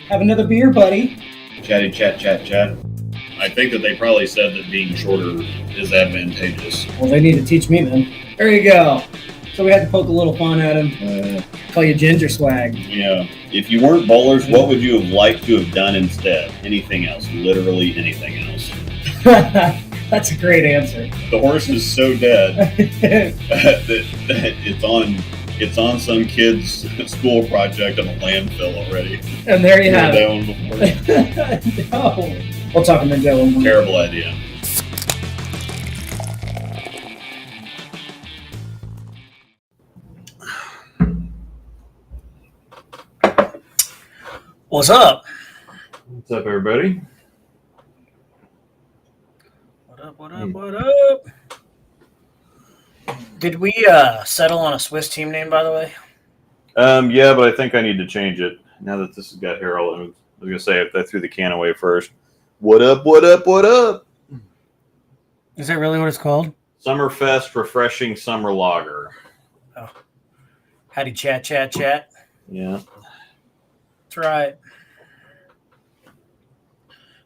Have another beer, buddy. Chatty chat. I think that they probably said that being shorter is advantageous. Well, they need to teach me then. There you go. So we had to poke a little fun at him. Call you Ginger Swag. Yeah. If you weren't bowlers, what would you have liked to have done instead? Anything else. Literally anything else. That's a great answer. The horse is so dead that it's on some kid's school project on a landfill already. And there you have it. No. We'll talk about that one more. Terrible idea. What's up? What's up, everybody? What up? Did we settle on a Swiss team name, by the way? Yeah, but I think I need to change it. Now that this has got Harold, I was going to say if I threw the can away first. What up? Is that really what it's called? Summerfest Refreshing Summer Lager. Oh. Howdy, chat. Yeah. That's right.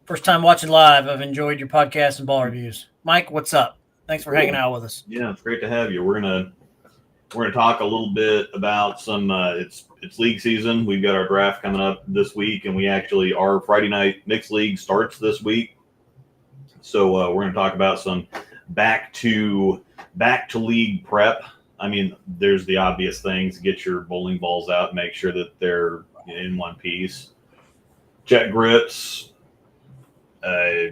First time watching live. I've enjoyed your podcast and ball reviews. Mike, what's up? Thanks for hanging out with us. Yeah, it's great to have you. We're gonna talk a little bit about some. It's league season. We've got our draft coming up this week, and our Friday night mixed league starts this week. So we're gonna talk about some back to league prep. I mean, there's the obvious things: get your bowling balls out, make sure that they're in one piece, check grips.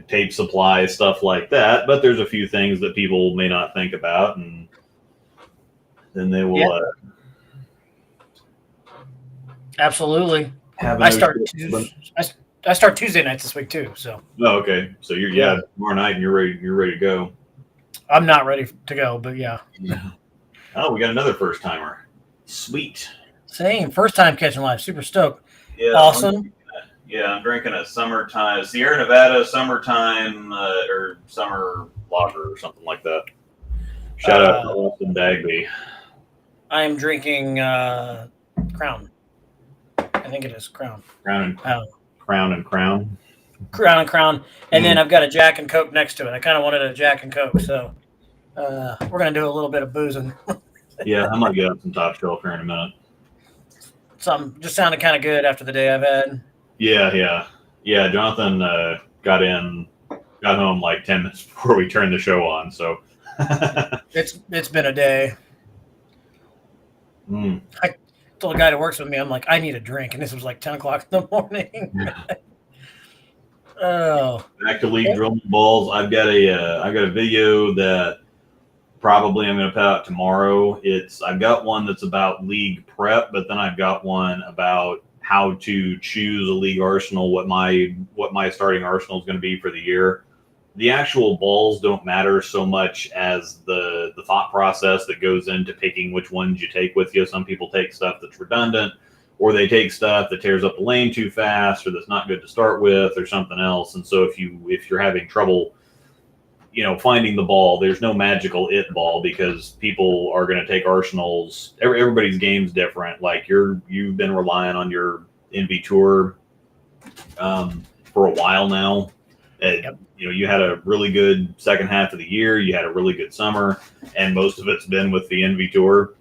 Tape supply, stuff like that. But there's a few things that people may not think about, and then they will. Yeah. Absolutely. I start Tuesday nights this week too. So. Oh, okay. So you're tomorrow night, and you're ready to go. I'm not ready to go, but yeah. Oh, we got another first timer. Sweet. Same. First time catching live. Super stoked. Yeah. Awesome. I'm drinking a Sierra Nevada summertime or summer lager or something like that. Shout out to Austin Bagby. I am drinking Crown. I think it is Crown. Crown. And then I've got a Jack and Coke next to it. I kind of wanted a Jack and Coke, so we're going to do a little bit of boozing. Yeah, I might get up some top shelf here in a minute. Something just sounded kind of good after the day I've had. Yeah. Jonathan got home like 10 minutes before we turned the show on. So it's been a day. I told a guy that works with me, I'm like, I need a drink, and this was like 10 o'clock in the morning. Oh, back to league drilling balls. I've got a video that probably I'm going to put out tomorrow. I've got one that's about league prep, but then I've got one about how to choose a league arsenal, what my starting arsenal is going to be for the year. The actual balls don't matter so much as the thought process that goes into picking which ones you take with you. Some people take stuff that's redundant, or they take stuff that tears up the lane too fast, or that's not good to start with, or something else. And so if you're having trouble, finding the ball, there's no magical it ball, because people are going to take arsenals. Everybody's game's different. Like you've been relying on your NV Tour for a while now. Yep. You had a really good second half of the year. You had a really good summer, and most of it's been with the NV Tour.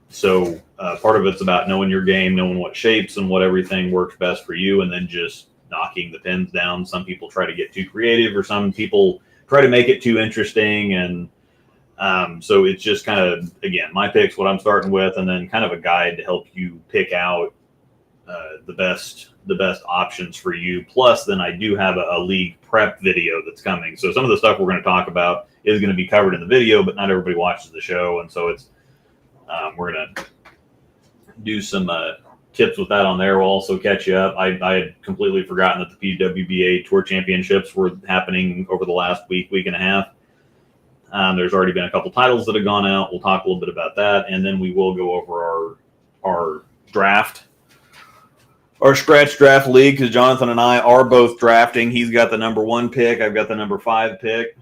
So part of it's about knowing your game, knowing what shapes and what everything works best for you, and then just knocking the pins down. Some people try to get too creative, or some people try to make it too interesting. And so it's just kind of, again, my pick's what I'm starting with, and then kind of a guide to help you pick out the best options for you. Plus, then I do have a league prep video that's coming. So some of the stuff we're going to talk about is going to be covered in the video, but not everybody watches the show. And so it's we're going to do some tips with that on there. We'll also catch you up. I had completely forgotten that the PWBA Tour Championships were happening over the last week and a half. There's already been a couple titles that have gone out. We'll talk a little bit about that, and then we will go over our draft, our scratch draft league, because Jonathan and I are both drafting. He's got the number 1 pick. I've got the number 5 pick.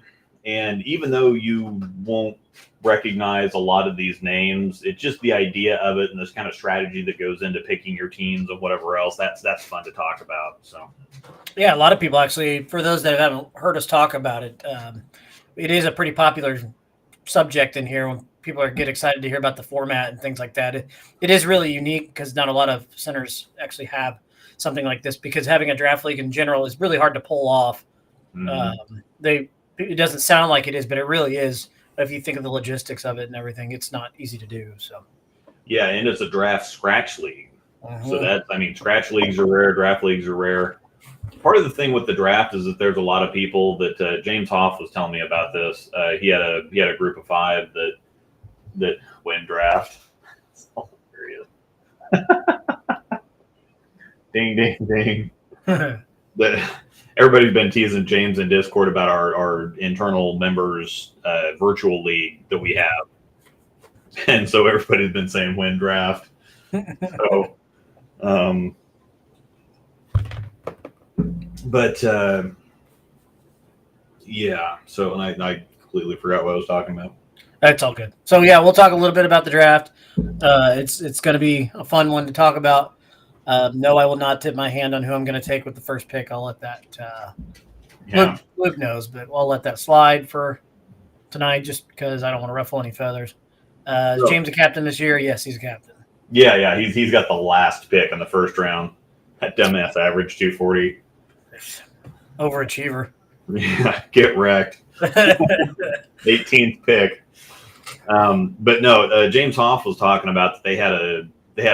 And even though you won't recognize a lot of these names. It's just the idea of it and this kind of strategy that goes into picking your teams and whatever else. That's fun to talk about. So Yeah, a lot of people actually, for those that haven't heard us talk about it, it is a pretty popular subject in here when people get excited to hear about the format and things like that. It is really unique because not a lot of centers actually have something like this, because having a draft league in general is really hard to pull off. It doesn't sound like it is, but it really is. If you think of the logistics of it and everything, it's not easy to do. So yeah, and it's a draft scratch league. So scratch leagues are rare, draft leagues are rare. Part of the thing with the draft is that there's a lot of people that James Hoff was telling me about this. He had a group of 5 that win draft. Oh, there he is. Ding, ding, ding. That everybody's been teasing James in Discord about our internal members virtual league that we have, and so everybody's been saying win draft. So, yeah. So, and I completely forgot what I was talking about. That's all good. So yeah, we'll talk a little bit about the draft. It's going to be a fun one to talk about. No, I will not tip my hand on who I'm going to take with the first pick. I'll let that Luke knows, but I'll let that slide for tonight just because I don't want to ruffle any feathers. Is James a captain this year? Yes, he's a captain. Yeah. He's got the last pick in the first round. That dumbass average 240. Overachiever. Yeah, get wrecked. 18th pick. But no, James Hoff was talking about that they had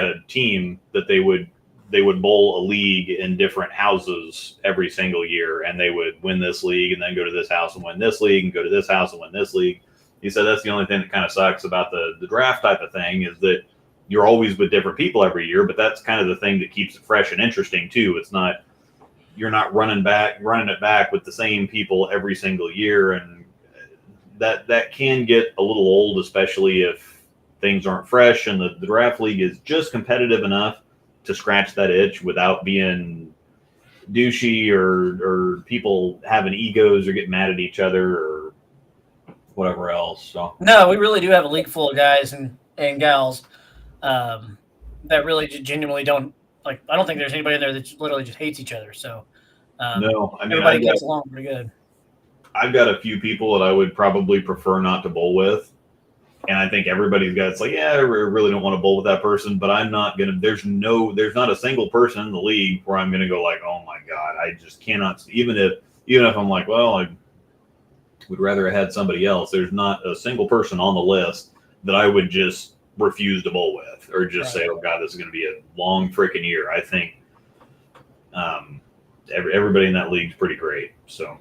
a team that they would bowl a league in different houses every single year, and they would win this league and then go to this house and win this league and go to this house and win this league. He said that's the only thing that kind of sucks about the draft type of thing is that you're always with different people every year, but that's kind of the thing that keeps it fresh and interesting too. It's not, you're not running it back with the same people every single year, and that can get a little old, especially if things aren't fresh, and the draft league is just competitive enough to scratch that itch without being douchey or people having egos or getting mad at each other or whatever else. So no, we really do have a league full of guys and gals that really genuinely don't like. I don't think there's anybody in there that literally just hates each other. So no, I mean everybody gets along pretty good. I've got a few people that I would probably prefer not to bowl with. And I think everybody's got, it's like, yeah, I really don't want to bowl with that person, but I'm not going to, there's not a single person in the league where I'm going to go like, oh my God, I just cannot, even if I'm like, well, I would rather have had somebody else. There's not a single person on the list that I would just refuse to bowl with or just say, oh God, this is going to be a long freaking year. I think everybody in that league is pretty great. So.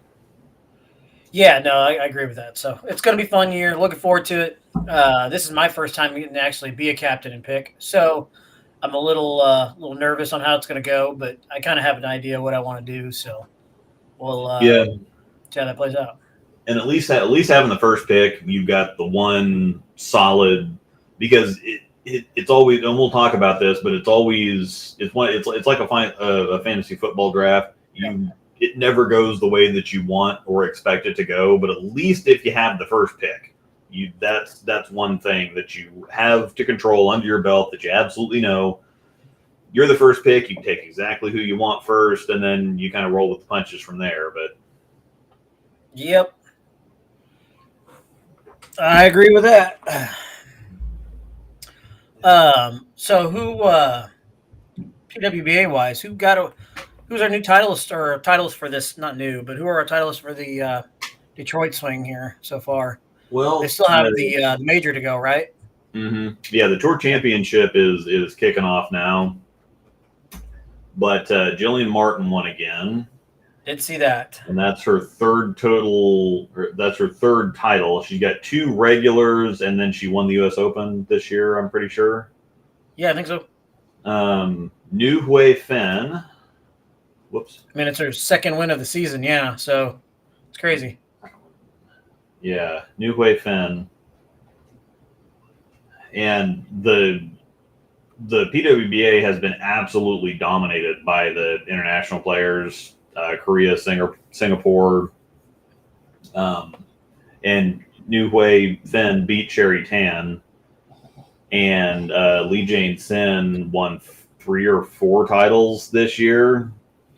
Yeah, no, I agree with that. So it's going to be a fun year. Looking forward to it. This is my first time getting to actually be a captain and pick. So I'm a little nervous on how it's going to go, but I kind of have an idea what I want to do. So we'll see how that plays out. And at least having the first pick, you've got the one solid, because it's always, and we'll talk about this, but it's like a fantasy football draft. It never goes the way that you want or expect it to go, but at least if you have the first pick, that's one thing that you have to control under your belt, that you absolutely know. You're the first pick, you can take exactly who you want first, and then you kind of roll with the punches from there. But yep, I agree with that. So who PWBA wise, who's our new titleist for this? Not new, but who are our titleists for the Detroit swing here so far? Well, they still have the major to go, right? Mm-hmm. Yeah, the Tour Championship is kicking off now, but Jillian Martin won again. Did see that, and that's her third total. That's her third title. She got 2 regulars, and then she won the U.S. Open this year. I'm pretty sure. Yeah, I think so. New Hui Fen. Whoops. I mean, it's her second win of the season. Yeah, so it's crazy. Yeah, New Hui Fen. And the PWBA has been absolutely dominated by the international players, Korea, Singapore, and New Hui Finn beat Cherry Tan, and Lee Jane Sin won 3 or 4 titles this year.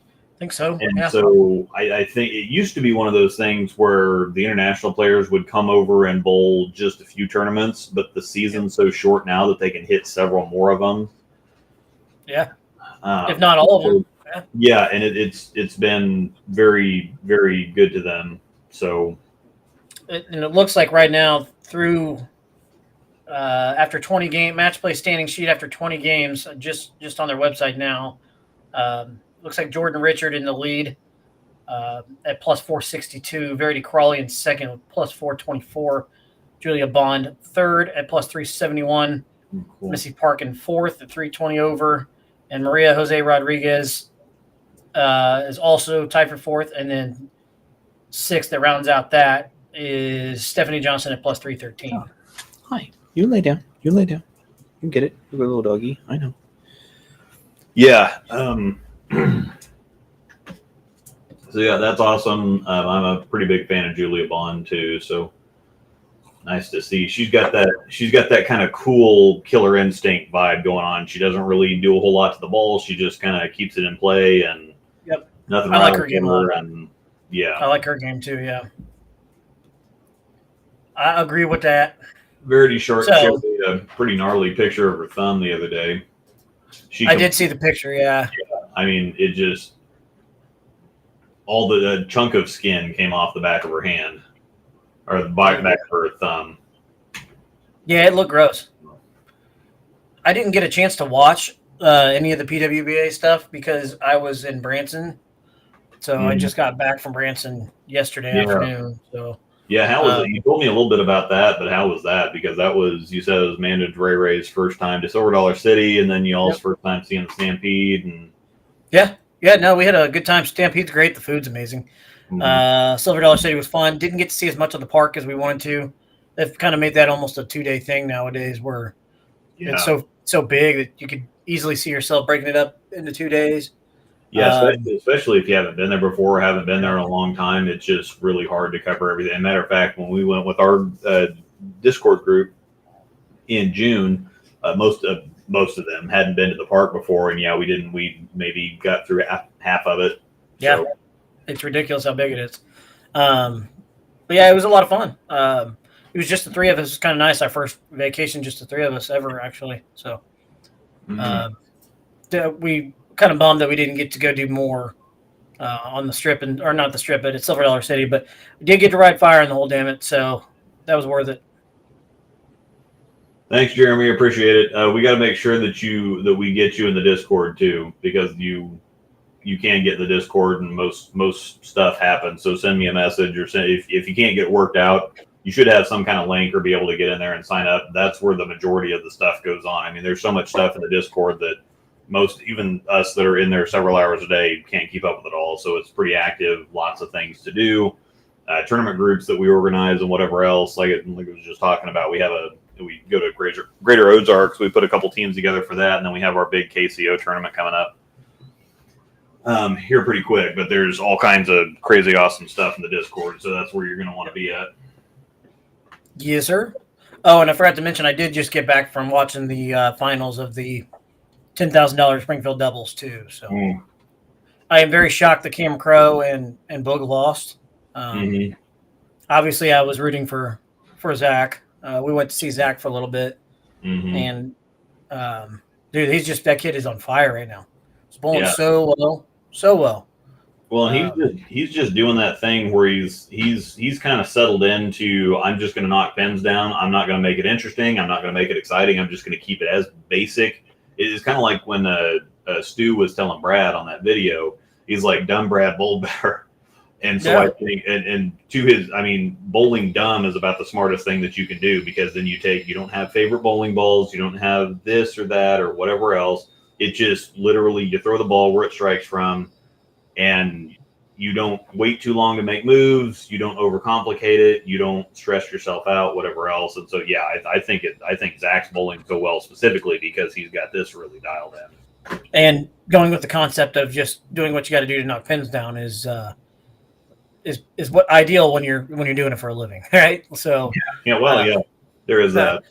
I think so. And yeah. so I think it used to be one of those things where the international players would come over and bowl just a few tournaments, but the season's so short now that they can hit several more of them. Yeah. If not all of them. Yeah, and it's been very, very good to them. So, and it looks like right now through after 20 game match play standing sheet after 20 games, just on their website now, looks like Jordan Richard in the lead at plus 462, Verity Crawley in second with plus 424, Julia Bond third at plus 371, cool. Missy Park in fourth at 320 over, and Maria Jose Rodriguez is also tied for fourth, and then sixth that rounds out that is Stephanie Johnson at plus 313. Oh. Hi. You lay down. You lay down. You get it. You're a little doggy. I know. Yeah. So yeah, that's awesome. I'm a pretty big fan of Julia Bond too. So nice to see. She's got that kind of cool killer instinct vibe going on. She doesn't really do a whole lot to the ball. She just kind of keeps it in play and nothing. I like her game a lot. And yeah, I like her game too. Yeah, I agree with that. Verity showed me a pretty gnarly picture of her thumb the other day. I did see the picture. Yeah. I mean, it just all the chunk of skin came off the back of her hand or the back of her thumb. Yeah, it looked gross. I didn't get a chance to watch any of the PWBA stuff because I was in Branson. So I just got back from Branson yesterday afternoon. So yeah, how was it? You told me a little bit about that, but how was that? Because that was, you said it was Amanda Ray Ray's first time to Silver Dollar City, and then y'all's first time seeing the Stampede. And yeah, no, we had a good time. Stampede's great. The food's amazing. Silver Dollar City was fun. Didn't get to see as much of the park as we wanted to. They've kind of made that almost a 2-day thing nowadays, where it's so big that you could easily see yourself breaking it up into 2 days. Yeah, especially if you haven't been there before, haven't been there in a long time, it's just really hard to cover everything. As a matter of fact, when we went with our Discord group in June, most of them hadn't been to the park before, and we didn't. We maybe got through half of it. Yeah, so. It's ridiculous how big it is. But yeah, it was a lot of fun. It was just the three of us. It's kind of nice. Our first vacation, just the three of us ever, actually. So we kind of bummed that we didn't get to go do more on the strip, or not the strip, but at Silver Dollar City. But we did get to ride fire in the whole damn it, so that was worth it. Thanks, Jeremy. Appreciate it. We got to make sure that we get you in the Discord too, because you can get in the Discord and most stuff happens. So send me a message, or if you can't get worked out, you should have some kind of link or be able to get in there and sign up. That's where the majority of the stuff goes on. I mean, there's so much stuff in the Discord that even us that are in there several hours a day can't keep up with it all. So it's pretty active, lots of things to do, tournament groups that we organize and whatever else. Like I was just talking about, we go to Greater Ozarks. We put a couple teams together for that. And then we have our big KCO tournament coming up here pretty quick, but there's all kinds of crazy, awesome stuff in the Discord. So that's where you're going to want to be at. Yes, sir. Oh, and I forgot to mention, I did just get back from watching the finals of the $10,000 Springfield doubles too. So I am very shocked that Cam Crow and Boog lost. Obviously I was rooting for Zach. We went to see Zach for a little bit, and dude, that kid is on fire right now. He's bowling so well. Well, he's just doing that thing where he's kind of settled into, I'm just going to knock pins down. I'm not going to make it interesting. I'm not going to make it exciting. I'm just going to keep it as basic. It's kind of like when Stu was telling Brad on that video, he's like, dumb Brad bowled better. And so I think, and to his, I mean, bowling dumb is about the smartest thing that you can do, because then you don't have favorite bowling balls. You don't have this or that or whatever else. It just literally, you throw the ball where it strikes from, and you don't wait too long to make moves. You don't overcomplicate it. You don't stress yourself out, whatever else. And so, yeah, I think Zach's bowling so well specifically because he's got this really dialed in. And going with the concept of just doing what you got to do to knock pins down is is what ideal when you're doing it for a living, right? So there is that.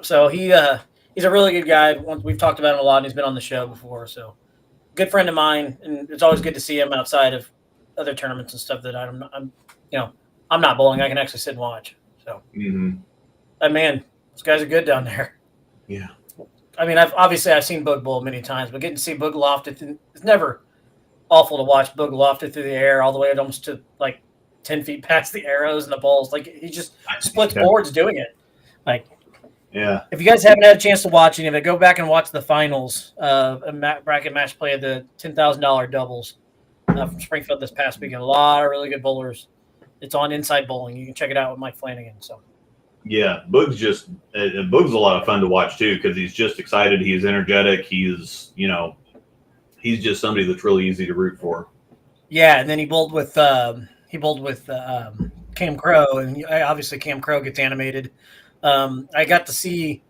So he's a really good guy. We've talked about him a lot, and he's been on the show before. So good friend of mine, and it's always good to see him outside of other tournaments and stuff that I'm not bowling. I can actually sit and watch. So, man, those guys are good down there. Yeah. I mean, I've seen Boog bowl many times, but getting to see Boog lofted, it's never awful to watch Boog lofted through the air all the way almost to like 10 feet past the arrows and the balls. Like he just splits boards doing it. Like, yeah. If you guys haven't had a chance to watch any of it, go back and watch the finals of a bracket match play of the $10,000 doubles from Springfield this past weekend. A lot of really good bowlers. It's on Inside Bowling. You can check it out with Mike Flanagan. So. Yeah, Boog's a lot of fun to watch too because he's just excited. He's energetic. He's just somebody that's really easy to root for. Yeah, and then he bowled with Cam Crow, and obviously Cam Crow gets animated. I got to see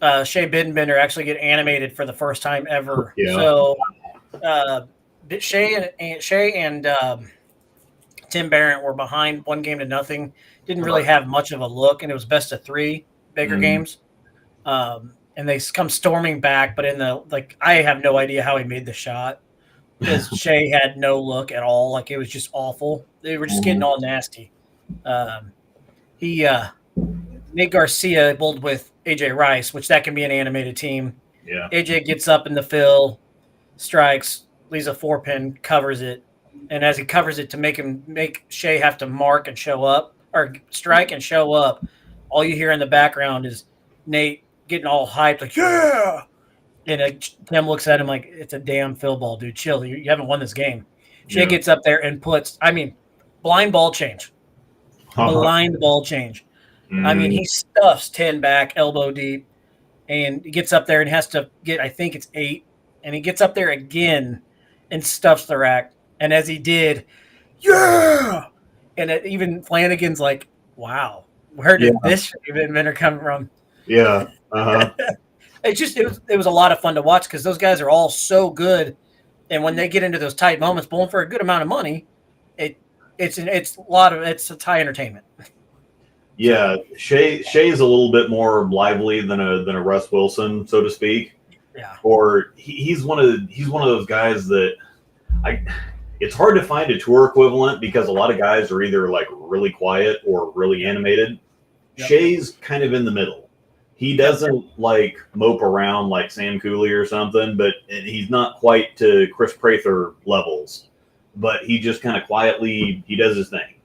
Shea Bidenbender actually get animated for the first time ever. Yeah. So Shea and Tim Barrett were behind 1-0. Didn't really have much of a look, and it was best of 3 bigger games. And they come storming back, but I have no idea how he made the shot because Shea had no look at all. Like it was just awful. They were just getting all nasty. Nate Garcia bowled with AJ Rice, which that can be an animated team. Yeah. AJ gets up in the fill, strikes, leaves a 4-pin, covers it. And as he covers it to make Shea have to mark and show up or strike and show up, all you hear in the background is Nate getting all hyped, like, yeah. And Tim looks at him like, it's a damn fill ball, dude. Chill. You haven't won this game. Shea gets up there and blind ball change. Blind ball change. I mean, he stuffs 10 back, elbow deep, and he gets up there and has to get, I think it's 8. And he gets up there again and stuffs the rack. And as he did, yeah! And even Flanagan's like, wow, where did this inventor come from? Yeah. It was a lot of fun to watch because those guys are all so good. And when they get into those tight moments, bowling for a good amount of money, it's high entertainment. Yeah, Shea's a little bit more lively than a Russ Wilson, so to speak. Yeah. Or he's one of those guys that it's hard to find a tour equivalent because a lot of guys are either like really quiet or really animated. Yep. Shea's kind of in the middle. He doesn't like mope around like Sam Cooley or something, but he's not quite to Chris Prather levels. But he just kind of quietly he does his thing.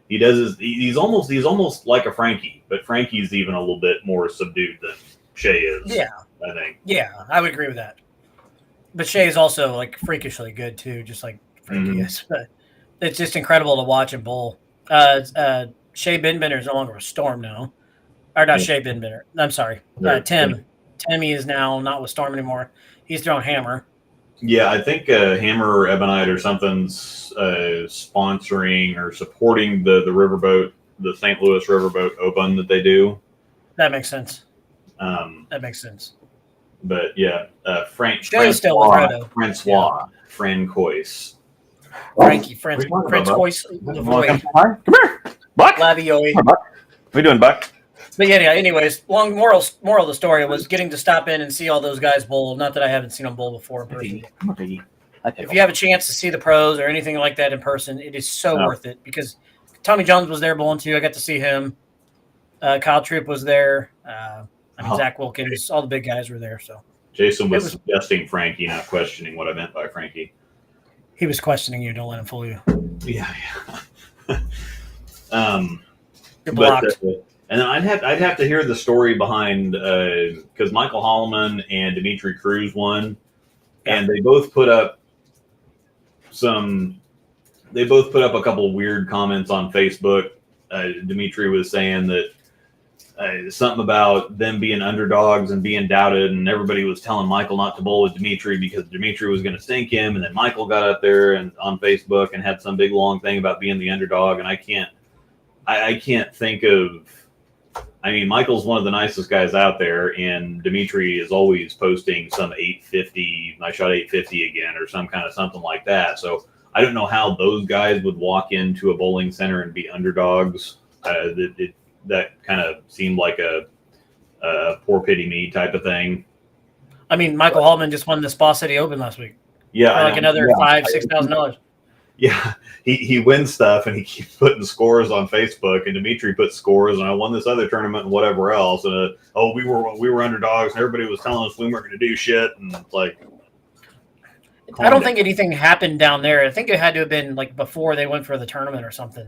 He's almost like a Frankie, but Frankie's even a little bit more subdued than Shea is. Yeah, I think. Yeah, I would agree with that. But Shea is also like freakishly good too, just like Frankie is. But it's just incredible to watch him bowl. Shea Bidenbender is no longer a Storm now, or not Shea Bidenbender. I'm sorry, Tim. Timmy is now not with Storm anymore. He's throwing Hammer. Yeah, I think Hammer or Ebonite or something's sponsoring or supporting the riverboat, the St. Louis Riverboat Open that they do. That makes sense. But yeah, Francois. Frankie, Francois. Come here, Buck. Lavioi. What are you doing, Buck? But yeah, anyways, long moral of the story was getting to stop in and see all those guys bowl. Not that I haven't seen them bowl before in person. If you have a chance to see the pros or anything like that in person, it is so worth it because Tommy Jones was there bowling too. I got to see him. Kyle Troop was there. Zach Wilkins, all the big guys were there. So Jason was suggesting Frankie, not questioning what I meant by Frankie. He was questioning you. Don't let him fool you. Yeah. You're blocked. And then I'd have to hear the story behind because Michael Holloman and Dimitri Cruz won, and they both put up a couple of weird comments on Facebook. Dimitri was saying that something about them being underdogs and being doubted, and everybody was telling Michael not to bowl with Dimitri because Dimitri was going to stink him, and then Michael got up there and on Facebook and had some big long thing about being the underdog, and I can't think of. I mean, Michael's one of the nicest guys out there, and Dimitri is always posting some 850. I shot 850 again, or something like that. So I don't know how those guys would walk into a bowling center and be underdogs. That kind of seemed like a poor pity me type of thing. I mean, Michael Hallman just won the Spa City Open last week. Yeah, For like another $5,000-$6,000. Yeah, he wins stuff and he keeps putting scores on Facebook. And Dimitri puts scores, and I won this other tournament and whatever else. And we were underdogs, and everybody was telling us we weren't going to do shit. And it's like, I don't think anything happened down there. I think it had to have been like before they went for the tournament or something.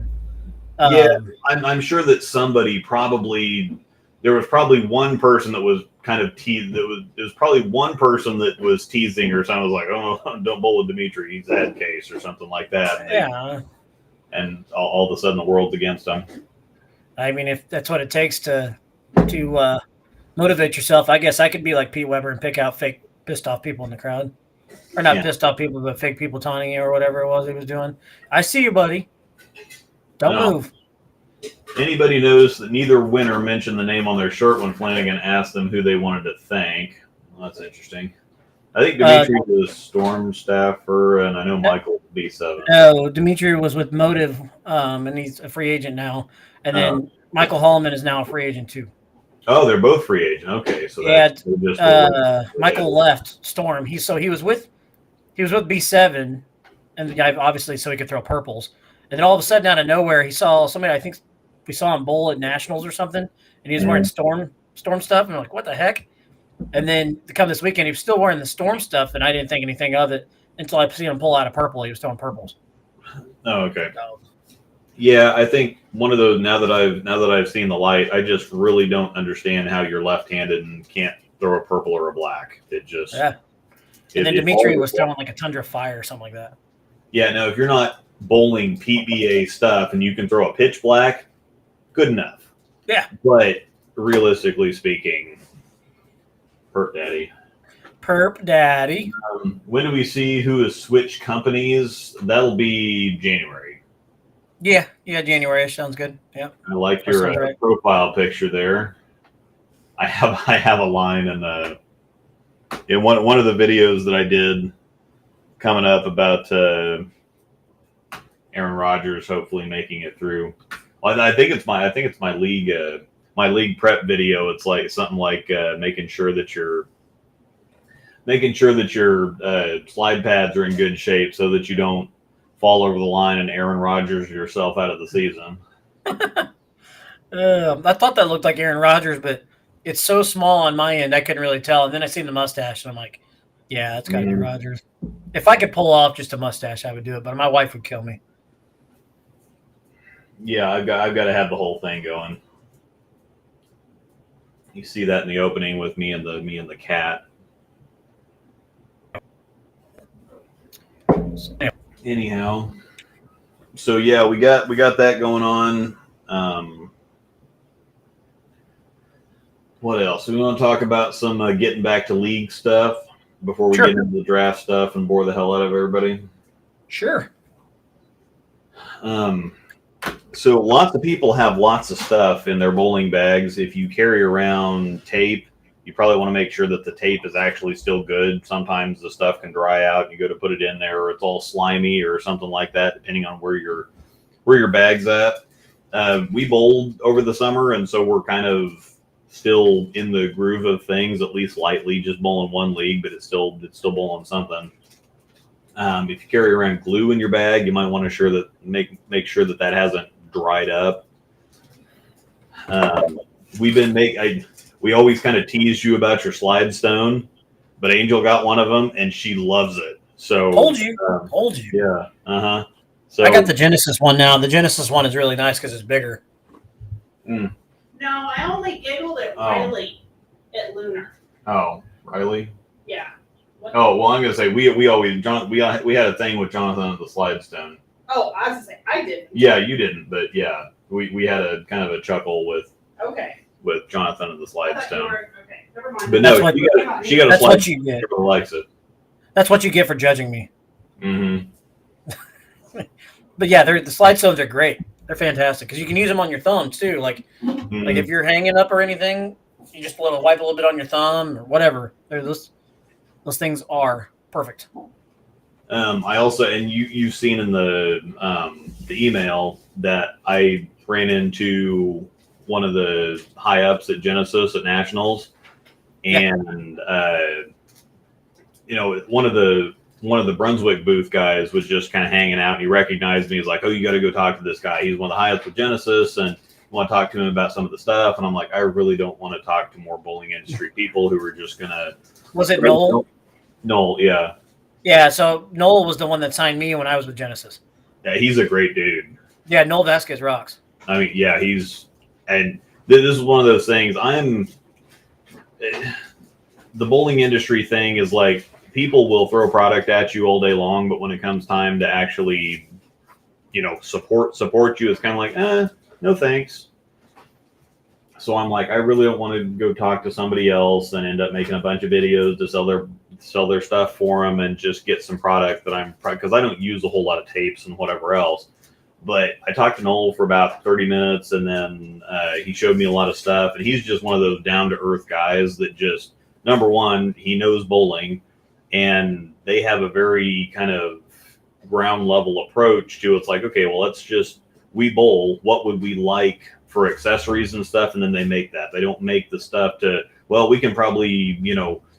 Yeah, I'm sure that somebody there was probably one person that was kind of there was probably one person that was teasing or something. I was like, oh, don't bowl with Dimitri. He's a head case or something like that. And all of a sudden the world's against him. I mean, if that's what it takes to motivate yourself, I guess I could be like Pete Weber and pick out fake pissed off people in the crowd. Or not pissed off people, but fake people taunting you or whatever it was he was doing. I see you, buddy. Don't move. Anybody notice that neither winner mentioned the name on their shirt when Flanagan asked them who they wanted to thank? Well, that's interesting. I think Dimitri was Storm staffer, and I know Michael B7. No, Dimitri was with Motive, and he's a free agent now. And then Michael Hallman is now a free agent too. Oh, they're both free agent. Okay, so Michael left Storm. He was with B7, and the guy obviously so he could throw purples. And then all of a sudden, out of nowhere, he saw somebody. I think we saw him bowl at Nationals or something, and he was wearing Storm stuff. And I'm like, what the heck? And then to come this weekend, he was still wearing the Storm stuff, and I didn't think anything of it until I seen him pull out a purple. He was throwing purples. Oh, okay. Yeah, I think one of those. Now that I've seen the light, I just really don't understand how you're left-handed and can't throw a purple or a black. It just And then Dimitri was throwing like a Tundra Fire or something like that. Yeah, no, if you're not bowling PBA stuff and you can throw a pitch black, good enough. Yeah. But realistically speaking, Perp Daddy. When do we see who has switched companies? That'll be January. Yeah, January sounds good. Yeah. I like your profile picture there. I have a line in one of the videos that I did coming up about Aaron Rodgers hopefully making it through. Well, I think it's my league prep video. It's like something like making sure that your slide pads are in good shape so that you don't fall over the line and Aaron Rodgers yourself out of the season. I thought that looked like Aaron Rodgers, but it's so small on my end I couldn't really tell. And then I seen the mustache and I'm like, yeah, it's got to be Rodgers. If I could pull off just a mustache, I would do it, but my wife would kill me. Yeah, I've got to have the whole thing going. You see that in the opening with me and the cat. Anyhow, so yeah, we got that going on. What else? We want to talk about some getting back to league stuff before we get into the draft stuff and bore the hell out of everybody. Sure. So lots of people have lots of stuff in their bowling bags. If you carry around tape, you probably want to make sure that the tape is actually still good. Sometimes the stuff can dry out. You go to put it in there, or it's all slimy or something like that, depending on where your bag's at. We bowled over the summer, and so we're kind of still in the groove of things, at least lightly, just bowling one league, but it's still bowling something. If you carry around glue in your bag, you might want to make sure that hasn't dried up. We always kind of tease you about your slide stone, but Angel got one of them and she loves it. So told you. Yeah. So I got the Genesis one now. The Genesis one is really nice because it's bigger. No, I only giggled at Riley at Lunar. Oh, Riley? Yeah. Oh, well, I'm gonna say we had a thing with Jonathan at the slide stone. Oh, I was gonna say I didn't. Yeah, you didn't, but yeah, we had a kind of a chuckle with Jonathan and the slide stone. Okay, never mind. But no, she got a slide stone. Everyone likes it. That's what you get for judging me. Mm-hmm. But yeah, the slide stones are great. They're fantastic because you can use them on your thumbs too. Like if you're hanging up or anything, you just wipe a little bit on your thumb or whatever. Those things are perfect. I also, and you've seen in the email that I ran into one of the high ups at Genesis at Nationals, and one of the Brunswick booth guys was just kind of hanging out, and he recognized me. He's like, "Oh, you got to go talk to this guy. He's one of the high ups with Genesis, and want to talk to him about some of the stuff." And I'm like, I really don't want to talk to more bowling industry people who are just gonna. Was it Noel? Noel, yeah. Yeah, so Noel was the one that signed me when I was with Genesis. Yeah, he's a great dude. Yeah, Noel Vasquez rocks. I mean, yeah, and this is one of those things. The bowling industry thing is like, people will throw product at you all day long, but when it comes time to actually, support you, it's kind of like, no thanks. So I'm like, I really don't want to go talk to somebody else and end up making a bunch of videos to sell their stuff for them and just get some product that because I don't use a whole lot of tapes and whatever else. But I talked to Noel for about 30 minutes, and then he showed me a lot of stuff, and he's just one of those down to earth guys that just, number one, he knows bowling, and they have a very kind of ground level approach to, it's like, okay, well, we bowl, what would we like for accessories and stuff, and then they make that. They don't make the stuff we can probably,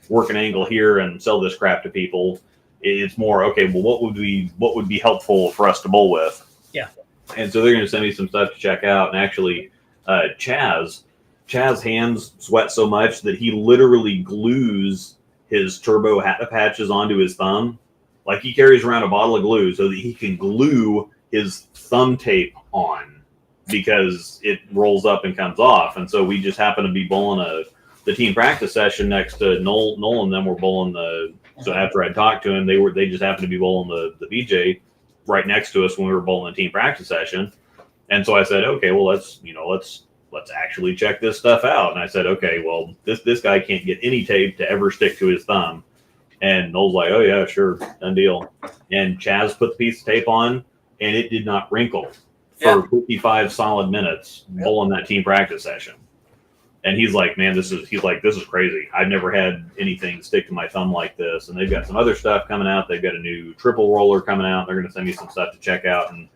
work an angle here and sell this crap to people. It's more, okay, well, what would be helpful for us to bowl with? Yeah. And so they're going to send me some stuff to check out. And actually, Chaz's hands sweat so much that he literally glues his turbo patches onto his thumb. Like, he carries around a bottle of glue so that he can glue his thumb tape on, because it rolls up and comes off. And so we just happen to be bowling the team practice session next to Noel and them were bowling so after I talked to him, they just happened to be bowling the BJ right next to us when we were bowling the team practice session. And so I said, okay, well, let's actually check this stuff out. And I said, okay, well, this guy can't get any tape to ever stick to his thumb. And Noel's like, oh yeah, sure, done deal. And Chaz put the piece of tape on, and it did not wrinkle for 55 solid minutes bowling that team practice session. And he's like, man, this is crazy. I've never had anything stick to my thumb like this. And they've got some other stuff coming out. They've got a new triple roller coming out. They're going to send me some stuff to check out. And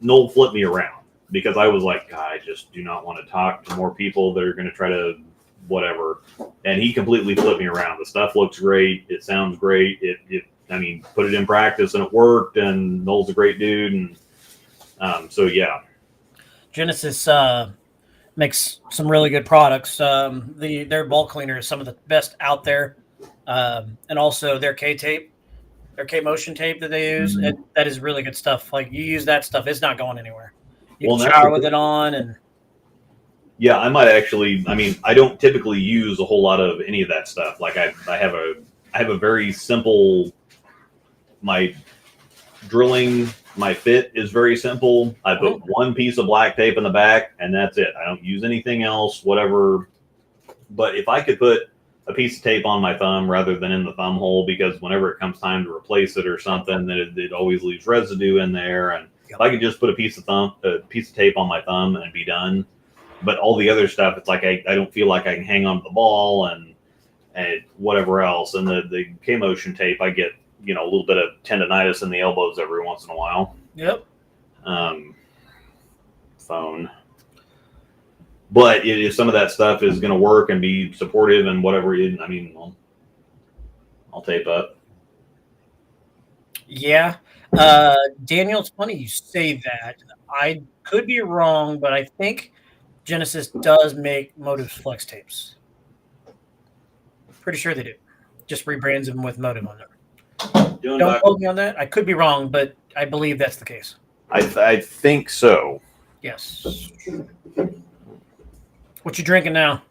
Noel flipped me around, because I was like, God, I just do not want to talk to more people that are going to try to whatever. And he completely flipped me around. The stuff looks great. It sounds great. Put it in practice and it worked. And Noel's a great dude. And so, yeah. Genesis makes some really good products. Their ball cleaner is some of the best out there. And also their K-tape, their K-motion tape that they use, that is really good stuff. Like, you use that stuff, it's not going anywhere. You can shower with it on. And yeah, I might actually, I don't typically use a whole lot of any of that stuff. Like, I have a very simple, my drilling, my fit is very simple. I put one piece of black tape in the back, and that's it. I don't use anything else, whatever. But if I could put a piece of tape on my thumb rather than in the thumb hole, because whenever it comes time to replace it or something, that it always leaves residue in there. And if I could just put a piece of tape on my thumb and be done. But all the other stuff, it's like I don't feel like I can hang on to the ball and whatever else. And the K-motion tape, I get a little bit of tendonitis in the elbows every once in a while. Yep. Phone. But if some of that stuff is going to work and be supportive and whatever, I'll tape up. Yeah. Daniel, it's funny you say that. I could be wrong, but I think Genesis does make Motive's flex tapes. Pretty sure they do. Just rebrands them with Motive on there. Don't quote me on that. I could be wrong, but I believe that's the case. I think so. Yes. What you drinking now?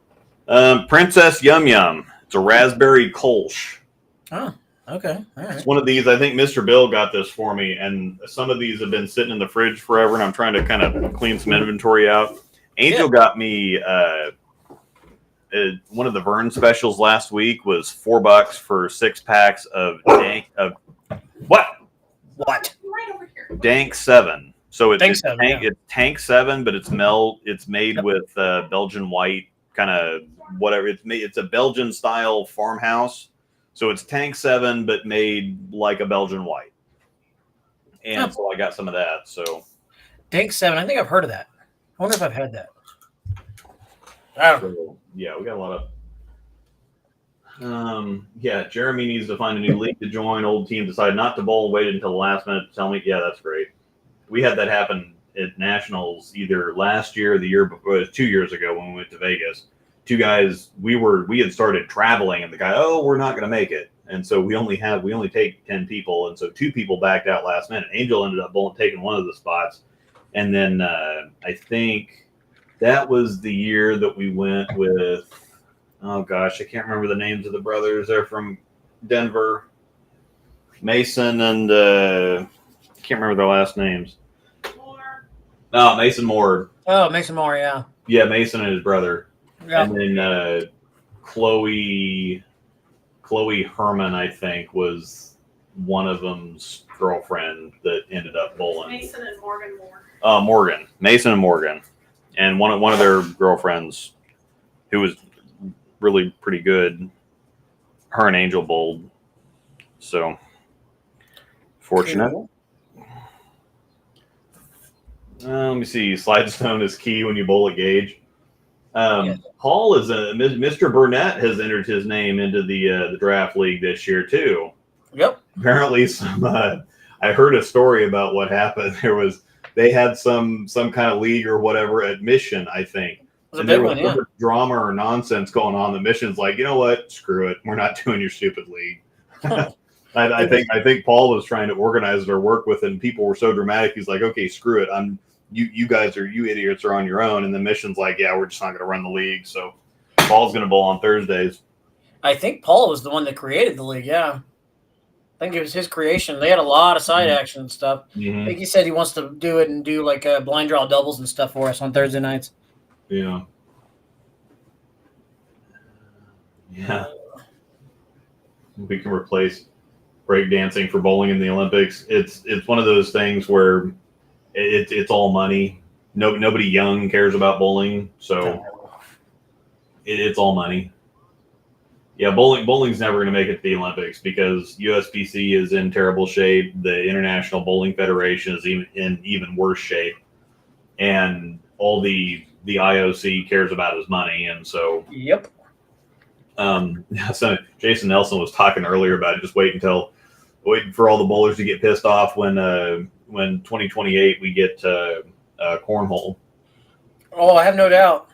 Princess Yum Yum. It's a raspberry Kolsch. Oh, okay. All right. It's one of these. I think Mr. Bill got this for me, and some of these have been sitting in the fridge forever, and I'm trying to kind of clean some inventory out. Angel got me one of the Vern specials last week was $4 for 6 packs of what? Right over here. Dank 7. So it's Tank 7, but it's made with Belgian white, kind of whatever. It's a Belgian style farmhouse So it's Tank 7, but made like a Belgian white. And so I got some of that. So Tank 7. I think I've heard of that. I wonder if I've had that. So, yeah, we got a lot of. Yeah, Jeremy needs to find a new league to join. Old team decided not to bowl and waited until the last minute to tell me. Yeah, that's great. We had that happen at Nationals either last year or the year before. It was 2 years ago when we went to Vegas. Two guys, we had started traveling, and the guy, we're not going to make it, and so we only take 10 people, and so 2 people backed out last minute. Angel ended up taking one of the spots, and then I think that was the year that we went with. Oh gosh, I can't remember the names of the brothers. They're from Denver, Mason and can't remember their last names. Moore. Oh, Mason Moore. Oh, Mason Moore, yeah. Yeah, Mason and his brother. Yeah. And then Chloe Herman, I think, was one of them's girlfriend that ended up bowling. Mason and Morgan Moore. Morgan. Mason and Morgan. And one of their girlfriends who was really pretty good. Her and Angel bowled. So fortunate. Cool. Let me see. Slide stone is key when you bowl a gauge. Yes. Paul is Mr. Burnett has entered his name into the draft league this year too. Yep. Apparently, I heard a story about what happened. They had some kind of league or whatever at Mission, I think. It was a big one, yeah. Drama or nonsense going on. The Mission's like, you know what? Screw it. We're not doing your stupid league. I think Paul was trying to organize it or work with it, and people were so dramatic. He's like, okay, screw it. You guys you idiots are on your own. And the Mission's like, yeah, we're just not going to run the league. So Paul's going to bowl on Thursdays. I think Paul was the one that created the league. Yeah. I think it was his creation. They had a lot of side action and stuff. Mm-hmm. I think he said he wants to do it and do like blind draw doubles and stuff for us on Thursday nights. Yeah. Yeah. We can replace breakdancing for bowling in the Olympics. It's one of those things where it's all money. Nobody young cares about bowling, so it's all money. Yeah, bowling's never going to make it to the Olympics because USBC is in terrible shape. The International Bowling Federation is in even worse shape, and all the IOC cares about is money, and so Yep. So Jason Nelson was talking earlier about it. Just waiting for all the bowlers to get pissed off when 2028 we get cornhole. Oh, I have no doubt.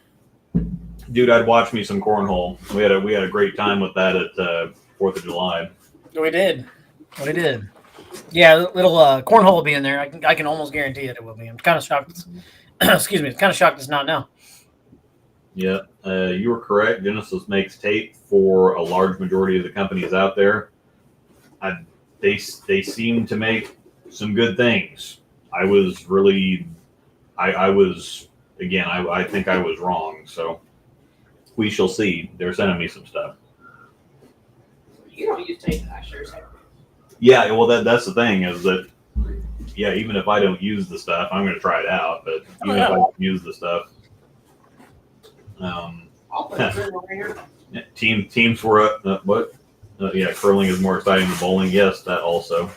Dude, I'd watch me some cornhole. We had a great time with that at 4th of July. We did. Yeah, little cornhole will be in there. I can almost guarantee it will be. I'm kind of shocked. Excuse me. It's kind of shocked it's not now. Yeah, you were correct. Genesis makes tape for a large majority of the companies out there. They seem to make some good things. I think I was wrong. So we shall see. They're sending me some stuff. You don't use tape measures. Yeah, well, that's the thing is that, yeah, even if I don't use the stuff, I'm going to try it out. But even if I don't use the stuff, I'll put it in over here. teams were up. What? Yeah, curling is more exciting than bowling. Yes, that also.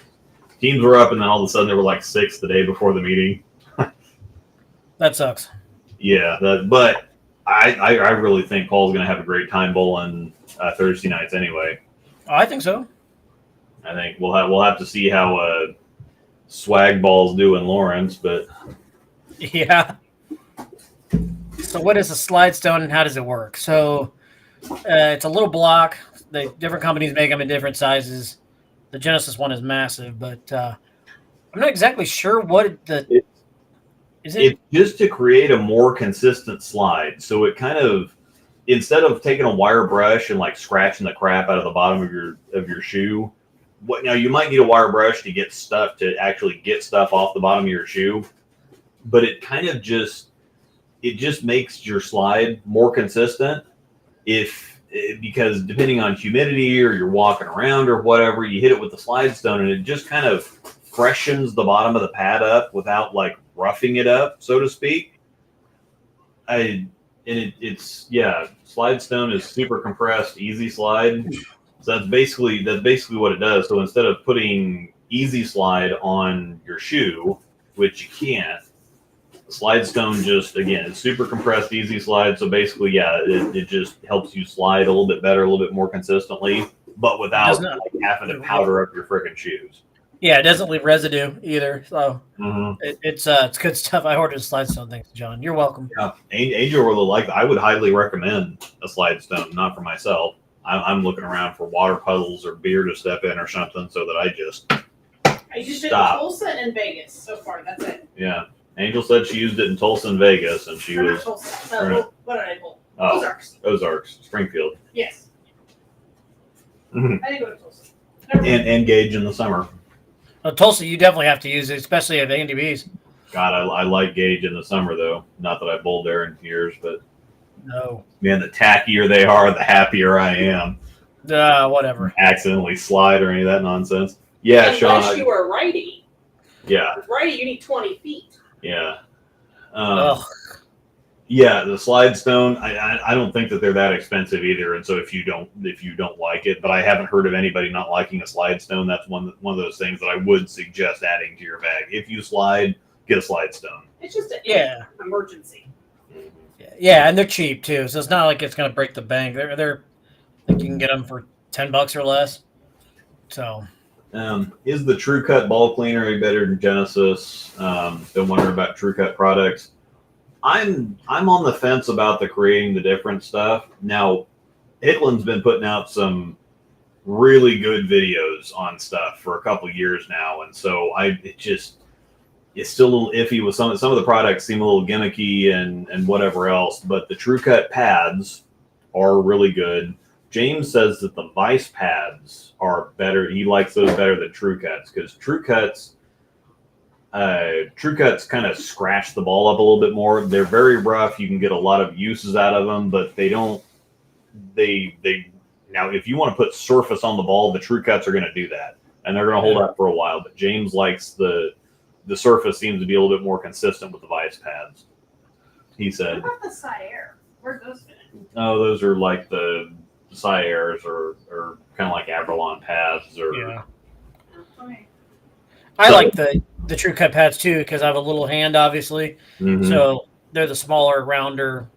Teams were up, and then all of a sudden they were like 6 the day before the meeting. That sucks. Yeah, but I really think Paul's going to have a great time bowling Thursday nights anyway. Oh, I think so. I think we'll have to see how swag balls do in Lawrence, but Yeah. So what is a slide stone and how does it work? So it's a little block. The different companies make them in different sizes. The Genesis one is massive, but I'm not exactly sure what is it. It's just to create a more consistent slide. So it kind of, instead of taking a wire brush and like scratching the crap out of the bottom of your shoe, now you might need a wire brush to get stuff to actually get stuff off the bottom of your shoe, but it kind of just makes your slide more consistent because depending on humidity or you're walking around or whatever, you hit it with the slide stone and it just kind of freshens the bottom of the pad up without like roughing it up, so to speak. Slide stone is super compressed, easy slide. So that's basically what it does. So instead of putting Easy Slide on your shoe, which you can't, Slide Stone just, again, it's super compressed Easy Slide. So basically, yeah, it just helps you slide a little bit better, a little bit more consistently, but without like, having to powder up your freaking shoes. Yeah, it doesn't leave residue either. So it's good stuff. I ordered a Slide Stone. Thanks, John. You're welcome. Yeah, Angel really liked. I would highly recommend a Slide Stone, not for myself. I'm looking around for water puddles or beer to step in or something, so that I just used it in Tulsa and Vegas so far. That's it. Yeah, Angel said she used it in Tulsa and Vegas, and she was. Tulsa. What did I pull? Ozarks, Springfield. Yes. Mhm. I didn't go to Tulsa. And Gage in the summer. Tulsa, you definitely have to use it, especially at Andy B's. God, I like Gage in the summer though. Not that I bowled there in years, but no. Man, the tackier they are, the happier I am. Whatever. Accidentally slide or any of that nonsense. Yeah, unless Sean. You were righty. Yeah. With righty, you need 20 feet. Yeah. Yeah, the Slide Stone. I don't think that they're that expensive either. And so if you don't like it, but I haven't heard of anybody not liking a Slide Stone. That's one of those things that I would suggest adding to your bag. If you slide, get a Slide Stone. It's just an emergency. Yeah, and they're cheap too, so it's not like it's going to break the bank. They're I think you can get them for $10 or less. So, is the True Cut ball cleaner any better than Genesis? Been wondering about True Cut products. I'm on the fence about the creating the different stuff. Now, Hicklin's been putting out some really good videos on stuff for a couple years now, and so it's still a little iffy with some of the products seem a little gimmicky and whatever else, but the True Cut pads are really good. James says that the Vice pads are better. He likes those better than True Cuts because True Cuts kind of scratch the ball up a little bit more. They're very rough. You can get a lot of uses out of them, but now if you want to put surface on the ball, the True Cuts are going to do that, and they're going to hold up for a while. But James likes the surface seems to be a little bit more consistent with the Vice pads. He said. What about the Sire? Where'd those fit in? Oh, those are like the Sires or kind of like Avalon pads or. yeah. Okay. I like the True Cut pads too because I have a little hand, obviously. Mhm. So they're the smaller, rounder,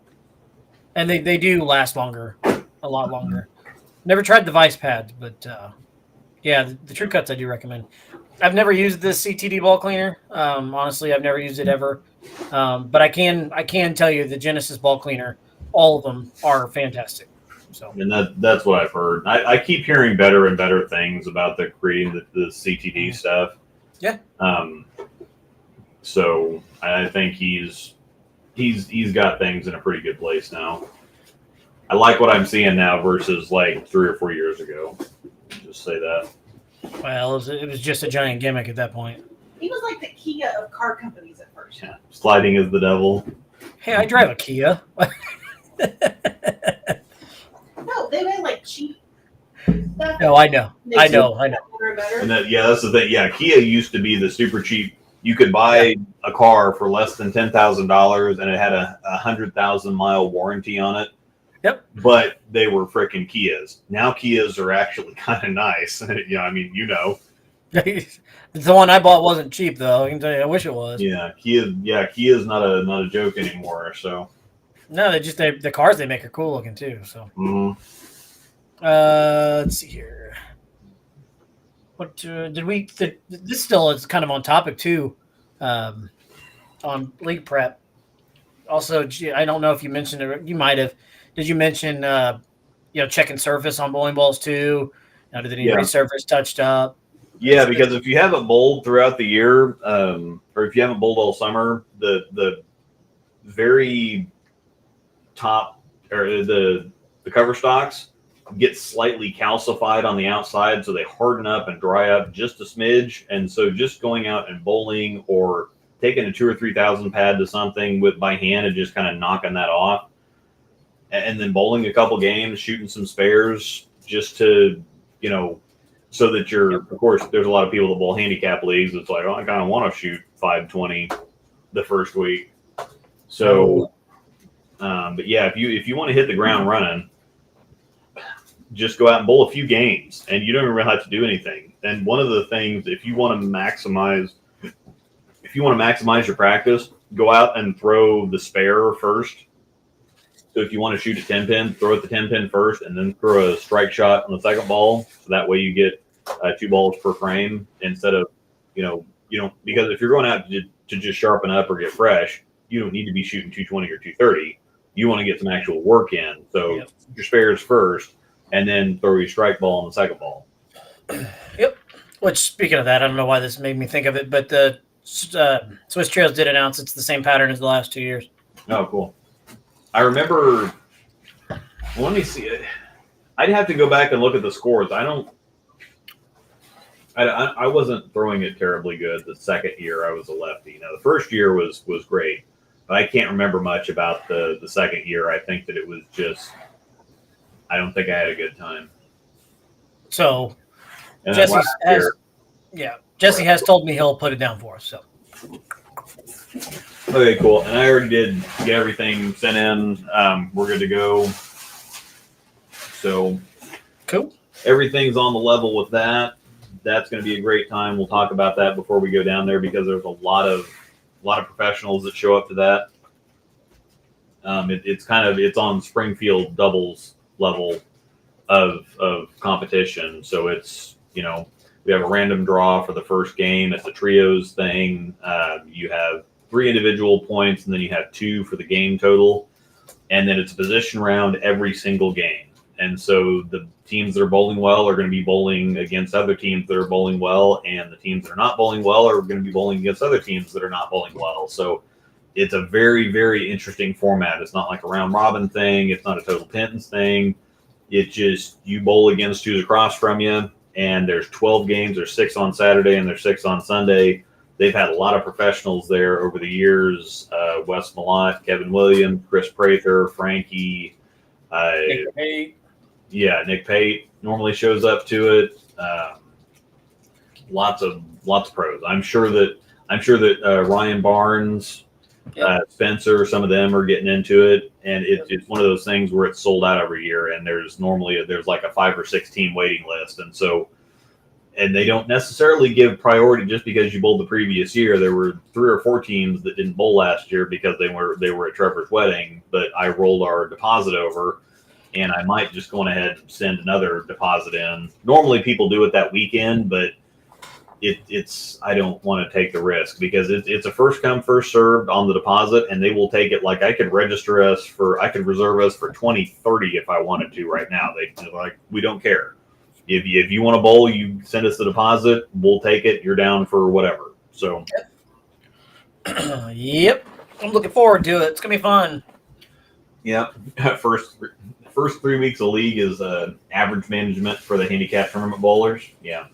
and they do last longer, a lot longer. Never tried the Vice pads, but yeah, the True Cuts I do recommend. I've never used the CTD ball cleaner. Honestly, I've never used it ever. But I can tell you the Genesis ball cleaner, all of them are fantastic. So And that's what I've heard. I keep hearing better and better things about the creating the CTD stuff. Yeah. So I think he's got things in a pretty good place now. I like what I'm seeing now versus like 3 or 4 years ago. Just say that. well, it was just a giant gimmick at that point. He was like the Kia of car companies at first. Yeah. Sliding is the devil. Hey, I drive a Kia. No, they made like cheap stuff. No, I know. I know. Better and better. And that's the thing. Yeah, Kia used to be the super cheap. You could buy a car for less than $10,000, and it had a 100,000-mile warranty on it. Yep. But they were freaking Kias. Now Kias are actually kind of nice. The one I bought wasn't cheap though. I can tell you, I wish it was. Yeah, Kia's not a joke anymore. So. No, the cars they make are cool looking too. So. Mhm. Let's see here. What did we? This still is kind of on topic too, on league prep. Also, I don't know if you mentioned it. You might have. Did you mention checking surface on bowling balls too? Now, did any resurface touched up? Yeah, because if you haven't bowled throughout the year, or if you haven't bowled all summer, the very top or the cover stocks get slightly calcified on the outside, so they harden up and dry up just a smidge. And so just going out and bowling or taking a 2,000 or 3,000 pad to something by hand and just kind of knocking that off, and then bowling a couple games, shooting some spares just to, so that of course, there's a lot of people that bowl handicap leagues. It's like, I kind of want to shoot 520 the first week. So, but yeah, if you want to hit the ground running, just go out and bowl a few games, and you don't even really have to do anything. And one of the things, if you want to maximize your practice, go out and throw the spare first. So if you want to shoot a 10-pin, throw it the 10-pin first, and then throw a strike shot on the second ball. So that way you get 2 balls per frame instead of, you don't, because if you're going out to just sharpen up or get fresh, you don't need to be shooting 220 or 230. You want to get some actual work in. So your spares first, and then throw your strike ball on the second ball. Yep. Which, speaking of that, I don't know why this made me think of it, but the Swiss Trails did announce it's the same pattern as the last 2 years. Oh, cool. I remember. Well, let me see it. I'd have to go back and look at the scores. I wasn't throwing it terribly good the second year I was a lefty. Now, the first year was great, but I can't remember much about the second year. I think that it was just, I don't think I had a good time. So, And Jesse has told me he'll put it down for us. So, okay, cool. And I already did get everything sent in. We're good to go. So, cool. Everything's on the level with that. That's going to be a great time. We'll talk about that before we go down there because there's a lot of professionals that show up to that. It's on Springfield doubles level of competition. So it's, we have a random draw for the first game. It's a trios thing. You have 3 individual points, and then you have 2 for the game total. And then it's a position round every single game. And so the teams that are bowling well are going to be bowling against other teams that are bowling well, and the teams that are not bowling well are going to be bowling against other teams that are not bowling well. So it's a very, very interesting format. It's not like a round robin thing. It's not a total pins thing. It's just you bowl against who's across from you, and there's 12 games. There's 6 on Saturday, and there's 6 on Sunday. They've had a lot of professionals there over the years. Wes Malott, Kevin Williams, Chris Prather, Frankie. Nick Pate. Yeah, Nick Pate normally shows up to it. Lots of pros. I'm sure that Ryan Barnes, Spencer, some of them are getting into it, and it's one of those things where it's sold out every year, and there's like a 5 or 6 team waiting list, and they don't necessarily give priority just because you bowled the previous year. There were 3 or 4 teams that didn't bowl last year because they were at Trevor's wedding, but I rolled our deposit over. And I might just go ahead and send another deposit in. Normally people do it that weekend, but it's I don't want to take the risk because it's a first come, first served on the deposit, and they will take it. Like I could reserve us for 2030 if I wanted to right now. They're like, we don't care. If you want to bowl, you send us the deposit, we'll take it. You're down for whatever. So yep. I'm looking forward to it. It's gonna be fun. Yeah. First 3 weeks of league is average management for the handicap tournament bowlers. Yeah.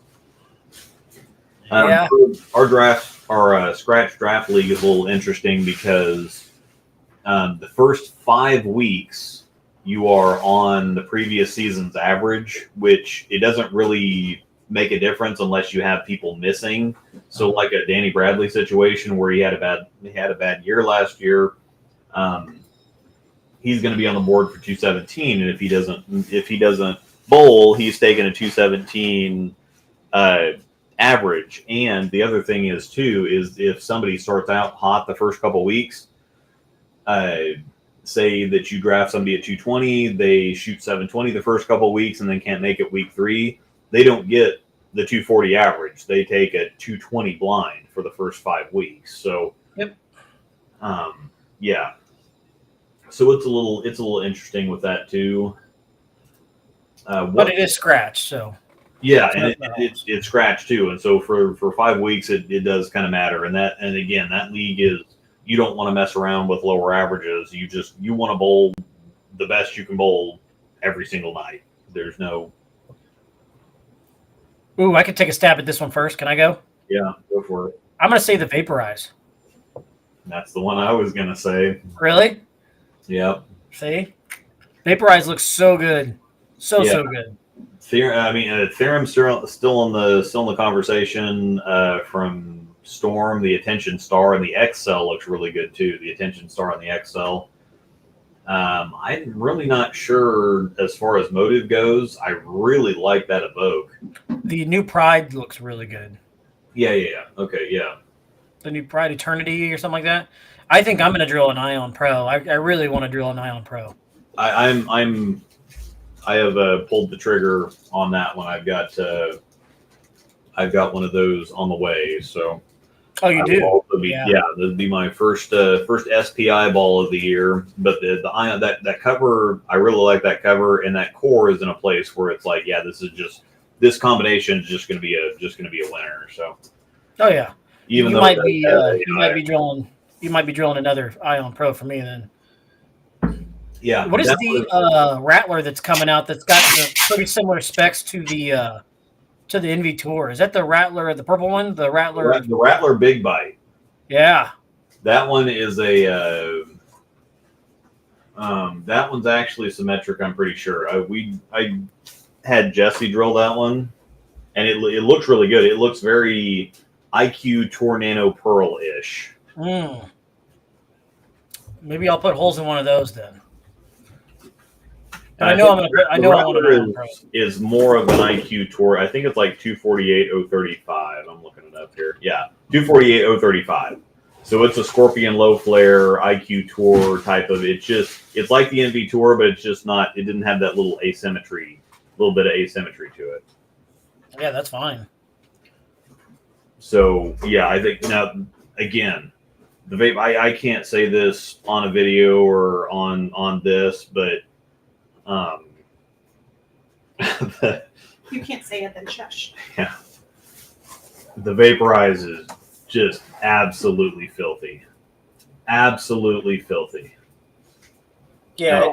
Our scratch draft league is a little interesting because the first 5 weeks you are on the previous season's average, which it doesn't really make a difference unless you have people missing. So like a Danny Bradley situation where he had a bad year last year. He's going to be on the board for 217, and if he doesn't bowl, he's taking a 217 average. And the other thing is if somebody starts out hot the first couple weeks, say that you draft somebody at 220, they shoot 720 the first couple weeks, and then can't make it week 3, they don't get the 240 average. They take a 220 blind for the first 5 weeks. So, yep. Yeah. So it's a little interesting with that too. But it is scratch, so yeah, and it's scratch too, and so for 5 weeks it does kind of matter. And again, that league is you don't want to mess around with lower averages. You want to bowl the best you can bowl every single night. There's no. Ooh, I could take a stab at this one first. Can I go? Yeah, go for it. I'm gonna say the Vaporize. That's the one I was gonna say. Really? Yep. See, Vaporize looks so good, so good. Theorem's still in the conversation from Storm. The Attention Star and the XL looks really good too. The Attention Star and the XL. I'm really not sure as far as motive goes. I really like that Evoke. The new Pride looks really good. Yeah. Okay, yeah. The new Pride Eternity or something like that. I think I'm going to drill an Ion Pro. I really want to drill an Ion Pro. I have pulled the trigger on that one. I've got one of those on the way. So Oh, you do? Yeah, this would be my first SPI ball of the year. But the Ion that cover, I really like that cover, and that core is in a place where it's like, yeah, this combination is just going to be a winner. So. Oh yeah. Even you though might be drilling another Ion Pro for me then. Yeah. What is the Rattler that's coming out that's got the pretty similar specs to the Envy Tour? Is that the Rattler, the purple one? The Rattler Big Bite. Yeah. That one is that one's actually symmetric, I'm pretty sure. I had Jesse drill that one, and it looks really good. It looks very IQ Tour Nano Pearl-ish. Maybe I'll put holes in one of those then. But I know I want to is more of an IQ Tour. I think it's like 248.035. I'm looking it up here. Yeah, 248.035. So it's a Scorpion low flare IQ Tour type of. It's like the NV Tour, but it's just not. It didn't have that little bit of asymmetry to it. Yeah, that's fine. So yeah, I think now again, the vape. I can't say this on a video or on this, but you can't say it then shush. Yeah, the Vaporize is just absolutely filthy, absolutely filthy. Yeah,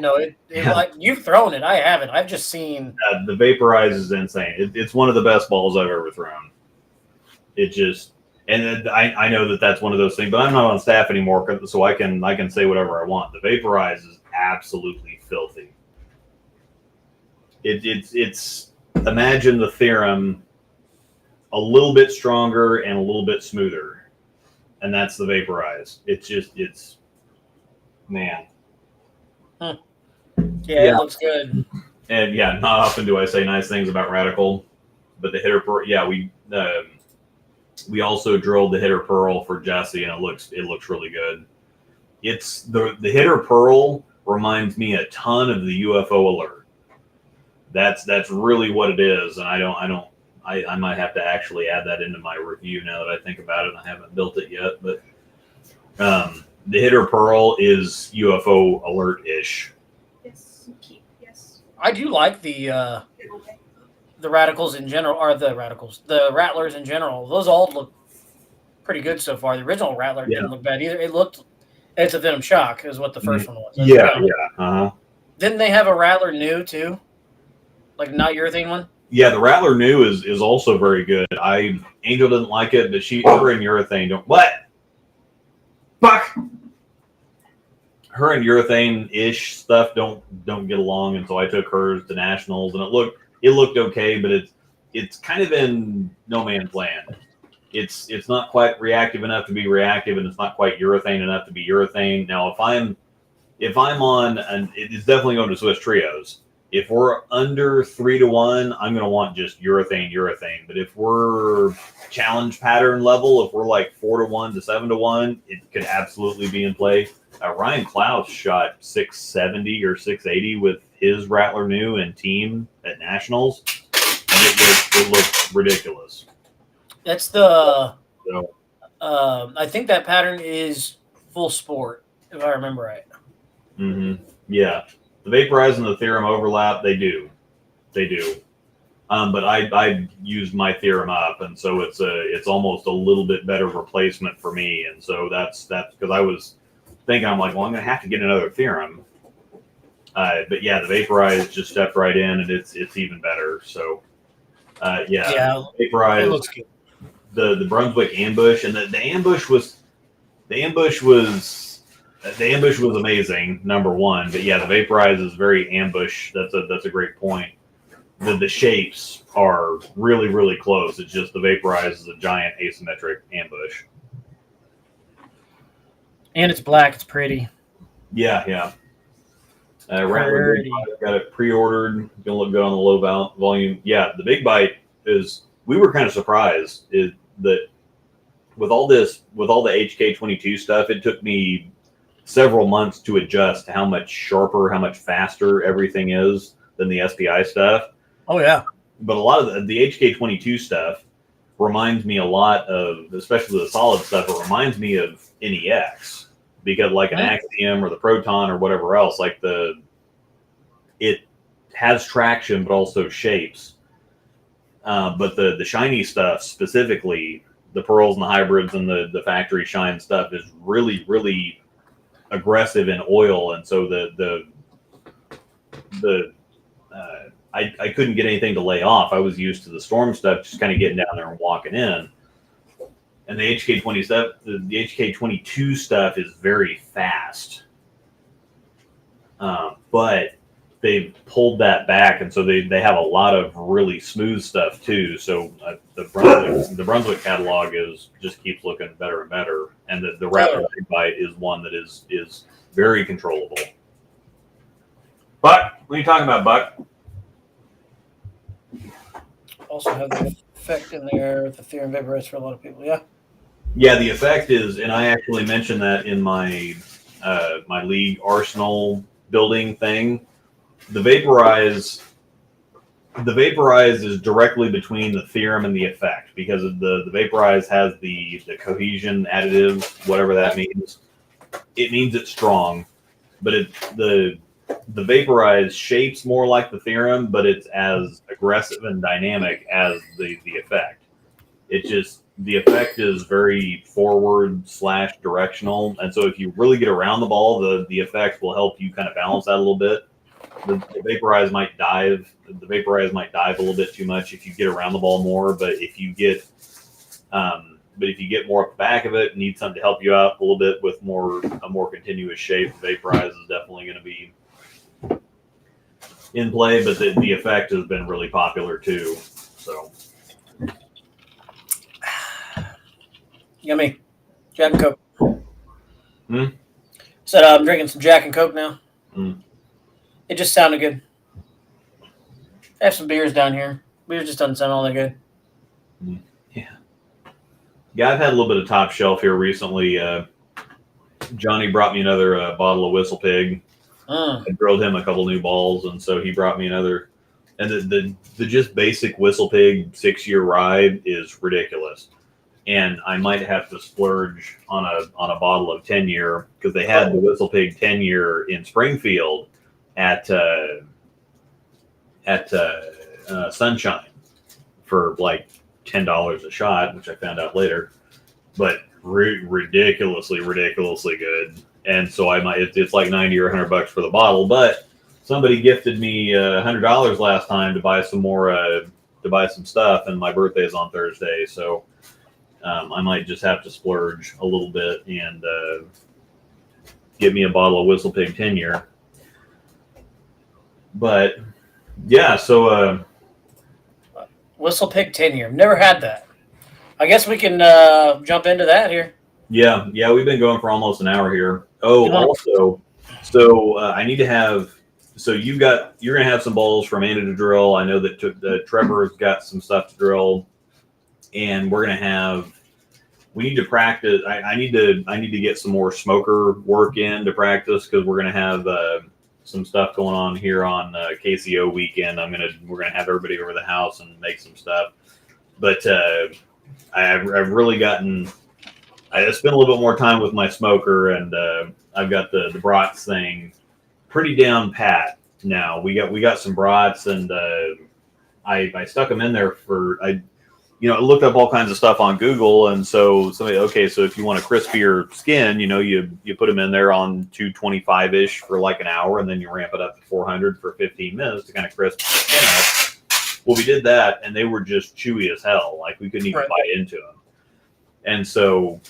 like you've thrown it. I haven't. I've just seen the Vaporize is insane. It's one of the best balls I've ever thrown. It just, and I know that's one of those things, but I'm not on staff anymore, so I can say whatever I want. The Vaporize is absolutely filthy. It's imagine the Theorem a little bit stronger and a little bit smoother, and that's the Vaporize. It's man. Yeah, it looks good. And yeah, not often do I say nice things about Radical, but the Hitter Pearl. Yeah, we also drilled the Hitter Pearl for Jesse, and it looks really good. It's the Hitter Pearl reminds me a ton of the UFO Alert. That's really what it is, and I might have to actually add that into my review now that I think about it. I haven't built it yet, but the Hitter Pearl is UFO Alert-ish. Yes. I do like the Radicals in general, or the Rattlers in general. Those all look pretty good so far. The original Rattler didn't look bad either. It's a Venom Shock is what the first one was. Yeah. Didn't they have a Rattler new too? Like not urethane one? Yeah, the Rattler new is also very good. Angel didn't like it, but her and urethane don't. What? Fuck. Her and urethane-ish stuff don't get along, and so I took hers to nationals, and it looked okay, but it's kind of in no man's land. It's not quite reactive enough to be reactive, and it's not quite urethane enough to be urethane. Now, if I'm on, and it's definitely going to Swiss trios. If we're under 3-1, I'm going to want just urethane. But if we're challenge pattern level, if we're like 4-1 to 7-1, it could absolutely be in play. Ryan Klaus shot 670 or 680 with his Rattler new and team at nationals, and it looked ridiculous. That's the. I think that pattern is full sport, if I remember right. Mm-hmm. Yeah. The Vaporize and the Theorem overlap. They do. But I used my Theorem up, and so it's almost a little bit better replacement for me. And so that's because I was thinking, I'm like, well, I'm going to have to get another Theorem. But yeah, the Vaporize just stepped right in, and it's even better. So Vaporize. It looks good. The Brunswick ambush, and the ambush was amazing, number one. But yeah, the Vaporize is very ambush. That's a great point. The shapes are really, really close. It's just the Vaporize is a giant asymmetric ambush. And it's black. It's pretty. Yeah. Rattler Big Bite, got it pre-ordered. Gonna look good on the low volume. Yeah, the Big Bite is. We were kind of surprised that with all the HK22 stuff, it took me several months to adjust to how much sharper, how much faster everything is than the SPI stuff. Oh yeah. But a lot of the HK22 stuff reminds me a lot of, especially the solid stuff. It reminds me of NEX because, like an Axiom or the Proton or whatever else, like it has traction but also shapes. But the shiny stuff, specifically the pearls and the hybrids and the factory shine stuff, is really, really aggressive in oil, and so I couldn't get anything to lay off. I was used to the storm stuff, just kind of getting down there and walking in. And the HK20 stuff, the HK22 stuff is very fast, but they've pulled that back, and so they have a lot of really smooth stuff too. So the Brunswick catalog just keeps looking better and better, and the Rattler Big Bite is one that is very controllable. Buck, what are you talking about, Buck? Also have the effect in there with the Theorem Vaporize for a lot of people. Yeah. Yeah, the effect is, and I actually mentioned that in my my league arsenal building thing. The Vaporize is directly between the Theorem and the effect, because the Vaporize has the cohesion additive, whatever that means. It means it's strong, but the Vaporize shapes more like the Theorem, but it's as aggressive and dynamic as the effect. The effect is very forward / directional, and so if you really get around the ball, the effect will help you kind of balance that a little bit. The Vaporize might dive. The Vaporize might dive a little bit too much if you get around the ball more. But if you get more up the back of it, and need something to help you out a little bit with a more continuous shape, the Vaporize is definitely going to be in play. But the effect has been really popular too. So yummy. Jack and Coke. Said I'm drinking some Jack and Coke now. It just sounded good. I have some beers down here. Beers just doesn't sound all that good. Yeah, I've had a little bit of top shelf here recently. Johnny brought me another bottle of Whistle Pig. I drilled him a couple new balls, and so he brought me another. And the just basic Whistle Pig 6-year rye is ridiculous. And I might have to splurge on a bottle of 10-year, because they had the Whistle Pig 10-year in Springfield at Sunshine for like $10 a shot, which I found out later, but ridiculously good. And so it's like $90 or $100 for the bottle, but somebody gifted me $100 last time to buy some more, to buy some stuff, and my birthday is on Thursday, so I might just have to splurge a little bit and get me a bottle of Whistle Pig 10-year. But yeah, so Whistle Pig 10-year. Never had that. I guess we can jump into that here. Yeah, we've been going for almost an hour here. Oh, also, so I need to have. So you're gonna have some balls for Amanda to drill. I know that Trevor's got some stuff to drill, and we're gonna have. We need to practice. I need to get some more smoker work in to practice, because we're gonna have some stuff going on here on KCO weekend. We're gonna have everybody over the house and make some stuff. But I've really gotten. I spent a little bit more time with my smoker, and I've got the brats thing pretty down pat now. We got some brats, and I stuck them in there I looked up all kinds of stuff on Google, and so so if you want a crispier skin, you put them in there on 225-ish for like an hour, and then you ramp it up to 400 for 15 minutes to kind of crisp the skin up. Well, we did that, and they were just chewy as hell. Like, we couldn't even bite into them. And so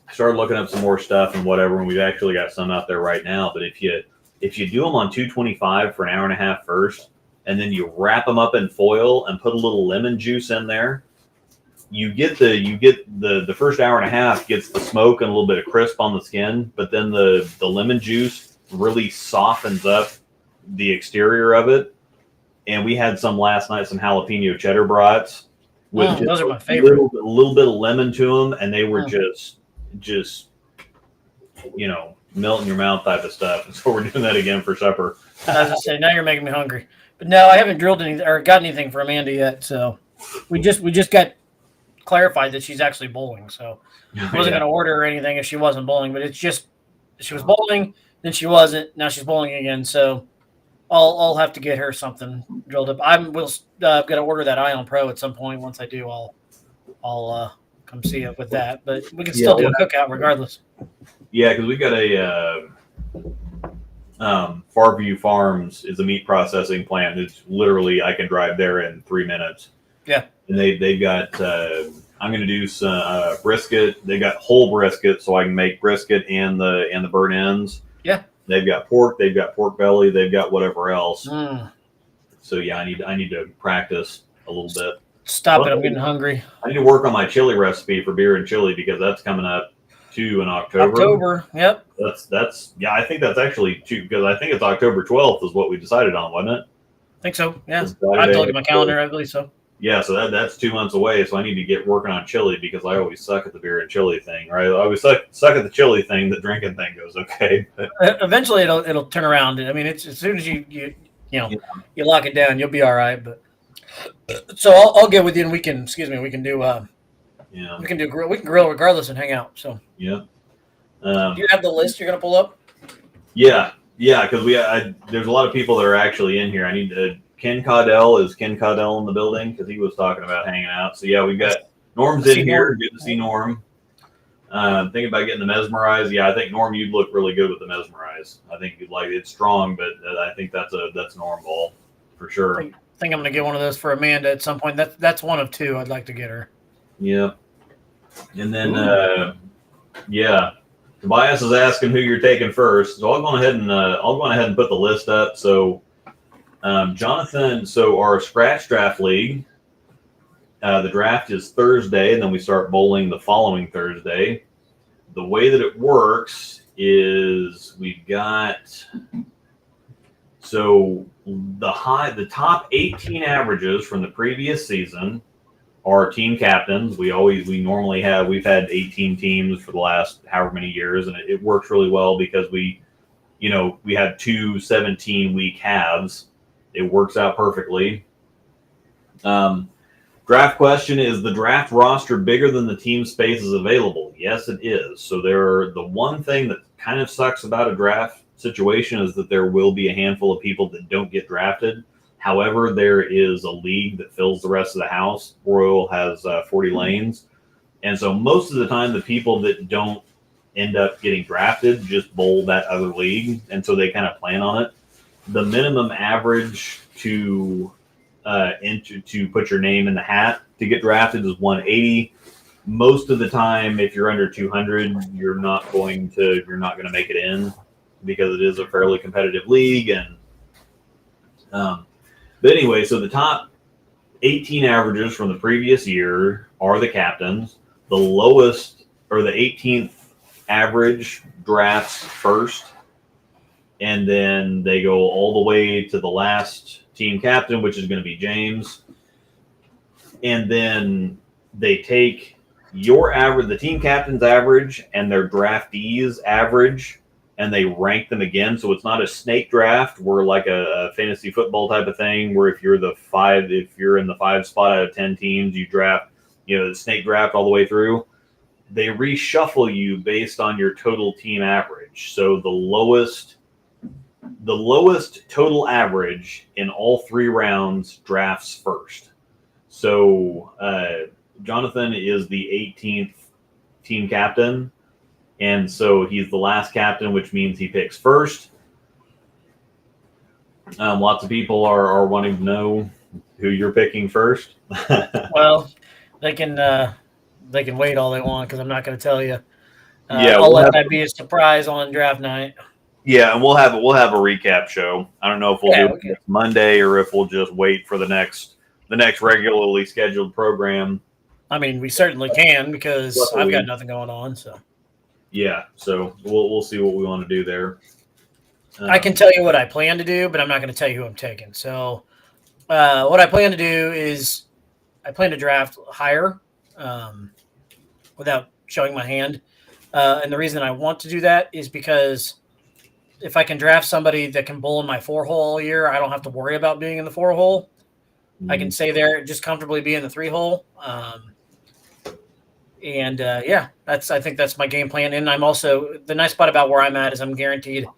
I started looking up some more stuff and whatever, and we've actually got some out there right now. But if you do them on 225 for an hour and a half first, and then you wrap them up in foil and put a little lemon juice in there, you get the first hour and a half gets the smoke and a little bit of crisp on the skin, but then the lemon juice really softens up the exterior of it. And we had some last night, some jalapeno cheddar brats with those are my favorite. a little bit of lemon to them, and they were just melt in your mouth type of stuff. And so we're doing that again for supper. I was gonna say, now you're making me hungry. But no, I haven't drilled anything or got anything from Amanda yet. So we just got clarified that she's actually bowling. So I wasn't gonna order her anything if she wasn't bowling. But it's just she was bowling, then she wasn't. Now she's bowling again. So I'll have to get her something drilled up. I'm gonna order that Ion Pro at some point. Once I do, I'll come see it with that. But we can still do a cookout regardless. Yeah, because we got a Farview Farms is a meat processing plant. It's literally I can drive there in 3 minutes. Yeah, and they've got. I'm going to do some brisket. They got whole brisket, so I can make brisket and the burnt ends. Yeah. They've got pork. They've got pork belly. They've got whatever else. So yeah, I need to practice a little bit. Stop it! I'm getting hungry. I need to work on my chili recipe for beer and chili because that's coming up too in October. Yep. That's yeah. I think that's actually too because I think it's October 12th is what we decided on, wasn't it? I think so. Yeah. I have to look at my calendar. I believe so. Yeah, so that's 2 months away. So I need to get working on chili because I always suck at the beer and chili thing, right? I always suck at the chili thing. The drinking thing goes okay. Eventually, it'll turn around. I mean, it's as soon as you lock it down, you'll be all right. But so I'll get with you, and we can do we can grill regardless and hang out. So yeah. Do you have the list you're gonna pull up? Yeah, because there's a lot of people that are actually in here. I need to. Ken Caudell in the building because he was talking about hanging out. So yeah, we've got Norm's in here. Good to see Norm. Thinking about getting the mesmerize. Yeah, I think Norm, you'd look really good with the mesmerize. I think you'd like it's strong, but I think that's Norm ball for sure. I think I'm gonna get one of those for Amanda at some point. That's one of two I'd like to get her. Yeah, and then Tobias is asking who you're taking first. So I'll go ahead and put the list up. So. Jonathan, so our scratch draft league, the draft is Thursday, and then we start bowling the following Thursday. The way that it works is we've got the top 18 averages from the previous season are team captains. We've had 18 teams for the last however many years, and it works really well because we had 2 17-week halves. It works out perfectly. Draft question, is the draft roster bigger than the team spaces available? Yes, it is. So the one thing that kind of sucks about a draft situation is that there will be a handful of people that don't get drafted. However, there is a league that fills the rest of the house. Royal has 40 lanes. And so most of the time, the people that don't end up getting drafted just bowl that other league. And so they kind of plan on it. The minimum average to put your name in the hat to get drafted is 180. Most of the time, if you're under 200, you're not going to make it in because it is a fairly competitive league. And but anyway, so the top 18 averages from the previous year are the captains. The lowest or the 18th average drafts first. And then they go all the way to the last team captain, which is going to be James. And then they take your average, the team captain's average, and their draftees' average, and they rank them again. So it's not a snake draft where like a fantasy football type of thing, where if you're in the 5 spot out of 10 teams, you draft, the snake draft all the way through. They reshuffle you based on your total team average. So the lowest total average in all 3 rounds drafts first. So Jonathan is the 18th team captain, and so he's the last captain, which means he picks first. Lots of people are wanting to know who you're picking first. Well, they can wait all they want because I'm not going to tell you. I'll let that be a surprise on draft night. Yeah, and we'll have a recap show. I don't know if we'll do it next Monday or if we'll just wait for the next regularly scheduled program. I mean, we certainly can because I've got nothing going on. So yeah, so we'll see what we want to do there. I can tell you what I plan to do, but I'm not going to tell you who I'm taking. So what I plan to do is I plan to draft higher without showing my hand. And the reason I want to do that is because if I can draft somebody that can bowl in my 4-hole all year, I don't have to worry about being in the 4-hole. I can stay there, just comfortably be in the 3-hole. I think that's my game plan. And I'm also, the nice part about where I'm at is I'm guaranteed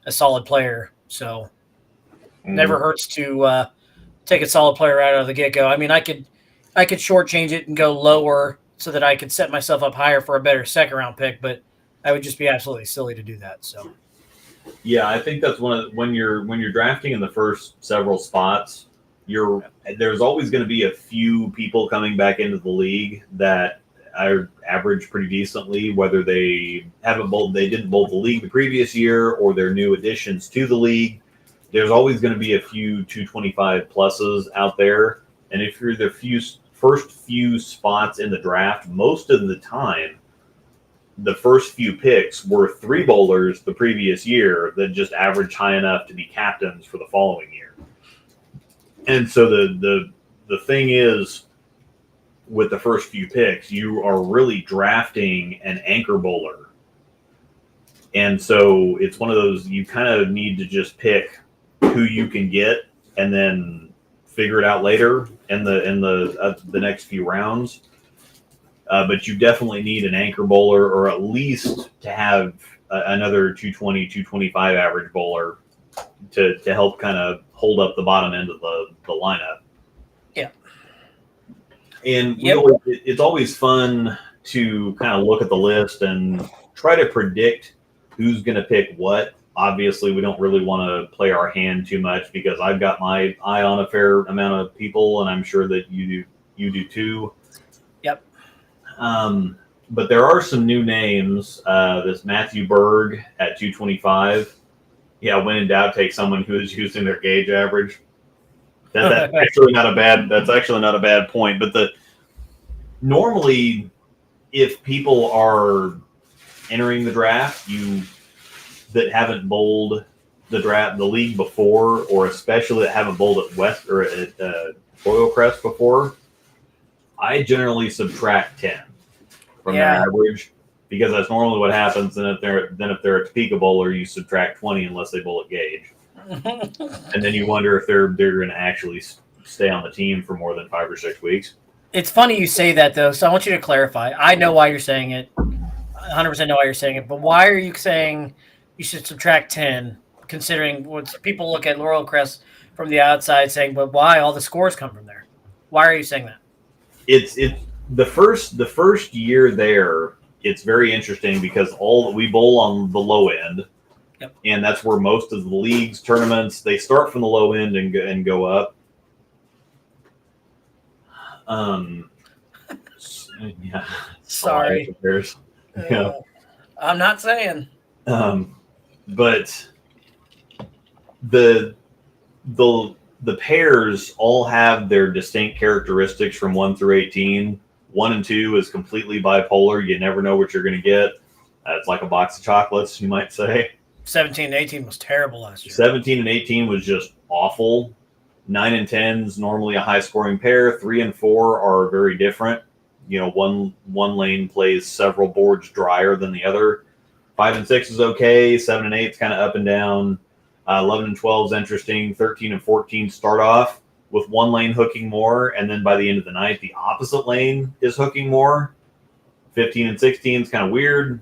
a solid player. So never hurts to take a solid player out of the get-go. I mean, I could shortchange it and go lower so that I could set myself up higher for a better second-round pick, but I would just be absolutely silly to do that. So, yeah, I think that's when you're drafting in the first several spots, there's always going to be a few people coming back into the league that are average pretty decently, whether they didn't bowl the league the previous year or they're new additions to the league. There's always going to be a few 225 pluses out there. And if you're the first few spots in the draft, most of the time, the first few picks were 3 bowlers the previous year that just averaged high enough to be captains for the following year. And so the thing is, with the first few picks, you are really drafting an anchor bowler. And so it's one of those, you kind of need to just pick who you can get and then figure it out later in the next few rounds. But you definitely need an anchor bowler, or at least to have another 220, 225 average bowler to help kind of hold up the bottom end of the lineup. Yeah. And it's always fun to kind of look at the list and try to predict who's going to pick what. Obviously, we don't really want to play our hand too much because I've got my eye on a fair amount of people, and I'm sure that you do too. Yep. But there are some new names. This Matthew Berg at 225. Yeah, when in doubt, take someone who is using their gauge average. That's actually not a bad point. But normally, if people are entering the draft, that haven't bowled the league before, or especially that haven't bowled at West or at Royal Crest before, I generally subtract 10 from their average, because that's normally what happens. And if they're a Topeka bowler, you subtract 20 unless they bowl at gauge. And then you wonder if they're going to actually stay on the team for more than 5 or 6 weeks. It's funny you say that, though, so I want you to clarify. I know why you're saying it. 100% know why you're saying it. But why are you saying you should subtract 10, considering what people look at Laurel Crest from the outside saying, but why all the scores come from there? Why are you saying that? It's the first year there, it's very interesting because we bowl on the low end. Yep. And that's where most of the leagues, tournaments, they start from the low end and go up. Yeah. Sorry. Yeah. I'm not saying. But the pairs all have their distinct characteristics from 1 through 18. 1 and 2 is completely bipolar. You never know what you're going to get. It's like a box of chocolates, you might say. 17 and 18 was terrible last year. 17 and 18 was just awful. 9 and 10 is normally a high-scoring pair. 3 and 4 are very different. You know, one lane plays several boards drier than the other. 5 and 6 is okay. 7 and 8 is kind of up and down. 11 and 12 is interesting. 13 and 14 start off with one lane hooking more, and then by the end of the night, the opposite lane is hooking more. 15 and 16 is kind of weird.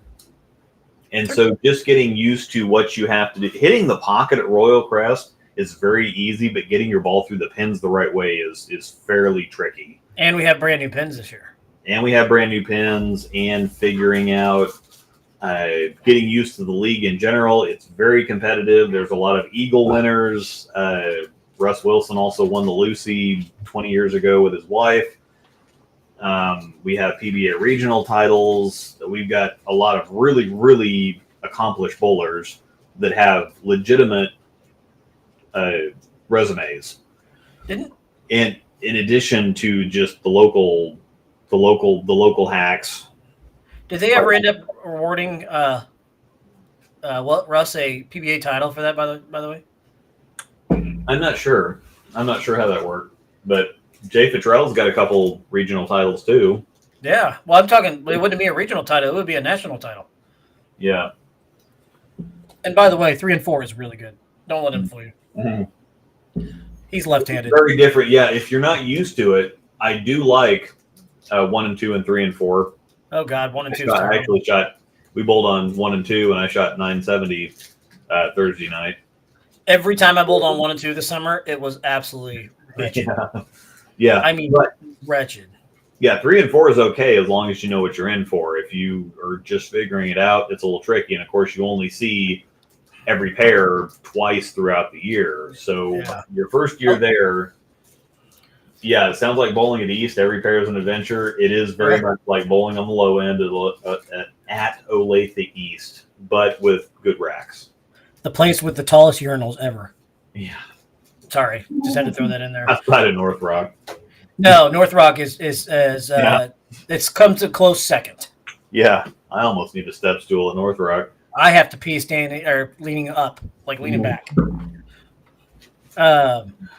And so just getting used to what you have to do. Hitting the pocket at Royal Crest is very easy, but getting your ball through the pins the right way is fairly tricky. And we have brand new pins this year. And we have brand new pins, and figuring out getting used to the league in general. It's very competitive. There's a lot of Eagle winners. Russ Wilson also won the Lucy 20 years ago with his wife. We have PBA regional titles. We've got a lot of really, really accomplished bowlers that have legitimate resumes. And in addition to just the local hacks. Did they ever end up awarding Russ, a PBA title for that, by the way? I'm not sure. I'm not sure how that worked. But Jay Fitrell's got a couple regional titles too. Yeah. Well, I'm talking, it wouldn't be a regional title. It would be a national title. Yeah. And by the way, 3 and 4 is really good. Don't let him fool you. Mm-hmm. He's left-handed. Very different. Yeah. If you're not used to it, I do like 1 and 2 and 3 and 4. Oh, God. 1 and 2. I actually we bowled on 1 and 2, and I shot 970 Thursday night. Every time I bowled on 1 and 2 this summer, it was absolutely wretched. Yeah. I mean, wretched. Yeah, 3 and 4 is okay as long as you know what you're in for. If you are just figuring it out, it's a little tricky. And of course, you only see every pair twice throughout the year. So your first year there, yeah, it sounds like bowling at East. Every pair is an adventure. It is very much like bowling on the low end at Olathe East, but with good racks. The place with the tallest urinals ever. Yeah. Sorry, just had to throw that in there. Outside of North Rock. No, North Rock is it's come to close second. Yeah, I almost need a step stool at North Rock. I have to pee standing or leaning up, like leaning back.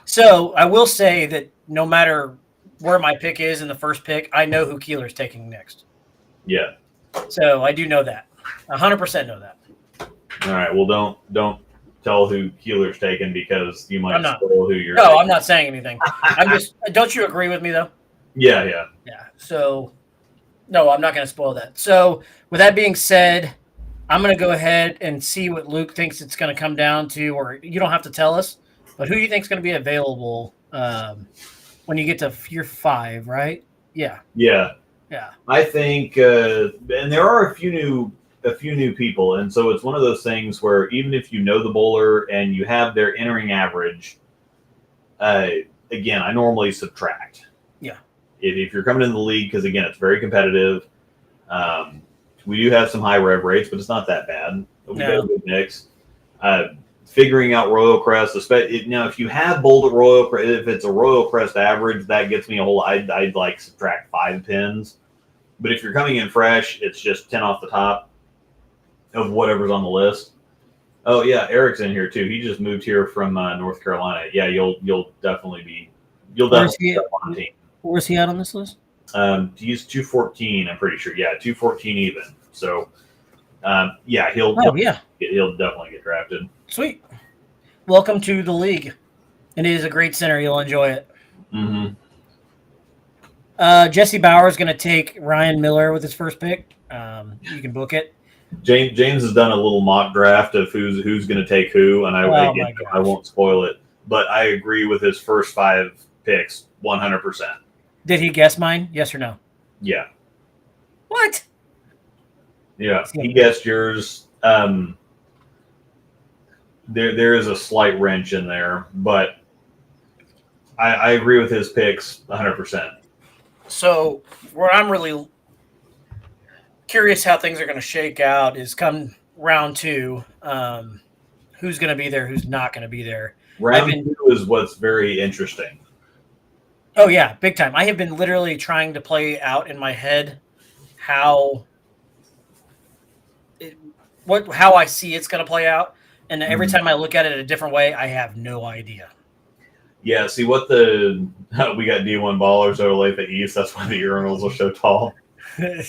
So I will say that no matter where my pick is in the first pick, I know who Keeler's taking next. Yeah. So I do know that. 100% know that. All right. Well, don't tell who Keeler's taking because you might spoil who you're. No, taking. I'm not saying anything. I'm just. Don't you agree with me though? Yeah. So, no, I'm not going to spoil that. So, with that being said, I'm going to go ahead and see what Luke thinks it's going to come down to, or you don't have to tell us, but who you think is going to be available when you get to year 5, right? Yeah. I think, and there are a few new people, and so it's one of those things where even if you know the bowler and you have their entering average, again, I normally subtract. Yeah. If you're coming in the league, because again, it's very competitive. We do have some high rev rates, but it's not that bad. We got a good mix. Figuring out Royal Crest, now if you have bowled at Royal Crest, if it's a Royal Crest average, that gets me a whole. I'd like subtract 5 pins. But if you're coming in fresh, it's just 10 off the top of whatever's on the list. Oh yeah, Eric's in here too. He just moved here from North Carolina. Yeah, you'll definitely be on the team. Where's he at on this list? He's 214. I'm pretty sure. Yeah, 214 even. So, he'll definitely get drafted. Sweet. Welcome to the league. It is a great center. You'll enjoy it. Mm-hmm. Jesse Bauer is going to take Ryan Miller with his first pick. You can book it. James has done a little mock draft of who's going to take who, and I won't spoil it, but I agree with his first 5 picks 100%. Did he guess mine? Yes or no? Yeah. What? Yeah, he guessed yours. There is a slight wrench in there, but I agree with his picks 100%. So where I'm really curious how things are going to shake out is come round 2, who's going to be there, who's not going to be there. Round 2 is what's very interesting. Oh, yeah, big time. I have been literally trying to play out in my head how I see it's going to play out. And every time I look at it a different way, I have no idea. Yeah, see what we got D1 ballers over Olathe East. That's why the urinals are so tall. I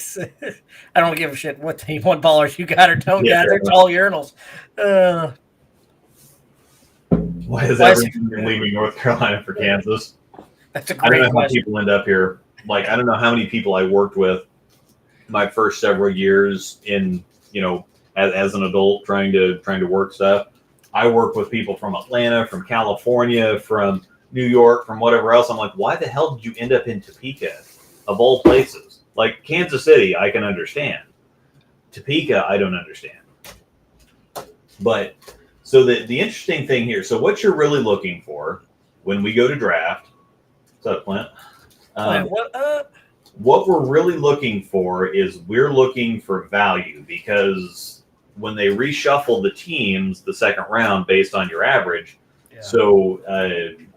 don't give a shit what D1 ballers you got or don't got. They're tall urinals. Why is everyone leaving North Carolina for Kansas? That's a great question. I don't know how people end up here. Like, I don't know how many people I worked with my first several years in, as an adult trying to work stuff. I work with people from Atlanta, from California, from New York, from whatever else. I'm like, why the hell did you end up in Topeka, of all places? Like Kansas City, I can understand. Topeka, I don't understand. But so the interesting thing here, so what you're really looking for when we go to draft, what's up, Clint? What up? What we're really looking for is we're looking for value, because when they reshuffle the teams the second round based on your average, so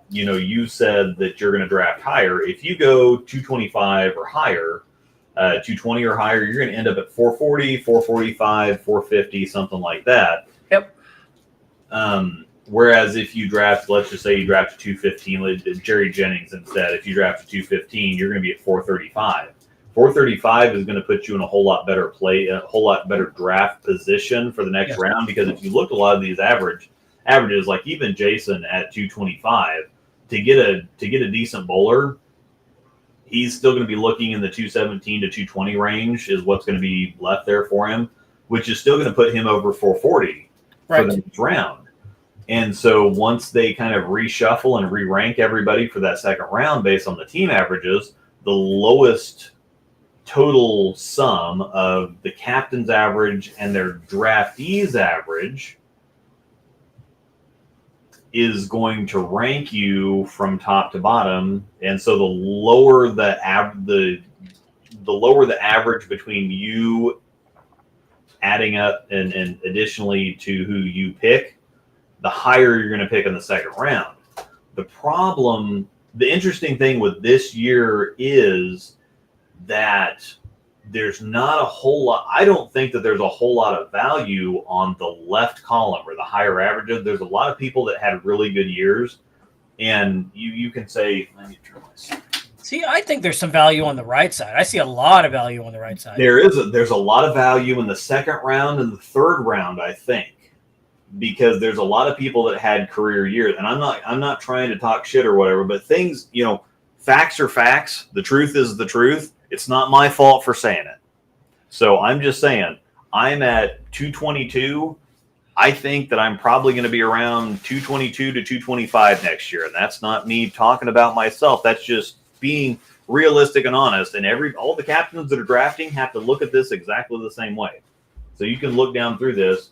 you said that you're going to draft higher. If you go 225 or higher, 220 or higher, you're going to end up at 440, 445, 450, something like that. Yep. Whereas if you draft, let's just say you draft a 215, Jerry Jennings instead, if you draft a 215, you're going to be at 435. 435 is going to put you in a whole lot better draft position for the next round, because if you look at a lot of these averages, like even Jason at 225, to get a decent bowler, he's still going to be looking in the 217 to 220 range is what's going to be left there for him, which is still going to put him over 440 for the next round. And so once they kind of reshuffle and re-rank everybody for that second round based on the team averages, the lowest total sum of the captain's average and their draftees' average is going to rank you from top to bottom. And so the lower the average between you adding up and additionally to who you pick, the higher you're going to pick in the second round. The interesting thing with this year is that there's not a whole lot. I don't think that there's a whole lot of value on the left column or the higher averages. There's a lot of people that had really good years, and you can say, let me turn this. See, I think there's some value on the right side. I see a lot of value on the right side. There's a lot of value in the second round and the third round, I think, because there's a lot of people that had career years. And I'm not trying to talk shit or whatever, but things, facts are facts. The truth is the truth. It's not my fault for saying it. So I'm just saying, I'm at 222. I think that I'm probably going to be around 222 to 225 next year. And that's not me talking about myself. That's just being realistic and honest. And all the captains that are drafting have to look at this exactly the same way. So you can look down through this.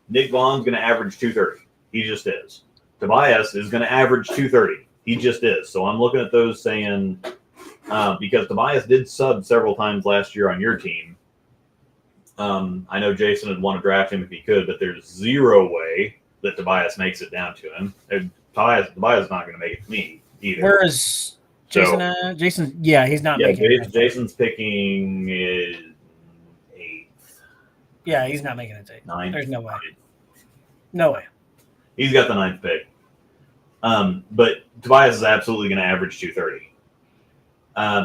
Nick Vaughn's going to average 230. He just is. Tobias is going to average 230. He just is. So I'm looking at those saying, because Tobias did sub several times last year on your team. I know Jason would want to draft him if he could, but there's zero way that Tobias makes it down to him. And Tobias is not going to make it to me either. Where is Jason? Jason, yeah, he's not making it. Jason's picking is 8th. Yeah, he's not making it to 8th. 9th. There's no way. No way. He's got the 9th pick. But Tobias is absolutely going to average 230.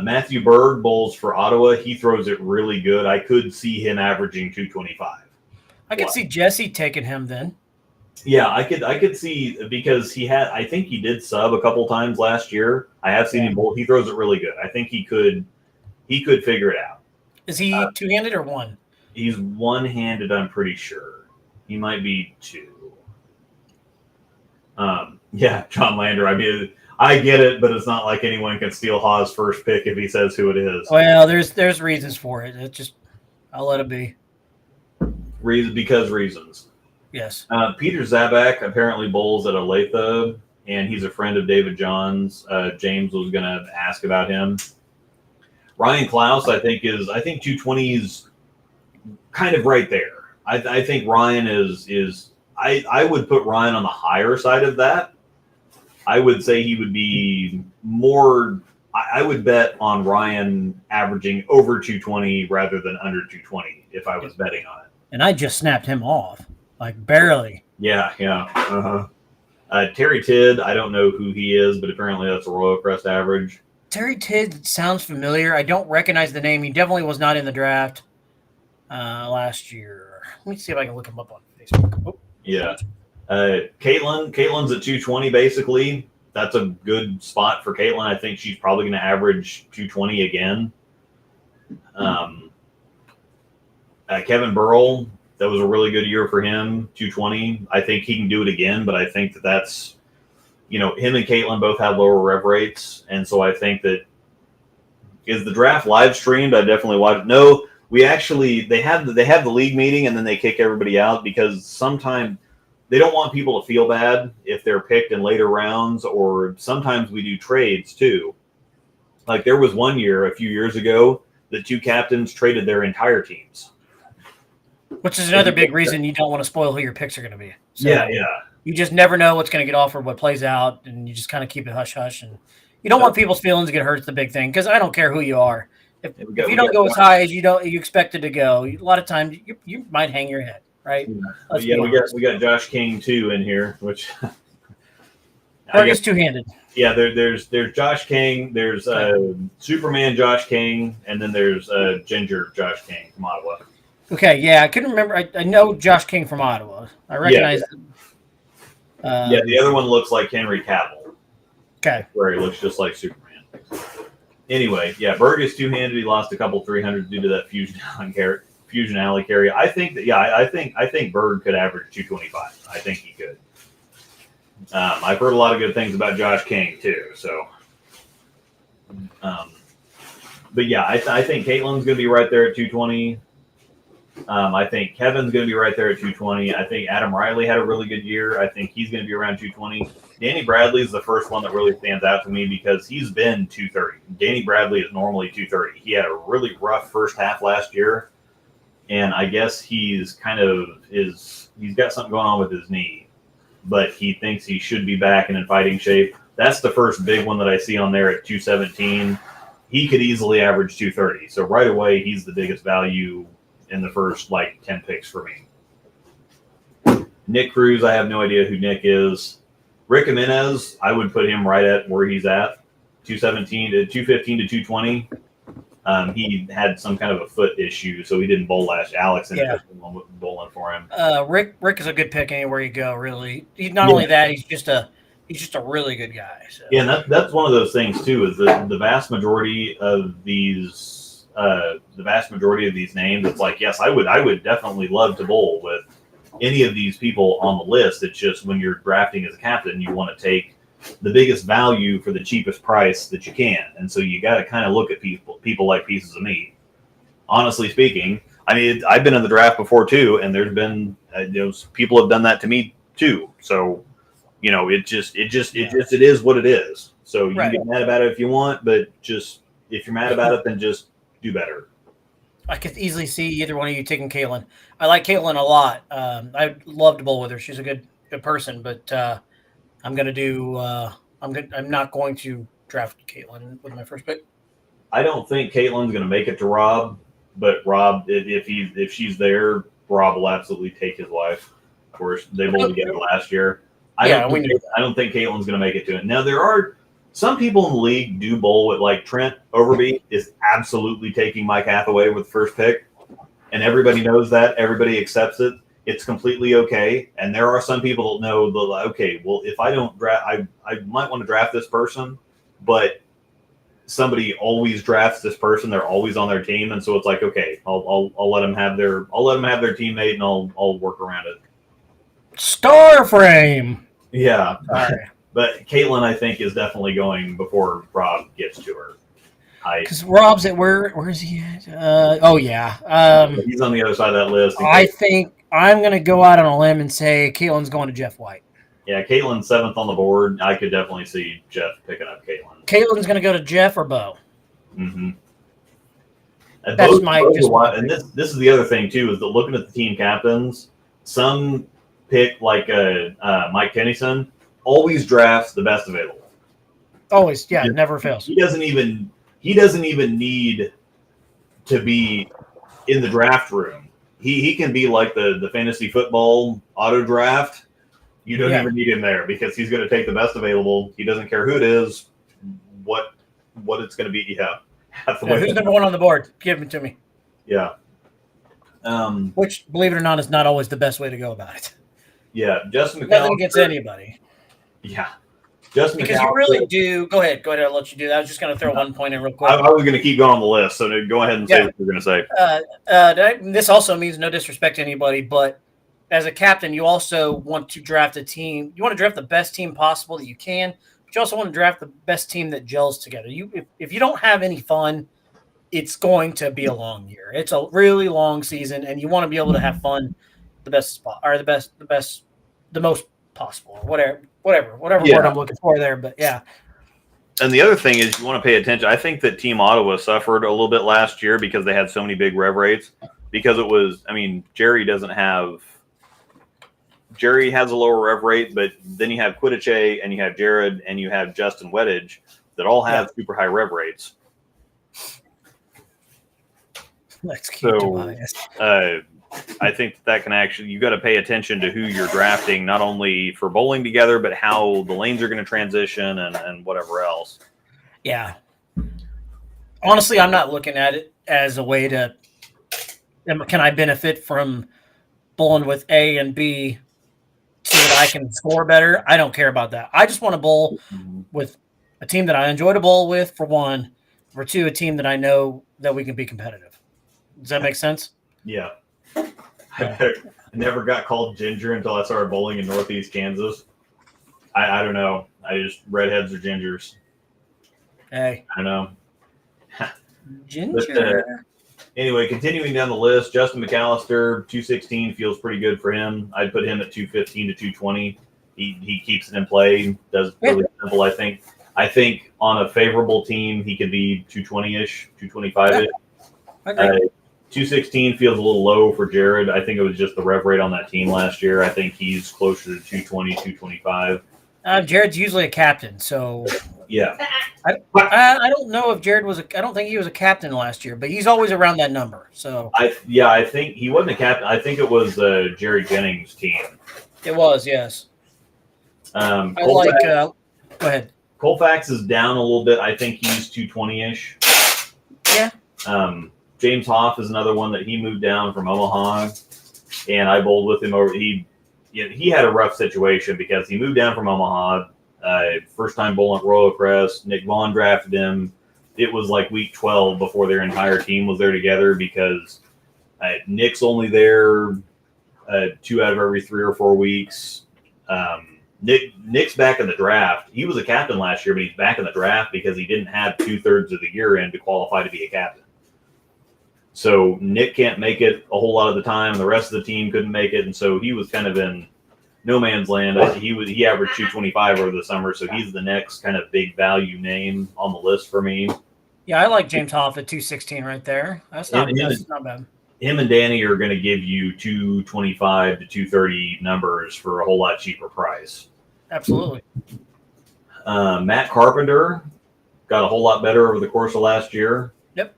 Matthew Berg bowls for Ottawa. He throws it really good. I could see him averaging 225. I could see Jesse taking him then. Yeah, I could see, because I think he did sub a couple times last year. I have seen him bowl. He throws it really good. I think he could figure it out. Is he two-handed or one? He's one-handed, I'm pretty sure. He might be two. Yeah, John Lander. I mean, I get it, but it's not like anyone can steal Haas' first pick if he says who it is. Well, there's reasons for it. It's just, I'll let it be. Reasons. Yes. Peter Zabak apparently bowls at Olathe, and he's a friend of David John's. James was going to ask about him. Ryan Klaus, I think 220 is kind of right there. I think Ryan is. I would put Ryan on the higher side of that. I would say he would be more. I would bet on Ryan averaging over 220 rather than under 220 if I was betting on it. And I just snapped him off, like barely. Yeah. Terry Tidd, I don't know who he is, but apparently that's a Royal Crest average. Terry Tidd sounds familiar. I don't recognize the name. He definitely was not in the draft last year. Let me see if I can look him up on Facebook. Oh. Yeah. Caitlin's at 220 basically. That's a good spot for Caitlin. I think she's probably going to average 220 again. Kevin Burrell, that was a really good year for him, 220. I think he can do it again, but I think that's, him and Caitlin both have lower rev rates. And so I think that, is the draft live streamed? I definitely watched it. No, they have the league meeting and then they kick everybody out because sometimes they don't want people to feel bad if they're picked in later rounds, or sometimes we do trades too. Like there was one year a few years ago, the two captains traded their entire teams. Which is another big reason you don't want to spoil who your picks are going to be. So yeah. You just never know what's going to get offered, what plays out, and you just kind of keep it hush-hush. And you don't want people's feelings to get hurt. It's the big thing, because I don't care who you are. If you don't go as high as you expected to go, a lot of times you might hang your head, right? We got Josh King too in here, which I guess two-handed. Yeah, there's Josh King, there's Superman Josh King, and then there's Ginger Josh King from Ottawa. Okay, yeah, I couldn't remember. I know Josh King from Ottawa. I recognize. Yeah, the other one looks like Henry Cavill. Okay, where he looks just like Superman. Anyway, yeah, Berg is two-handed. He lost a couple 300s due to that Fusion Alley carry. I think that I think Berg could average 225. I think he could. I've heard a lot of good things about Josh King too. So, but yeah, I think Caitlin's going to be right there at 220. I think Kevin's going to be right there at 220. I think Adam Riley had a really good year. I think he's going to be around 220. Danny Bradley is the first one that really stands out to me because he's been 230. Danny Bradley is normally 230. He had a really rough first half last year, and I guess he's got something going on with his knee, but he thinks he should be back and in fighting shape. That's the first big one that I see on there at 217. He could easily average 230. So right away, he's the biggest value in the first 10 picks for me. Nick Cruz, I have no idea who Nick is. Rick Jimenez, I would put him right at where he's at, 217 to 215 to 220. He had some kind of a foot issue, so he didn't bowl last. Alex ended up bowling for him. Rick is a good pick anywhere you go. Really, he's not only that, he's just a really good guy. So. Yeah, and that's one of those things too. Is that the vast majority of these names, it's like, yes, I would definitely love to bowl with any of these people on the list. It's just when you're drafting as a captain, you want to take the biggest value for the cheapest price that you can, and so you got to kind of look at people like pieces of meat. Honestly speaking, I mean, I've been in the draft before too, and there's been people have done that to me too. So it is what it is. So you can get mad about it if you want, but just if you're mad about it, then just do better. I could easily see either one of you taking Caitlin. I like Caitlin a lot. I'd love to bowl with her. She's a good person, but I'm gonna do. I'm not going to draft Caitlin with my first pick. I don't think Caitlin's gonna make it to Rob, but Rob, if she's there, Rob will absolutely take his wife. Of course, they bowled together last year. I don't think Caitlin's gonna make it to it. Now there are some people in the league do bowl with Trent Overby is absolutely taking Mike Hathaway with the first pick, and everybody knows that. Everybody accepts it. It's completely okay. And there are some people that know okay, well, if I don't draft, I might want to draft this person, but somebody always drafts this person. They're always on their team, and so it's like, okay, I'll let them have their teammate, and I'll work around it. Star frame. Yeah. But Caitlin, I think, is definitely going before Rob gets to her. Because Rob's at where is he at? He's on the other side of that list. I think I'm going to go out on a limb and say Caitlin's going to Jeff White. Yeah, Caitlin's 7th on the board. I could definitely see Jeff picking up Caitlin. Caitlin's going to go to Jeff or Bo. Mm-hmm. That's my. And this is the other thing too, is that looking at the team captains, some pick Mike Tennyson always drafts the best available. Always, never fails. He doesn't even need to be in the draft room. He can be like the fantasy football auto draft. You don't even need him there because he's going to take the best available. He doesn't care who it is, what it's going to be. Who's number one on the board? Give it to me. Yeah. Which, believe it or not, is not always the best way to go about it. Yeah, Justin McAllister. Nothing against anybody. Yeah. Justin because McAllister, you really do. Go ahead. I'll let you do that. I was just going to throw one point in real quick. I was going to keep going on the list, so go ahead and say what you're going to say. This also means no disrespect to anybody, but as a captain, you also want to draft a team. You want to draft the best team possible that you can, but you also want to draft the best team that gels together. If you don't have any fun, it's going to be a long year. It's a really long season, and you want to be able to have fun the best spot or the most possible, or whatever word I'm looking for there. But yeah. And the other thing is you want to pay attention. I think that Team Ottawa suffered a little bit last year because they had so many big rev rates. Because it was, Jerry has a lower rev rate, but then you have Quidditch and you have Jared and you have Justin Weddage that all have super high rev rates. Let's keep So, Tobias. I think that can actually, you got to pay attention to who you're drafting, not only for bowling together, but how the lanes are going to transition and whatever else. Yeah. Honestly, I'm not looking at it as a way to, can I benefit from bowling with A and B so that I can score better? I don't care about that. I just want to bowl with a team that I enjoy to bowl with, for one. For two, a team that I know that we can be competitive. Does that make sense? Yeah. I never got called ginger until I started bowling in Northeast Kansas. I don't know. I just, redheads or gingers. Hey. I don't know. Ginger. But, anyway, continuing down the list, Justin McAllister, 216 feels pretty good for him. I'd put him at 215 to 220. He keeps it in play, does really simple, I think. I think on a favorable team, he could be 220-ish, 225-ish. I agree. 216 feels a little low for Jared. I think it was just the rev rate on that team last year. I think he's closer to 220, 225. Jared's usually a captain, so Yeah. I don't know if Jared was I don't think he was a captain last year, but he's always around that number. So I think he wasn't a captain. I think it was Jerry Jennings' team. it was, yes. Go ahead. Colfax is down a little bit. I think he's 220-ish. Yeah. James Hoff is another one that he moved down from Omaha, and I bowled with him over. He had a rough situation because he moved down from Omaha. First time bowling at Royal Crest. Nick Vaughn drafted him. It was like week 12 before their entire team was there together because Nick's only there 2 out of every 3 or 4 weeks. Nick's back in the draft. He was a captain last year, but he's back in the draft because he didn't have 2/3 of the year in to qualify to be a captain. So Nick can't make it a whole lot of the time. The rest of the team couldn't make it, and so he was kind of in no man's land. He averaged 225 over the summer, so he's the next kind of big value name on the list for me. Yeah, I like James Hoff at 216 right there. That's not bad. Him and Danny are going to give you 225 to 230 numbers for a whole lot cheaper price. Absolutely. Matt Carpenter got a whole lot better over the course of last year. Yep.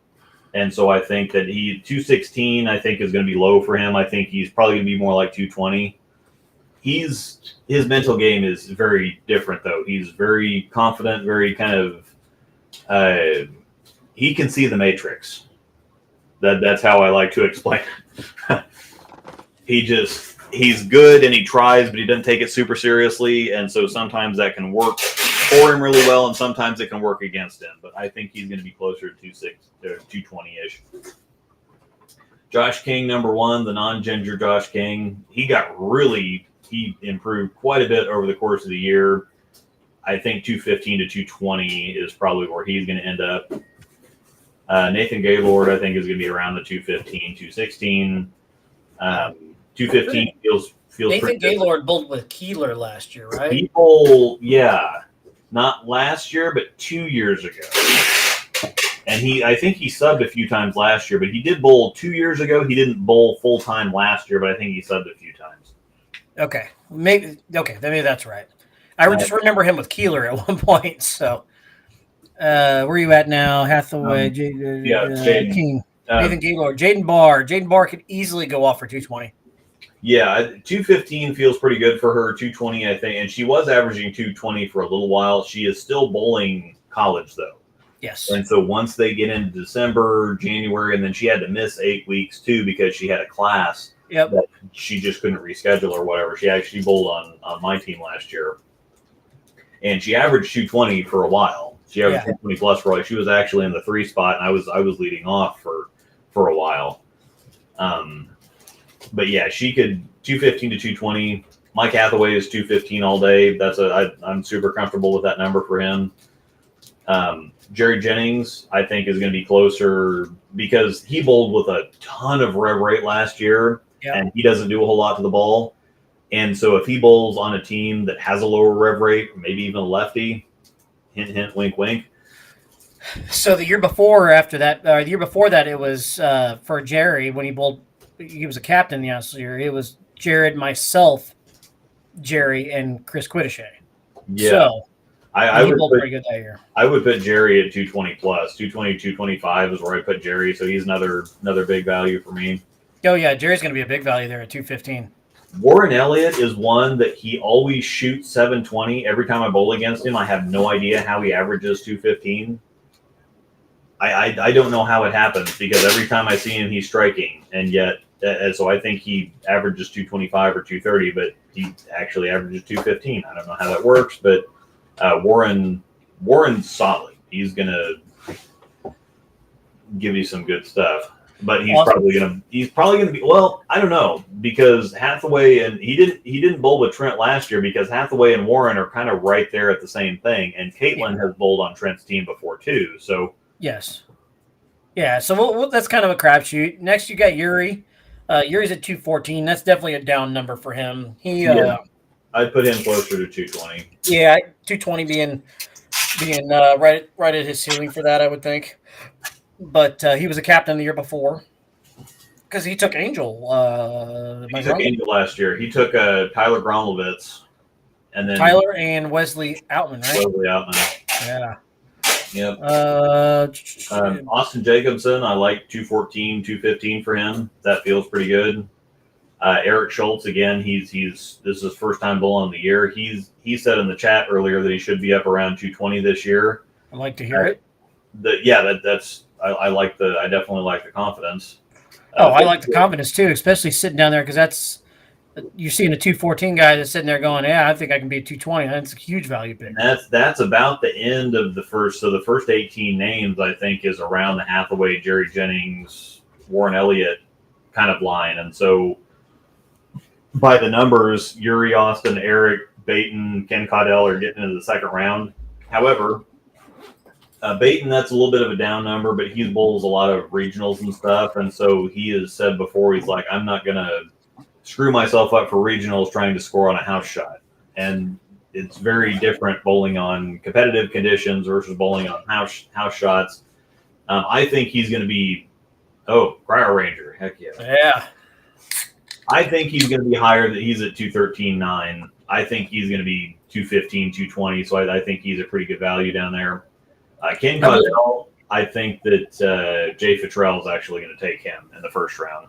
And so I think that 216, I think, is going to be low for him. I think he's probably going to be more like 220. His mental game is very different, though. He's very confident, very kind of he can see the matrix. That's how I like to explain it. He's good and he tries, but he doesn't take it super seriously, and so sometimes that can work for him really well, and sometimes it can work against him. But I think he's going to be closer to 220-ish. Josh King, number 1, the non-ginger Josh King. He improved quite a bit over the course of the year. I think 215 to 220 is probably where he's going to end up. Nathan Gaylord, I think, is going to be around the 215, 216. 215 feels Nathan Gaylord bowled with Keeler last year, right? People, yeah. Not last year, but 2 years ago. And I think he subbed a few times last year, but he did bowl 2 years ago. He didn't bowl full-time last year, but I think he subbed a few times. Okay. Maybe that's right. I just remember him with Keeler at one point. So, where are you at now? Hathaway, King, Nathan Gaylord, Jaden Barr. Jaden Barr could easily go off for 220. Yeah, 215 feels pretty good for her. 220, I think, and she was averaging 220 for a little while. She is still bowling college, though. Yes. And so once they get into December, January, and then she had to miss 8 weeks too because she had a class that she just couldn't reschedule or whatever. She actually bowled on my team last year, and she averaged 220 for a while. She averaged 220 plus for like she was actually in the 3 spot, and I was leading off for a while. But yeah, she could 215 to 220. Mike Hathaway is 215 all day. I'm super comfortable with that number for him. Jerry Jennings, I think, is going to be closer because he bowled with a ton of rev rate last year, and he doesn't do a whole lot to the ball. And so if he bowls on a team that has a lower rev rate, maybe even a lefty, hint, hint, wink, wink. So the year before that, it was for Jerry when he bowled. He was a captain last year. It was Jared, myself, Jerry, and Chris Quidishay. Yeah. So I He would bowled put, pretty good that year. I would put Jerry at 220 plus. 220, 225 is where I put Jerry, so he's another big value for me. Oh yeah, Jerry's going to be a big value there at 215. Warren Elliott is one that he always shoots 720. Every time I bowl against him, I have no idea how he averages 215. I don't know how it happens because every time I see him, he's striking, and yet so I think he averages 225 or 230, but he actually averages 215. I don't know how that works, but Warren's solid. He's gonna give you some good stuff, but he's probably gonna be, well, I don't know, because Hathaway and he didn't bowl with Trent last year because Hathaway and Warren are kind of right there at the same thing, and Caitlin has bowled on Trent's team before too. So yes, yeah. So that's kind of a crapshoot. Next, you got Yuri. Yuri's at 214. That's definitely a down number for him. I'd put him closer to 220. Yeah, 220 being right at his ceiling for that, I would think. But he was a captain the year before because he took Angel. He took Angel last year. He took Tyler Gromlovitz, and then Tyler and Wesley Outman, right? Wesley Outman. Yeah. Yep. Austin Jacobson, I like 214, 215 for him. That feels pretty good. Eric Schultz, again, this is his first time bowling of the year. He said in the chat earlier that he should be up around 220 this year. I'd like to hear it. I definitely like the confidence. I like the confidence too, especially sitting down there because you're seeing a 214 guy that's sitting there going, yeah, I think I can be 220. That's a huge value pick. That's about the end of the first. So the first 18 names, I think, is around the Hathaway, Jerry Jennings, Warren Elliott kind of line. And so by the numbers, Yuri, Austin, Eric, Baton, Ken Caudell are getting into the second round. However, Baton, that's a little bit of a down number, but he bowls a lot of regionals and stuff. And so he has said before, he's like, I'm not going to screw myself up for regionals trying to score on a house shot. And it's very different bowling on competitive conditions versus bowling on house shots. I think he's going to be, Cryo Ranger. Heck yeah. Yeah. I think he's going to be higher. He's at 213.9. I think he's going to be 215, 220. So I think he's a pretty good value down there. Ken Caudell, I think that Jay Futrell is actually going to take him in the first round.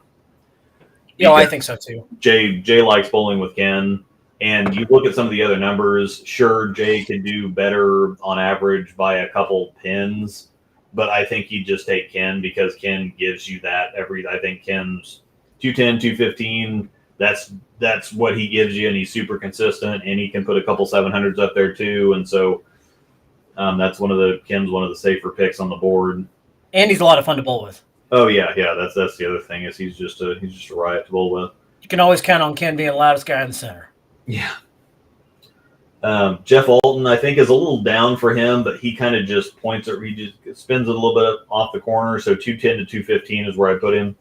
Yeah, I think so too. Jay likes bowling with Ken, and you look at some of the other numbers. Sure, Jay could do better on average by a couple pins, but I think he'd just take Ken because Ken gives you that I think Ken's 210, 215. That's what he gives you, and he's super consistent, and he can put a couple 700s up there too, and so that's Ken's one of the safer picks on the board. And he's a lot of fun to bowl with. Oh yeah. That's the other thing is he's just a riot to bowl with. You can always count on Ken being the loudest guy in the center. Yeah. Jeff Alton, I think, is a little down for him, but he kind of just points it. He just spins it a little bit off the corner. So 210 to 215 is where I put him.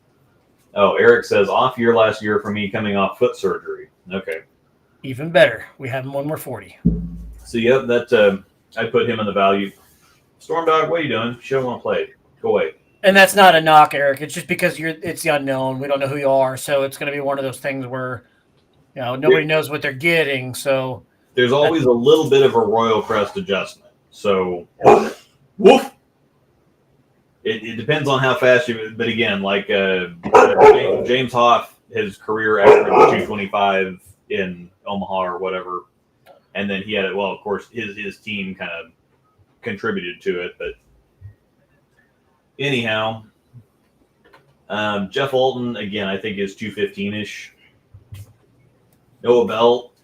Oh, Eric says off year last year for me coming off foot surgery. Okay. Even better. We have him 140. So yep, that I put him in the value. Storm Dog, what are you doing? You don't want to play. Go away. And that's not a knock, Eric. It's just because it's the unknown. We don't know who you are, so it's going to be one of those things where, nobody knows what they're getting. So there's always a little bit of a Royal Crest adjustment. So, woof. It depends on how fast you. But again, like James Hoff, his career average 225 in Omaha or whatever, and then he had it. Well, of course, his team kind of contributed to it, but. Anyhow, Jeff Alton, again, I think is 215-ish. Noah Belt,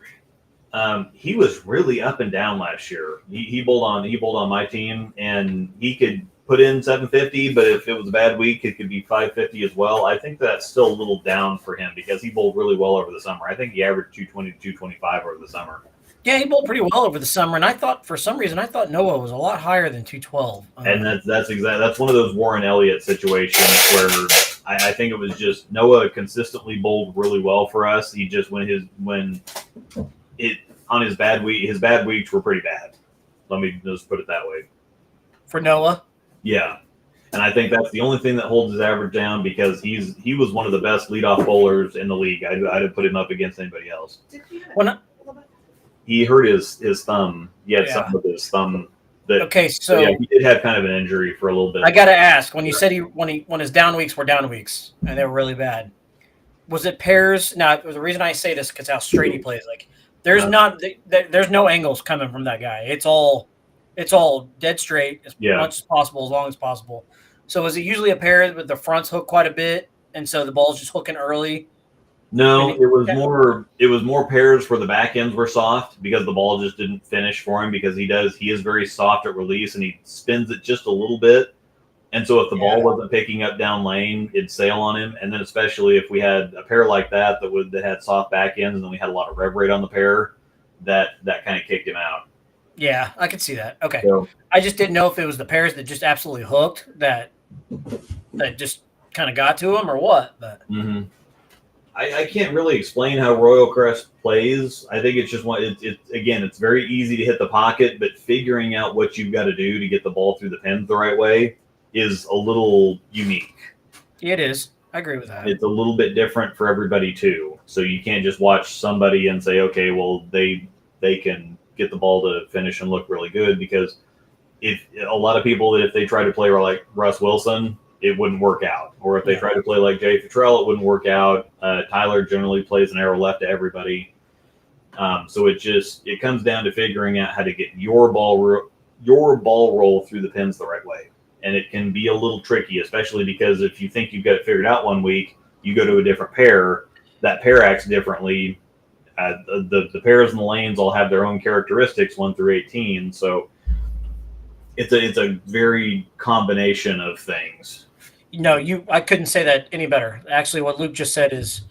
he was really up and down last year. He bowled on my team, and he could put in 750, but if it was a bad week, it could be 550 as well. I think that's still a little down for him because he bowled really well over the summer. I think he averaged 220 to 225 over the summer. Yeah, he bowled pretty well over the summer, and for some reason I thought Noah was a lot higher than 212. And that's one of those Warren Elliott situations where I think it was just Noah consistently bowled really well for us. He just his bad weeks were pretty bad. Let me just put it that way. For Noah? Yeah. And I think that's the only thing that holds his average down because he was one of the best leadoff bowlers in the league. I'd have put him up against anybody else. he hurt his thumb. He had Yeah. something with his thumb. That, Okay, so yeah, he did have kind of an injury for a little bit. I got to ask, when you said when his down weeks were down weeks and they were really bad, was it pairs? Now, the reason I say this because how straight he plays. Like, there's there's no angles coming from that guy. It's all dead straight as much as possible, as long as possible. So is it usually a pair with the fronts hook quite a bit, and so the ball's just hooking early? No, it was more pairs where the back ends were soft because the ball just didn't finish for him because he is very soft at release and he spins it just a little bit. And so if the ball wasn't picking up down lane, it'd sail on him. And then especially if we had a pair like that had soft back ends and then we had a lot of rev rate on the pair, that kind of kicked him out. Yeah, I could see that. Okay. So, I just didn't know if it was the pairs that just absolutely hooked that just kind of got to him or what. But I can't really explain how Royal Crest plays. I think it's just it's very easy to hit the pocket, but figuring out what you've got to do to get the ball through the pins the right way is a little unique. It is. I agree with that. It's a little bit different for everybody too. So you can't just watch somebody and say, okay, well they can get the ball to finish and look really good, because if a lot of people, if they try to play like Russ Wilson, it wouldn't work out. Or if they try to play like Jay Futrell, it wouldn't work out. Tyler generally plays an arrow left to everybody. So it comes down to figuring out how to get your ball roll through the pins the right way. And it can be a little tricky, especially because if you think you've got it figured out one week, you go to a different pair, that pair acts differently. The pairs and the lanes all have their own characteristics, 1 through 18. So it's a very combination of things. No, I couldn't say that any better. Actually, what Luke just said is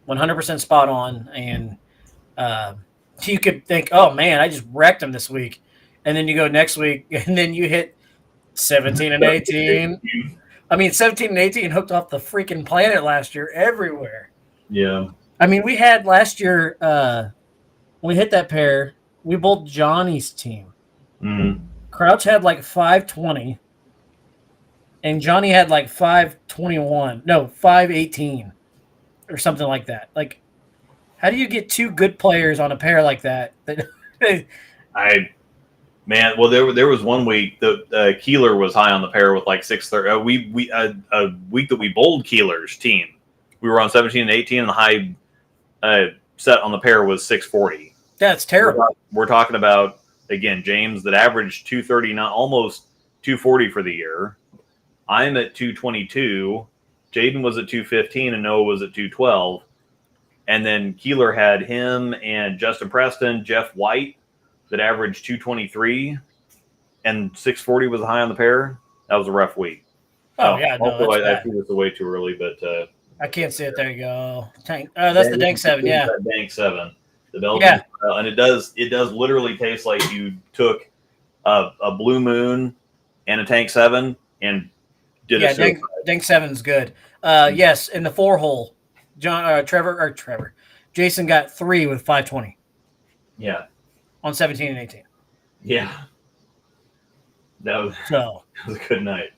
100% spot on. And you could think, oh, man, I just wrecked him this week. And then you go next week, and then you hit 17 and 18. I mean, 17 and 18 hooked off the freaking planet last year everywhere. Yeah. I mean, we had last year, when we hit that pair, we bowled Johnny's team. Mm-hmm. Crouch had like 520. And Johnny had like 521. No, 518 or something like that. Like, how do you get two good players on a pair like that? Well, there was one week that Keeler was high on the pair with like 630. A week that we bowled Keeler's team, we were on 17 and 18, and the high set on the pair was 640. That's terrible. We're talking about, again, James that averaged 230, not almost 240 for the year. I'm at 222. Jaden was at 215, and Noah was at 212. And then Keeler had him and Justin Preston, Jeff White, that averaged 223, and 640 was high on the pair. That was a rough week. Oh, yeah. No, also, I threw this away too early, but I can't see it. There you go. Tank. That's the Dank 7, yeah. That Dank 7. The Belgian style. And it does literally taste like you took a Blue Moon and a Tank 7 and did a Dank 7's good. Yes, in the 4-hole, Jason got 3 with 520. Yeah. On 17 and 18. Yeah. That was a good night.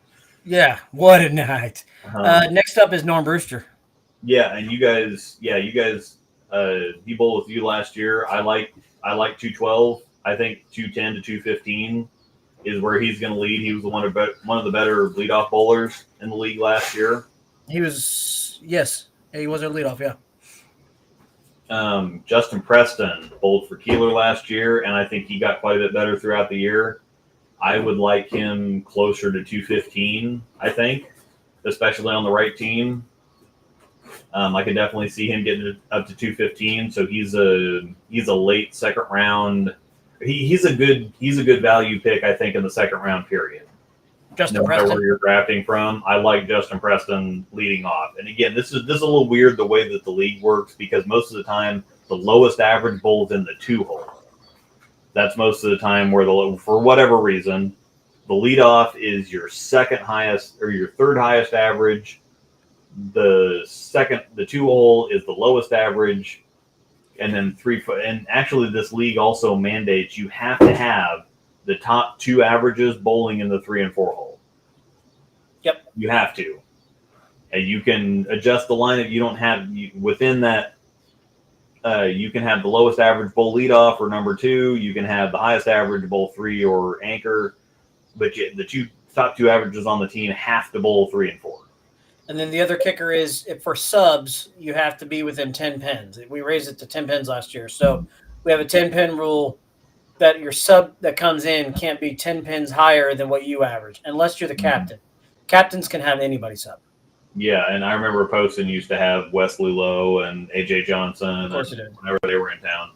Yeah, what a night. Next up is Norm Brewster. Yeah, and you guys, he bowled with you last year. I like 212. I think 210 to 215 is where he's going to lead. He was one of the better leadoff bowlers in the league last year. He was our leadoff, yeah. Justin Preston bowled for Keeler last year, and I think he got quite a bit better throughout the year. I would like him closer to 215, I think, especially on the right team. I could definitely see him getting up to 215. So he's a late second round. He's a good value pick, I think, in the second round period. Justin Preston. Where you're drafting from, I like Justin Preston leading off. And again, this is a little weird the way that the league works, because most of the time the lowest average bowls in the 2-hole. That's most of the time where for whatever reason, the leadoff is your second highest or your third highest average. The 2-hole is the lowest average, and then 3 foot. And actually, this league also mandates you have to have the top 2 averages bowling in the 3 and 4-hole. Yep. You have to. And you can adjust the line if you don't have within that you can have the lowest average bowl leadoff or number 2. You can have the highest average bowl 3 or anchor. But the top 2 averages on the team have to bowl 3 and 4. And then the other kicker is if for subs, you have to be within 10 pins. We raised it to 10 pins last year. So we have a 10-pin rule that your sub that comes in can't be 10 pins higher than what you average, unless you're the captain. Captains can have anybody sub. Yeah, and I remember Poston used to have Wesley Lowe and AJ Johnson Of course it is. whenever they were in town.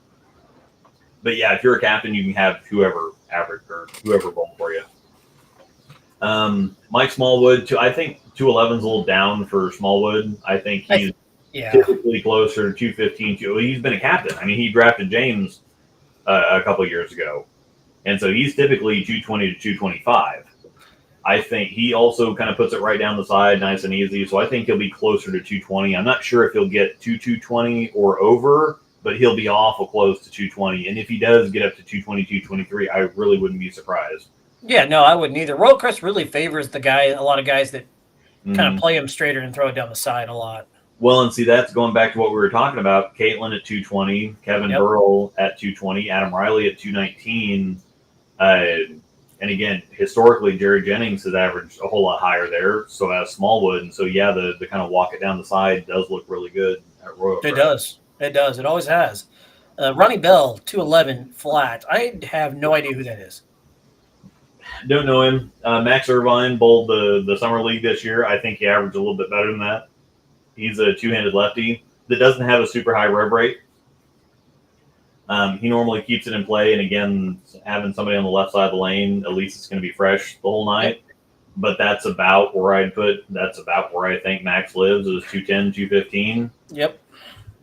But yeah, if you're a captain, you can have whoever average or whoever bowl for you. Mike Smallwood, I think 211's a little down for Smallwood. I think he's typically closer to 215. He's been a captain. I mean, he drafted James a couple of years ago. And so he's typically 220 to 225. I think he also kind of puts it right down the side, nice and easy. So I think he'll be closer to 220. I'm not sure if he'll get to 220 or over, but he'll be awful close to 220. And if he does get up to 220, 223, I really wouldn't be surprised. Yeah, no, I wouldn't either. Royal Crest really favors a lot of guys that kind of play him straighter and throw it down the side a lot. Well, and see, that's going back to what we were talking about. Caitlin at 220, Kevin Burrell at 220, Adam Riley at 219. And again, historically, Jerry Jennings has averaged a whole lot higher there. So has Smallwood. And so, yeah, the kind of walk it down the side does look really good at Royal Crest. It does. It does. It always has. Ronnie Bell, 211 flat. I have no idea who that is. Don't know him. Max Irvine bowled the Summer League this year. I think he averaged a little bit better than that. He's a two-handed lefty that doesn't have a super high rev rate. He normally keeps it in play, and again, having somebody on the left side of the lane, at least it's going to be fresh the whole night. Yep. But that's about where I think Max lives is 210, 215. Yep.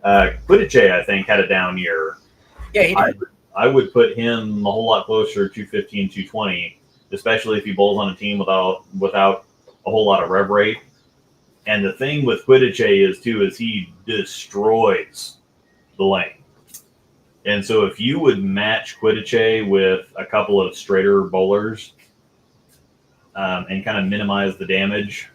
Quidiche, I think, had a down year. Yeah, he did. I would put him a whole lot closer to 215, 220, especially if he bowls on a team without a whole lot of rev rate. And the thing with Quidiche is he destroys the lane. And so if you would match Quidiche with a couple of straighter bowlers and kind of minimize the damage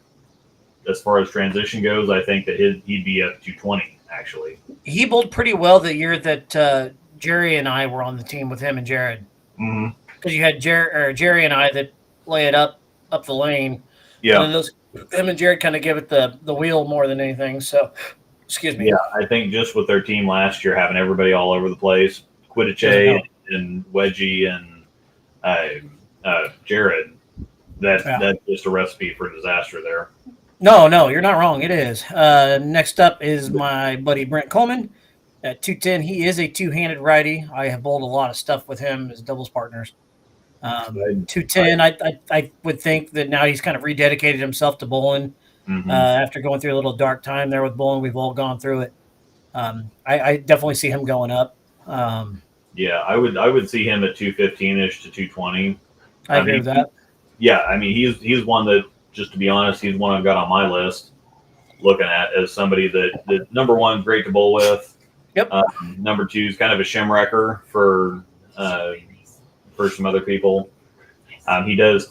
as far as transition goes, I think that he'd be up to 220, actually. He bowled pretty well the year that Jerry and I were on the team with him and Jared. Mm-hmm. Because you had Jerry and I that lay it up the lane. Yeah. And him and Jared kind of give it the wheel more than anything. So, excuse me. Yeah, I think just with their team last year, having everybody all over the place, Quidiche and Wedgie and Jared, that's just a recipe for disaster there. No, you're not wrong. It is. Next up is my buddy Brent Coleman at 210. He is a two-handed righty. I have bowled a lot of stuff with him as doubles partners. 210, I would think that now he's kind of rededicated himself to bowling. Mm-hmm. After going through a little dark time there with bowling. We've all gone through it. I definitely see him going up. Yeah, I would see him at 215-ish to 220. I agree with that. Yeah, I mean, he's one that, just to be honest, he's one I've got on my list looking at as somebody that number one, great to bowl with. Yep. Number two is kind of a shim wrecker for some other people. He does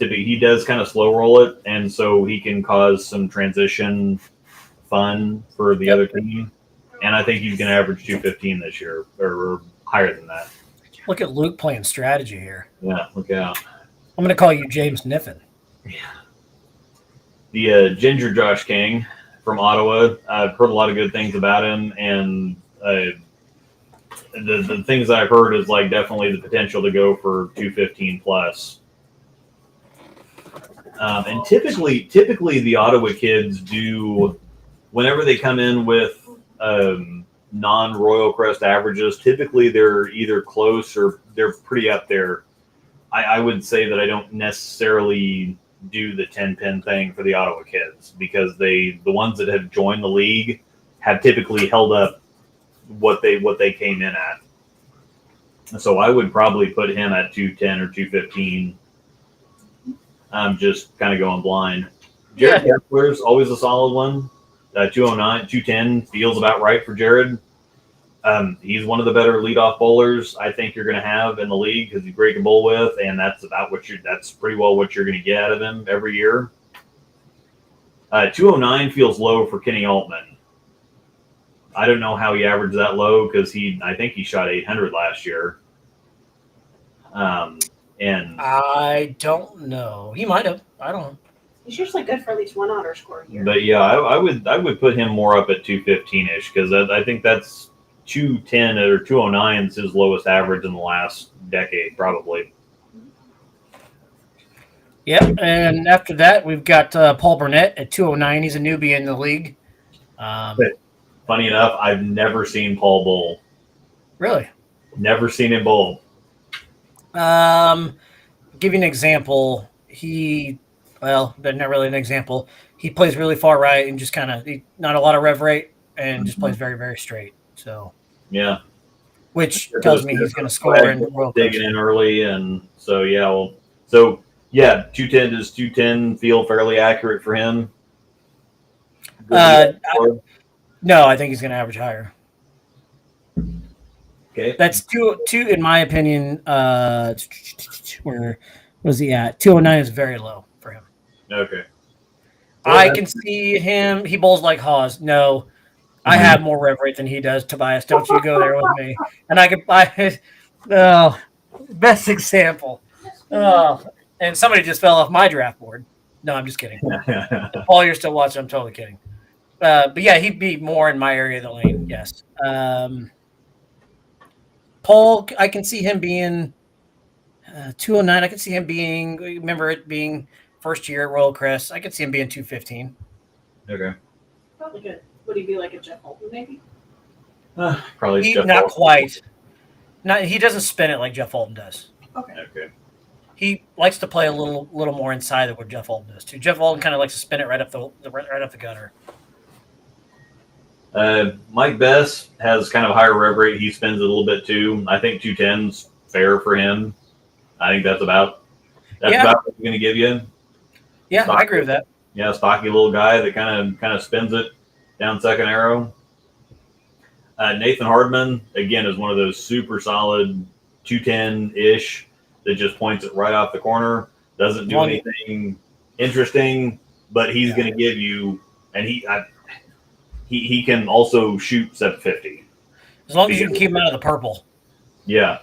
kind of slow roll it, and so he can cause some transition fun for the other team. And I think he's going to average 215 this year, or higher than that. Look at Luke playing strategy here. Yeah, look out. I'm going to call you James Niffen. Yeah. The Ginger Josh King from Ottawa. I've heard a lot of good things about him, and the things I've heard is like definitely the potential to go for 215 plus. And typically the Ottawa kids do, whenever they come in with non-Royal Crest averages, typically they're either close or they're pretty up there. I would say that I don't necessarily do the 10-pin thing for the Ottawa kids because the ones that have joined the league have typically held up what they came in at. So I would probably put him at 210 or 215. I'm just kind of going blind. Jared Kessler's always a solid one. 209, 210 feels about right for Jared. He's one of the better leadoff bowlers I think you're going to have in the league because he's great to bowl with, and that's pretty well what you're going to get out of him every year. 209 feels low for Kenny Altman. I don't know how he averaged that low because I think he shot 800 last year. And I don't know. He might have. I don't know. He's usually good for at least one underscore a year. but yeah, I would put him more up at 215 ish because I think that's 210 or 209 is his lowest average in the last decade, probably. Yep. And after that, we've got Paul Burnett at 209. He's a newbie in the league. Funny enough, I've never seen Paul bowl. Really? Never seen him bowl. Give you an example. They're not really an example. He plays really far right and just kind of not a lot of rev rate and just plays very, very straight. So Yeah, which tells me he's going to score in World Cup. digging in early, and so yeah, 210 does 210 feel fairly accurate for him? No, I think he's going to average higher. Okay, That's two in my opinion. Where was he at? 209 is very low for him. okay. I can see him. He bowls like Hawes. No, I have more rev rate than he does, Tobias. Don't you go there with me. And I could buy it. Oh, best example. Oh, and somebody just fell off my draft board. No, I'm just kidding. Paul, you're still watching. I'm totally kidding. But yeah, he'd be more in my area of the lane. Yes. Paul, I can see him being 209. I can see him being, remember it being first year at Royal Crest. I could see him being 215. Okay. Probably good. Would he be like a Jeff Holton maybe? Probably Jeff Not Walton. quite. He doesn't spin it like Jeff Holton does. Okay. He likes to play a little more inside of what Jeff Holton does too. Jeff Holton kind of likes to spin it right up the gutter. Mike Bess has kind of a higher rev rate. He spins it a little bit too. I think 210's fair for him. I think that's about what he's going to give you. Yeah, Stocky. I agree with that. Yeah, stocky little guy that kind of spins it down second arrow. Nathan Hardman again is one of those super solid 210-ish that just points it right off the corner. Doesn't do anything interesting, but he's going to give you, and he can also shoot 750. As long as you can keep him out of the purple. Yeah.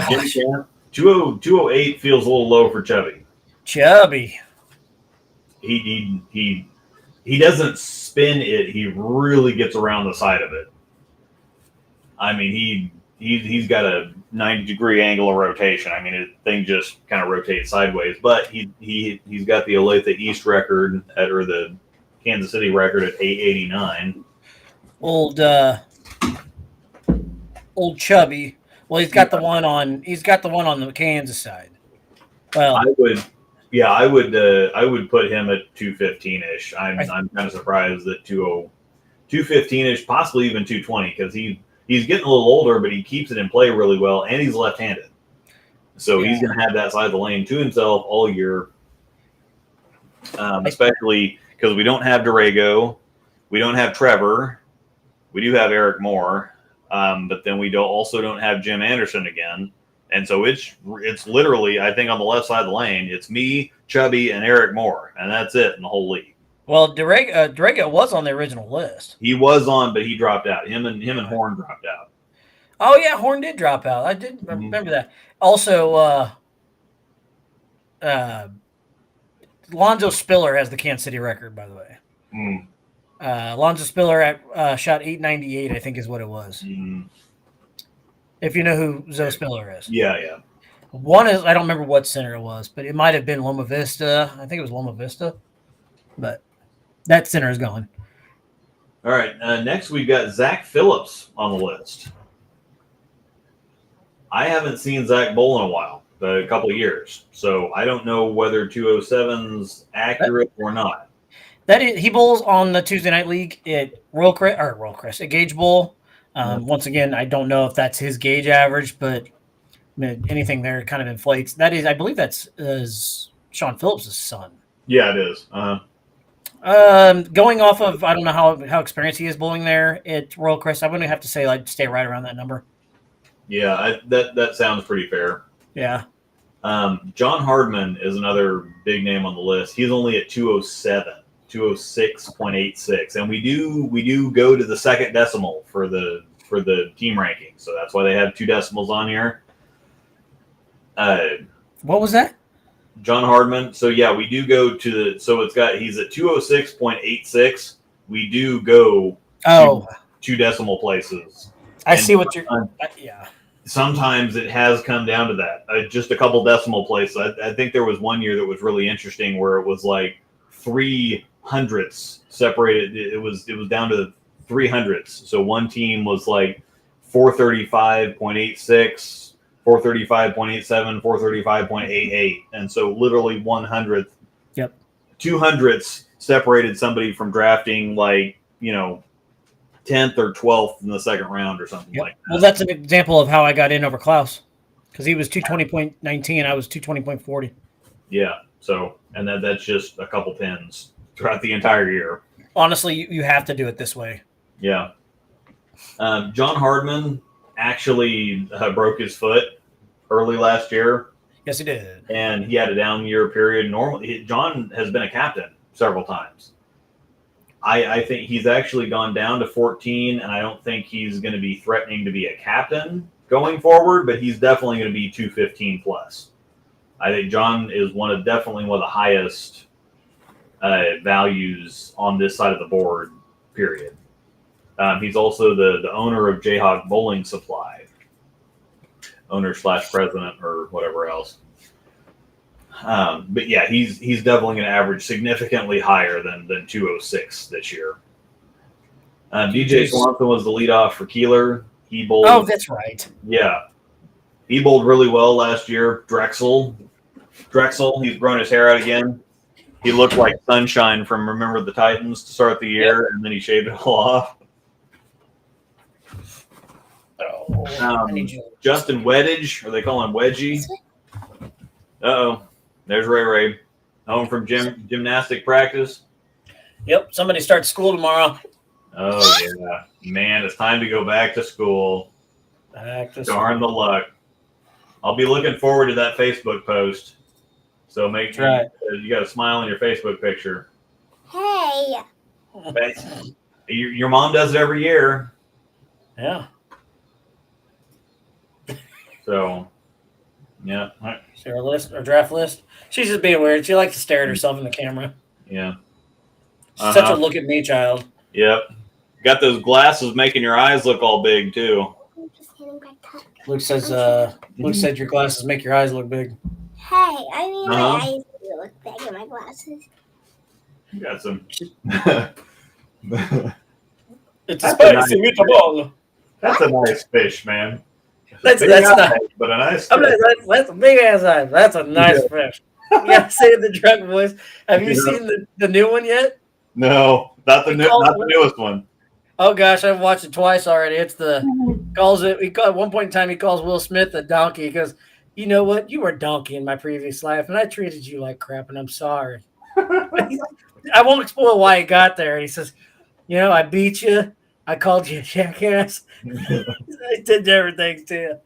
Jim Camp, 208 feels a little low for Chubby. Chubby. He doesn't spin it. He really gets around the side of it. I mean, he's got a 90-degree angle of rotation. I mean, the thing just kind of rotates sideways. But he's got the Olathe East record or the Kansas City record at 889. Old Chubby. Well, he's got the one on the Kansas side. Well, I would put him at 215-ish. I'm kind of surprised that 215-ish, possibly even 220, because he's getting a little older, but he keeps it in play really well, and he's left-handed. So he's going to have that side of the lane to himself all year, especially because we don't have Dorego, we don't have Trevor, we do have Eric Moore, but then we also don't have Jim Anderson again. And so it's literally, I think on the left side of the lane, it's me, Chubby, and Eric Moore, and that's it in the whole league. Well, Dorego was on the original list. He was on, but he dropped out. Him and Horn dropped out. Oh yeah, Horn did drop out. I did remember that. Also, Lonzo Spiller has the Kansas City record, by the way. Lonzo Spiller shot 898, I think is what it was. If you know who Zoe Spiller is. Yeah. One is, I don't remember what center it was, but it might have been Loma Vista. I think it was Loma Vista. But that center is gone. All right. Next, we've got Zach Phillips on the list. I haven't seen Zach bowl in a while, a couple of years. So I don't know whether 207's accurate or not. He bowls on the Tuesday Night League at Royal Crest, at Gauge Bowl. Once again, I don't know if that's his gauge average, but anything there kind of inflates. That is, I believe that's Sean Phillips' son. Yeah, it is. Going off of, I don't know how experienced he is bowling there at Royal Crest, I wouldn't have to say like stay right around that number. Yeah, that sounds pretty fair. Yeah. John Hardman is another big name on the list. He's only at 207. 206.86, and we do go to the second decimal for the team ranking, so that's why they have 2 decimals on here. What was that? John Hardman. So yeah, we do go to the. So he's at 206.86. We do go. Oh, 2 decimal places. I see what you're. Yeah. Sometimes it has come down to that, just a couple decimal places. I think there was one year that was really interesting where it was like 300ths separated. It was down to 300ths. So one team was like 435.86, 435.87, 435.88, and so literally 100th. Yep. 200ths separated somebody from drafting, like 10th or 12th in the second round or something like that. Well, that's an example of how I got in over Klaus, because he was 220.19, I was 220.40. Yeah. So, and that's just a couple pins throughout the entire year. Honestly, you have to do it this way. Yeah. John Hardman actually broke his foot early last year. Yes, he did. And he had a down year period. Normally, John has been a captain several times. I think he's actually gone down to 14, and I don't think he's going to be threatening to be a captain going forward, but he's definitely going to be 215 plus. I think John is definitely one of the highest values on this side of the board, period. He's also the owner of Jayhawk Bowling Supply, owner/president or whatever else. But yeah, he's definitely going to average significantly higher than 206 this year. DJ Swanson was the leadoff for Keeler. He bowled. Oh, that's right. Yeah, he bowled really well last year. Drexel, he's grown his hair out again. He looked like Sunshine from Remember the Titans to start the year, and then he shaved it all off. Justin Weddage, or they call him Wedgie. Uh-oh. There's Ray. Home from gymnastic practice. Yep. Somebody starts school tomorrow. Oh, yeah. Man, it's time to go back to school. Darn the luck. I'll be looking forward to that Facebook post. So make sure you got a smile in your Facebook picture. Hey. Your mom does it every year. Yeah. So, yeah. See her list, or draft list. She's just being weird. She likes to stare at herself in the camera. Yeah. Such a look at me child. Yep. Got those glasses making your eyes look all big too. Luke says your glasses make your eyes look big. Hey, I mean my eyes do look big in my glasses. You got some. It's a spicy meatball. That's a nice fish, man. That's nice, but a nice fish. That's a big ass eye. That's a nice fish. You gotta say it in the drunk voice. Have you seen the new one yet? No, not the newest one. Oh gosh, I've watched it twice already. It's at one point in time he calls Will Smith a donkey because you know what? You were a donkey in my previous life and I treated you like crap and I'm sorry. I won't spoil why he got there. He says, I beat you. I called you a jackass. I did everything to you.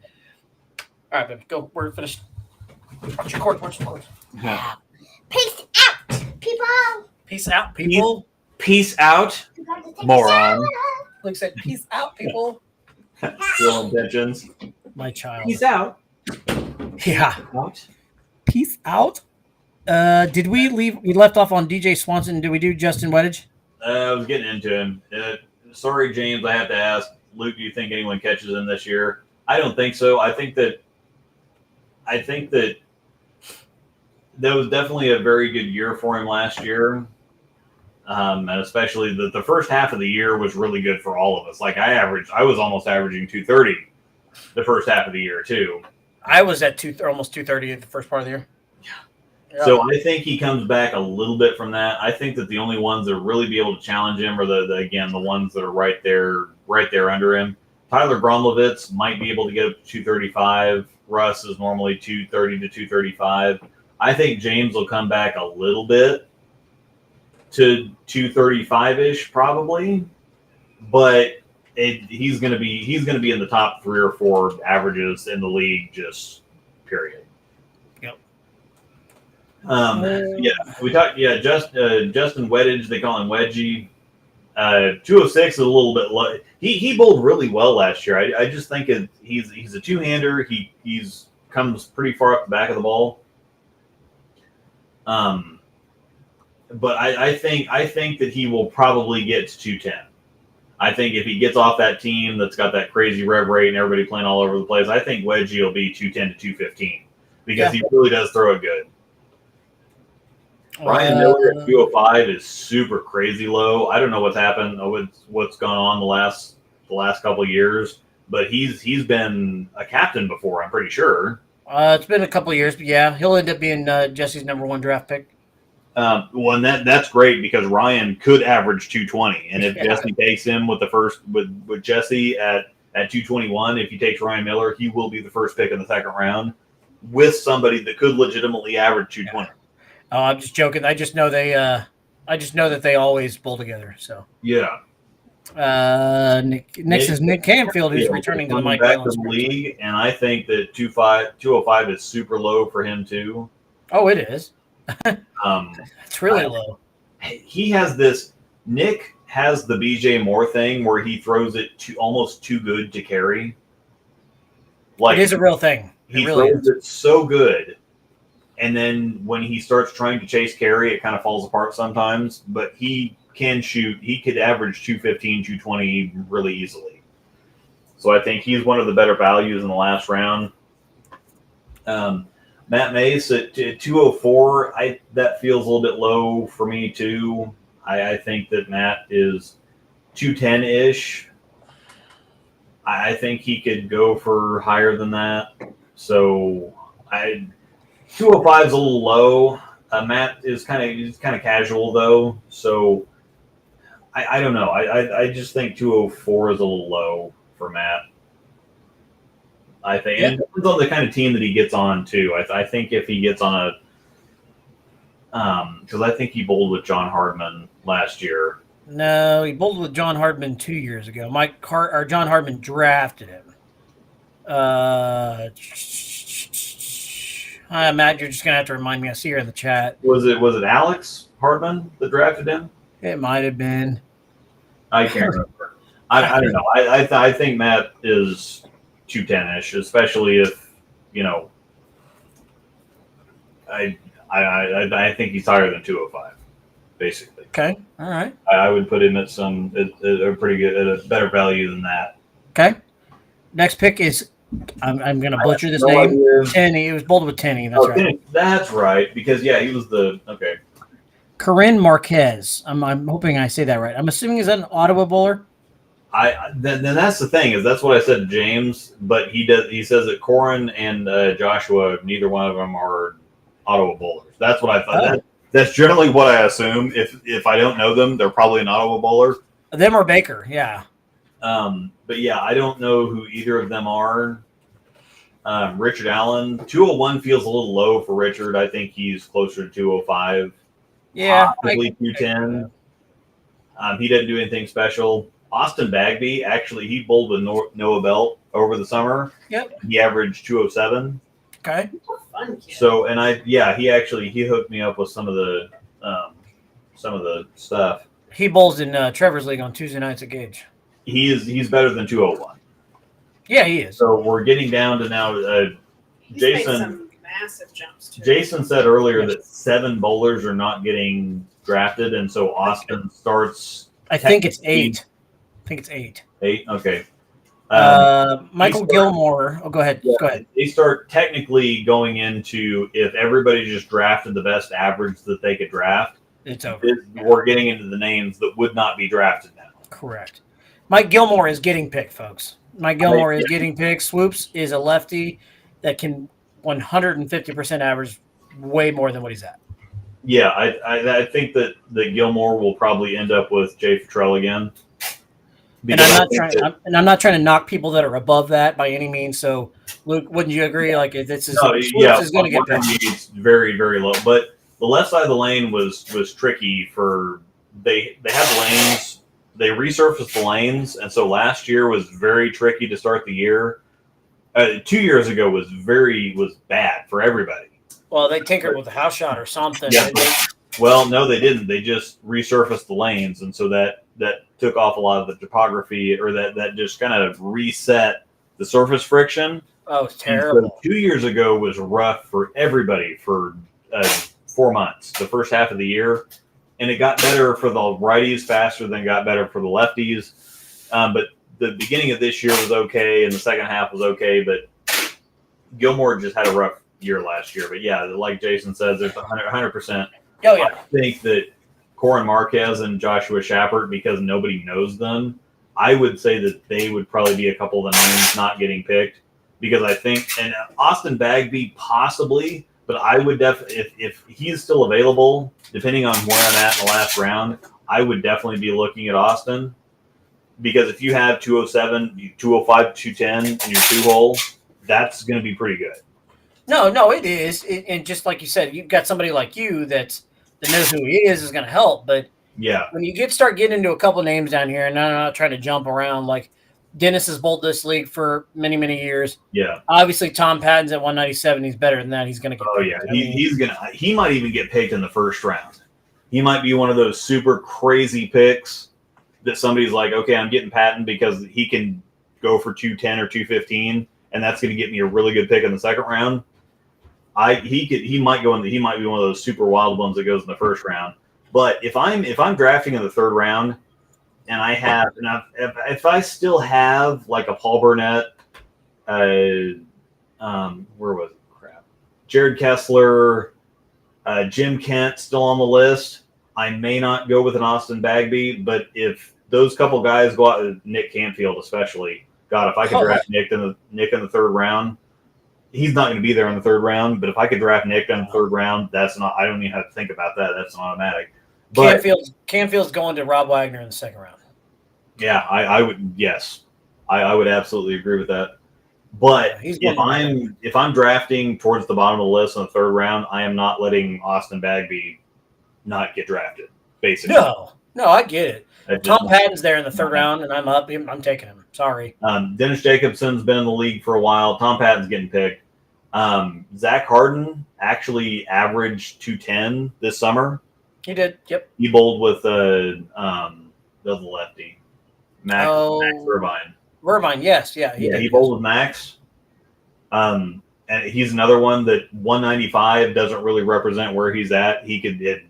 All right, baby, go. We're finished. What's your court? Yeah. Peace out, people. Peace out, people. Peace out, moron. Luke said, peace out, people. Still intentions. My child. Peace out. Yeah. What? Peace out. Did we leave? We left off on DJ Swanson. Did we do Justin Weddage? I was getting into him. Sorry, James, I have to ask. Luke, do you think anyone catches him this year? I don't think so. I think that that was definitely a very good year for him last year. And especially the first half of the year was really good for all of us. Like I was almost averaging 230 the first half of the year too. I was at almost 230 at the first part of the year. Yeah. So I think he comes back a little bit from that. I think that the only ones that really be able to challenge him are the ones that are right there under him. Tyler Gromlovitz might be able to get up to 235. Russ is normally 230 to 235. I think James will come back a little bit to 235-ish probably, but he's going to be in the top 3 or 4 averages in the league, just period. Yep. Yeah, we talked. Yeah, Justin Weddage. They call him Wedgie. 206 is a little bit low. He bowled really well last year. I just think he's a two-hander. He's comes pretty far up the back of the ball. But I think that he will probably get to 210. I think if he gets off that team that's got that crazy rev rate and everybody playing all over the place, I think Wedgie will be 210 to 215 because he really does throw it good. Ryan Miller at 205 is super crazy low. I don't know what's happened, what's gone on the last couple of years, but he's been a captain before, I'm pretty sure. It's been a couple of years, but yeah, he'll end up being Jesse's #1 draft pick. Well, and that's great because Ryan could average 220, and if Jesse takes him with Jesse at 221, if he takes Ryan Miller, he will be the first pick in the second round with somebody that could legitimately average 220. Yeah. Oh, I'm just joking. I just know that they always bowl together. So yeah. Next is Nick Camfield, who's returning to the Mike back to the league, and I think that 205 is super low for him too. Oh, it is. It's really low. He has this. Nick has the BJ Moore thing where he throws it almost too good to carry. Like it is a real thing. He throws it so good. And then when he starts trying to chase carry, it kind of falls apart sometimes. But he can shoot. He could average 215, 220 really easily. So I think he's one of the better values in the last round. Matt Mace at 204, that feels a little bit low for me too. I think that Matt is 210-ish. I think he could go for higher than that. So 205 is a little low. Matt is kind of casual though, so I don't know. I just think 204 is a little low for Matt. I think and it depends on the kind of team that he gets on too. I think if he gets on because I think he bowled with John Hardman last year. No, he bowled with John Hardman 2 years ago. John Hardman drafted him. Matt, you're just gonna have to remind me. I see her in the chat. Was it Alex Hardman that drafted him? It might have been. I can't remember. I don't know. I think Matt is 210-ish, especially if I think he's higher than 205, basically. Okay. All right. I would put him at a pretty good, at a better value than that. Okay. Next pick is I'm going to butcher this name. Tenney. It was bowled with Tenney. That's right. Tenney. That's right. Because he was okay. Corinne Marquez. I'm hoping I say that right. I'm assuming is that an Ottawa bowler? Then that's the thing is that's what I said to James, but he says that Corin and Joshua, neither one of them are Ottawa bowlers. That's what I thought. That's generally what I assume. If I don't know them, they're probably an Ottawa bowler. Them or Baker, yeah. But yeah, I don't know who either of them are. Richard Allen, 201 feels a little low for Richard. I think he's closer to 205. Yeah, possibly 210. He didn't do anything special. Austin Bagby, actually, he bowled with Noah Belt over the summer. Yep. He averaged 207. Okay. So, and he hooked me up with some of the stuff. He bowls in Trevor's League on Tuesday nights at Gage. He's better than 201. Yeah, he is. So we're getting down to now. He's made some massive jumps too. Jason said earlier that 7 bowlers are not getting drafted, and so Austin starts. I think it's 8. 8. 8. Okay. Michael Gilmore. Oh, go ahead. Yeah, go ahead. They start technically going into if everybody just drafted the best average that they could draft. It's over. We're getting into the names that would not be drafted now. Correct. Mike Gilmore is getting picked, folks. Mike Gilmore is getting picked. Swoops is a lefty that can 150% average way more than what he's at. Yeah, I think that Gilmore will probably end up with Jay Futrell again. And I'm not trying to knock people that are above that by any means. So, Luke, wouldn't you agree? Like, this is is going to get picked. It's very, very low. But the left side of the lane was tricky for they had the lanes. They resurfaced the lanes, and so last year was very tricky to start the year. 2 years ago was bad for everybody. Well, they tinkered with the house shot or something. Yeah. Well, no, they didn't. They just resurfaced the lanes, and so that took off a lot of the topography, or that just kind of reset the surface friction. Oh, it's And terrible. so 2 years ago was rough for everybody for 4 months, the first half of the year, and it got better for the righties faster than it got better for the lefties. But the beginning of this year was okay, and the second half was okay, but Gilmore just had a rough year last year. But yeah, like Jason says, there's 100%. Oh, yeah. I think that Corin Marquez and Joshua Shappert, because nobody knows them, I would say that they would probably be a couple of the names not getting picked, because I think, and Austin Bagby possibly, but I would definitely, if he's still available, depending on where I'm at in the last round, I would definitely be looking at Austin, because if you have 207, 205, 210 in your 2-hole, that's going to be pretty good. No, it is. And just like you said, you've got somebody like you that knows who he is going to help. But yeah, when you start getting into a couple names down here, and I'm not trying to jump around, like Dennis has bowled this league for many, many years. Yeah. Obviously, Tom Patton's at 197. He's better than that. He's going to get picked. Yeah. He might even get picked in the first round. He might be one of those super crazy picks that somebody's like, okay, I'm getting Patton because he can go for 210 or 215, and that's going to get me a really good pick in the second round. He might be one of those super wild ones that goes in the first round. But if I'm drafting in the third round, and if I still have like a Paul Burnett, where was it? Crap, Jared Kessler, Jim Kent still on the list, I may not go with an Austin Bagby. But if those couple guys go out, Nick Canfield especially, God, if I could draft Nick in the third round. He's not going to be there in the third round, but if I could draft Nick in the third round, I don't even have to think about that. That's an automatic. But Canfield's going to Rob Wagner in the second round. Yeah, I would. Yes, I would absolutely agree with that. But if I'm drafting towards the bottom of the list in the third round, I am not letting Austin Bagby not get drafted. Basically, no, I get it. Tom Patton's there in the third round, and I'm up. I'm taking him. Sorry. Dennis Jacobson's been in the league for a while. Tom Patton's getting picked. Zach Harden actually averaged 210 this summer. He did. Yep. He bowled with the lefty, Max Irvine. Irvine, yes, yeah. He bowled with Max. And he's another one that 195 doesn't really represent where he's at. He did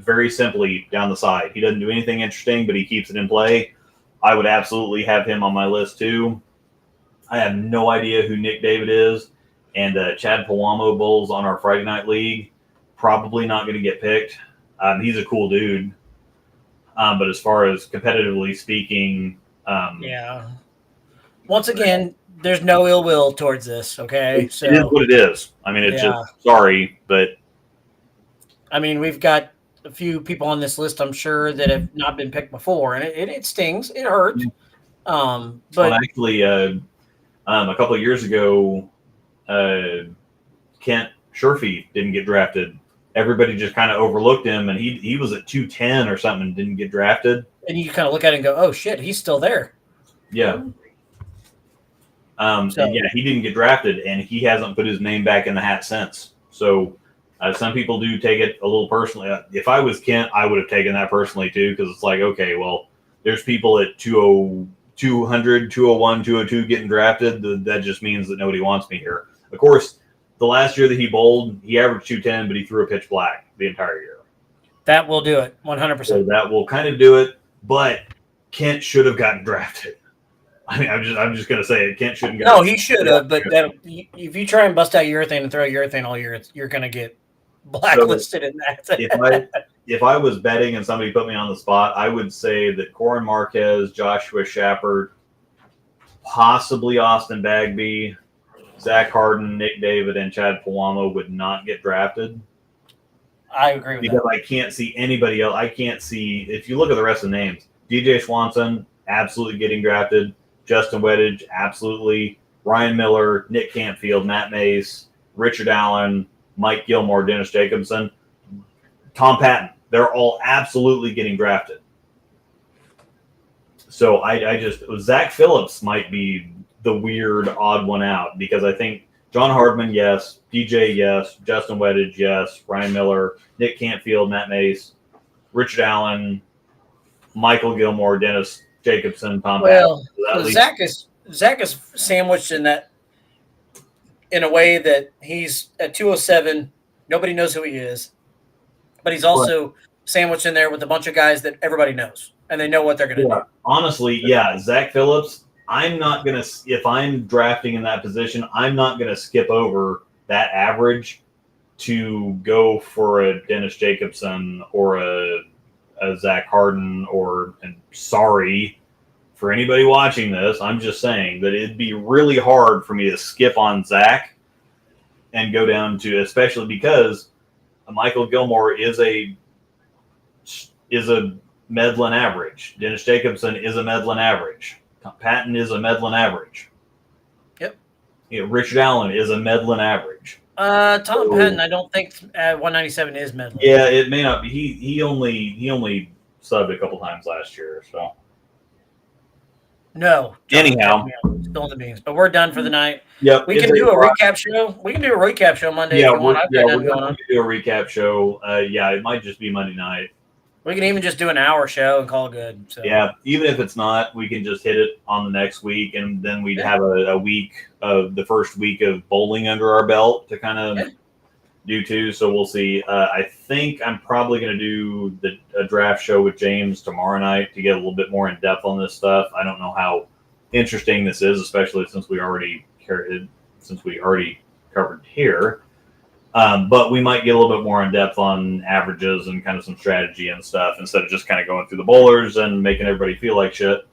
very simply down the side. He doesn't do anything interesting, but he keeps it in play. I would absolutely have him on my list too. I have no idea who Nick David is, and Chad Pawamo bowls on our Friday night league. Probably not going to get picked. He's a cool dude, but as far as competitively speaking, yeah. Once again, there's no ill will towards this. Okay, so it is what it is. I mean, it's just sorry, but I mean, we've got a few people on this list, I'm sure, that have not been picked before, and it stings. It hurts. But actually, a couple of years ago, Kent Sherfy didn't get drafted. Everybody just kind of overlooked him, and he was at 210 or something and didn't get drafted. And you kind of look at it and go, "Oh shit, he's still there." Yeah. And he didn't get drafted, and he hasn't put his name back in the hat since. So. Some people do take it a little personally. If I was Kent, I would have taken that personally too, because it's like, okay, well, there's people at 200, 201, 202 getting drafted. That just means that nobody wants me here. Of course, the last year that he bowled, he averaged 210, but he threw a pitch black the entire year. That will do it, 100%. So that will kind of do it, but Kent should have gotten drafted. I mean, I'm just going to say it. Kent shouldn't get No, he should have, but if you try and bust out urethane and throw urethane all year, you're going to get blacklisted in that. If I was betting and somebody put me on the spot, I would say that Corin Marquez, Joshua Shappert, possibly Austin Bagby, Zach Harden, Nick David, and Chad Pawamo would not get drafted. I agree with because I can't see anybody else. I can't see, if you look at the rest of the names, DJ Swanson, absolutely getting drafted. Justin Weddage, absolutely. Ryan Miller, Nick Campfield, Matt Mace, Richard Allen, Mike Gilmore, Dennis Jacobson, Tom Patton. They're all absolutely getting drafted. So I just, Zach Phillips might be the weird, odd one out, because I think John Hardman, yes. DJ, yes. Justin Weddage, yes. Ryan Miller, Nick Cantfield, Matt Mace, Richard Allen, Michael Gilmore, Dennis Jacobson, Tom Well, Patton. Zach is sandwiched in a way that he's at 207. Nobody knows who he is, but he's also sandwiched in there with a bunch of guys that everybody knows, and they know what they're going to do. Honestly, yeah, Zach Phillips, I'm not going to – if I'm drafting in that position, I'm not going to skip over that average to go for a Dennis Jacobson or a Zach Harden and sorry for anybody watching this, I'm just saying that it'd be really hard for me to skip on Zach and go down to – especially because Michael Gilmore is a Medlin average. Dennis Jacobson is a Medlin average. Patton is a Medlin average. Yep. Richard Allen is a Medlin average. Tom Patton, I don't think 197 is Medlin. Yeah, it may not be. He only subbed a couple times last year, so. No. Anyhow, still in the beans, but we're done for the night. Yep. We can do a recap show. We can do a recap show Monday if you want. We're going to do a recap show. It might just be Monday night. We can even just do an hour show and call it good. So. Yeah, even if it's not, we can just hit it on the next week, and then we'd have a week of the first week of bowling under our belt to kind of do too. So we'll see. I think I'm probably going to do a draft show with James tomorrow night to get a little bit more in depth on this stuff. I don't know how interesting this is, especially since we already covered here. But we might get a little bit more in depth on averages and kind of some strategy and stuff instead of just kind of going through the bowlers and making everybody feel like shit.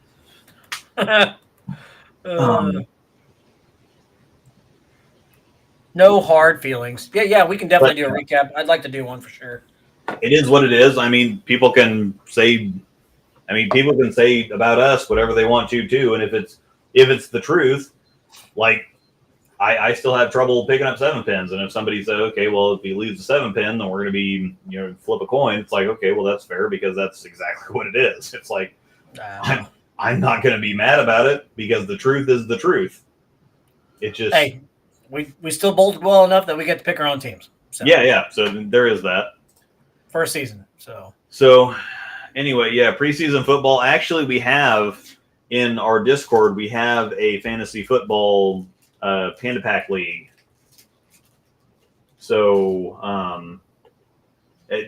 No hard feelings. Yeah, we can definitely do a recap. I'd like to do one for sure. It is what it is. I mean, people can say about us whatever they want to too, and if it's the truth, like. I still have trouble picking up 7 pins, and if somebody said, okay, well, if he leaves a 7 pin, then we're going to be, flip a coin. It's like, okay, well, that's fair because that's exactly what it is. It's like, I'm not going to be mad about it because the truth is the truth. It just we still bowled well enough that we get to pick our own teams. So. Yeah. So there is that first season. So anyway, preseason football. Actually, we have in our Discord we have a fantasy football. Panda Pack League. So,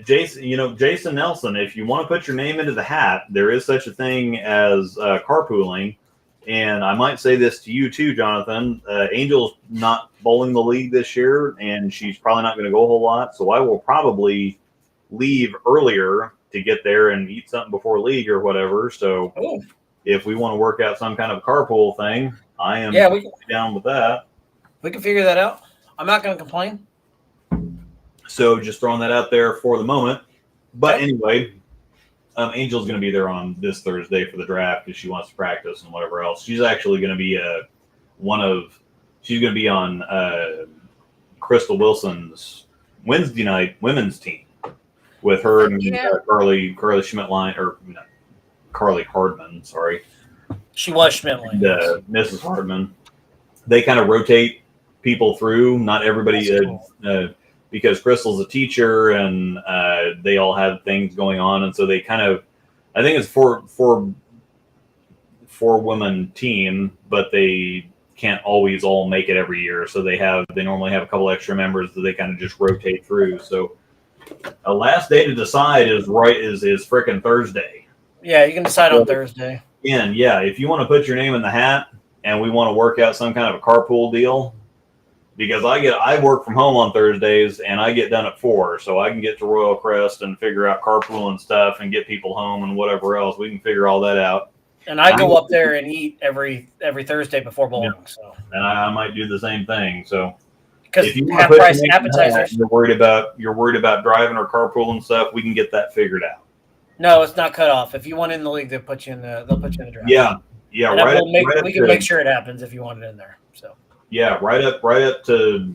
Jason Nelson, if you want to put your name into the hat, there is such a thing as carpooling. And I might say this to you too, Jonathan. Angel's not bowling the league this year, and she's probably not going to go a whole lot. So I will probably leave earlier to get there and eat something before league or whatever. So if we want to work out some kind of carpool thing, I am down with that. We can figure that out. I'm not going to complain. So just throwing that out there for the moment. But anyway, Angel's going to be there on this Thursday for the draft because she wants to practice and whatever else. She's actually going to be she's going to be on Crystal Wilson's Wednesday night women's team with her and Carly Schmidtline, or no, Carly Hardman, sorry. She was Schmidtline. Mrs. Hardman. They kind of rotate people through. Not everybody, because Crystal's a teacher and they all have things going on, and so they kind of. I think it's four women team, but they can't always all make it every year. So they normally have a couple extra members that they kind of just rotate through. So a last day to decide is frickin' Thursday. Yeah, you can decide on Thursday. And if you want to put your name in the hat and we want to work out some kind of a carpool deal, because I work from home on Thursdays and I get done at 4, so I can get to Royal Crest and figure out carpool and stuff and get people home and whatever else. We can figure all that out. And I go up there and eat every Thursday before bowling. Yeah. So. And I might do the same thing. So because if you have price appetizers, you're worried about driving or carpool and stuff, we can get that figured out. No, it's not cut off. If you want in the league, they'll put you in the draft. Yeah. We can make sure it happens if you want it in there. So right up to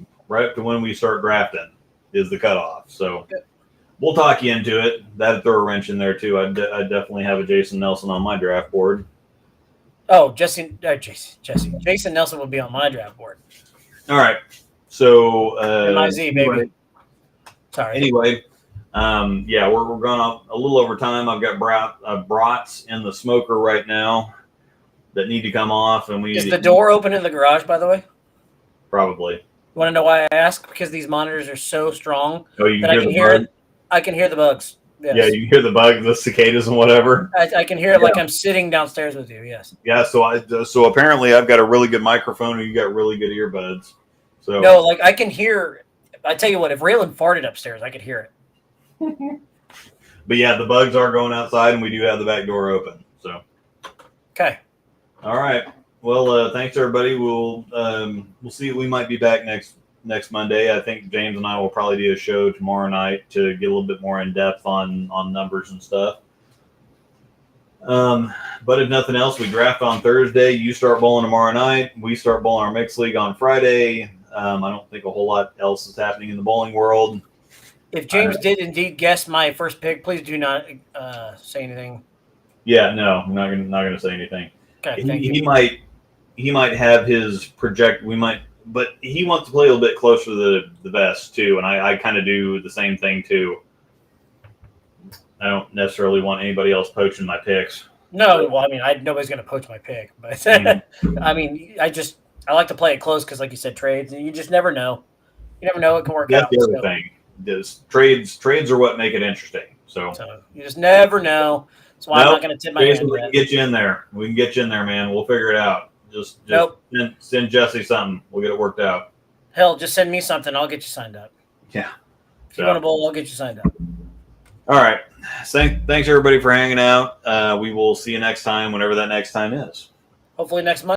when we start drafting is the cutoff. So we'll talk you into it. That'd throw a wrench in there too. I definitely have a Jason Nelson on my draft board. Oh, Jason Nelson would be on my draft board. All right. So MIZ, baby. anyway, Sorry. Anyway, yeah, we're going a little over time. I've got brats in the smoker right now that need to come off, and we Is the door open in the garage, by the way? probably. You want to know why I ask? Because these monitors are so strong Oh, you that I can can hear hear the it. I can hear the bugs. Yes. Yeah, you can hear the bugs, the cicadas, and whatever. I can hear it like I'm sitting downstairs with you. Yes. Yeah, so apparently I've got a really good microphone, and you got really good earbuds. So No, like I can hear. I tell you what, if Raylan farted upstairs, I could hear it. But yeah, the bugs are going outside, and we do have the back door open. So Okay. all right. Well, thanks everybody. We'll see. We might be back next Monday. I think James and I will probably do a show tomorrow night to get a little bit more in depth on numbers and stuff. But if nothing else, we draft on Thursday. You start bowling tomorrow night. We start bowling our mixed league on Friday. I don't think a whole lot else is happening in the bowling world. If James did indeed guess my first pick, please do not say anything. Yeah, no, I'm not gonna say anything. Okay, He might have his project. But he wants to play a little bit closer to the vest too, and I kind of do the same thing too. I don't necessarily want anybody else poaching my picks. No, well, I mean, nobody's going to poach my pick, but I mean, I like to play it close because, like you said, trades, and you just never know. You never know; it can work That's out. the other thing. Trades are what make it interesting. So you just never know. That's why I'm not going to tip my hand. We can get you in there. We can get you in there, man. We'll figure it out. Just send Jesse something. We'll get it worked out. Hell, just send me something. I'll get you signed up. Yeah. If you want to bowl, I'll get you signed up. All right. Thanks everybody for hanging out. We will see you next time, whenever that next time is. Hopefully next month.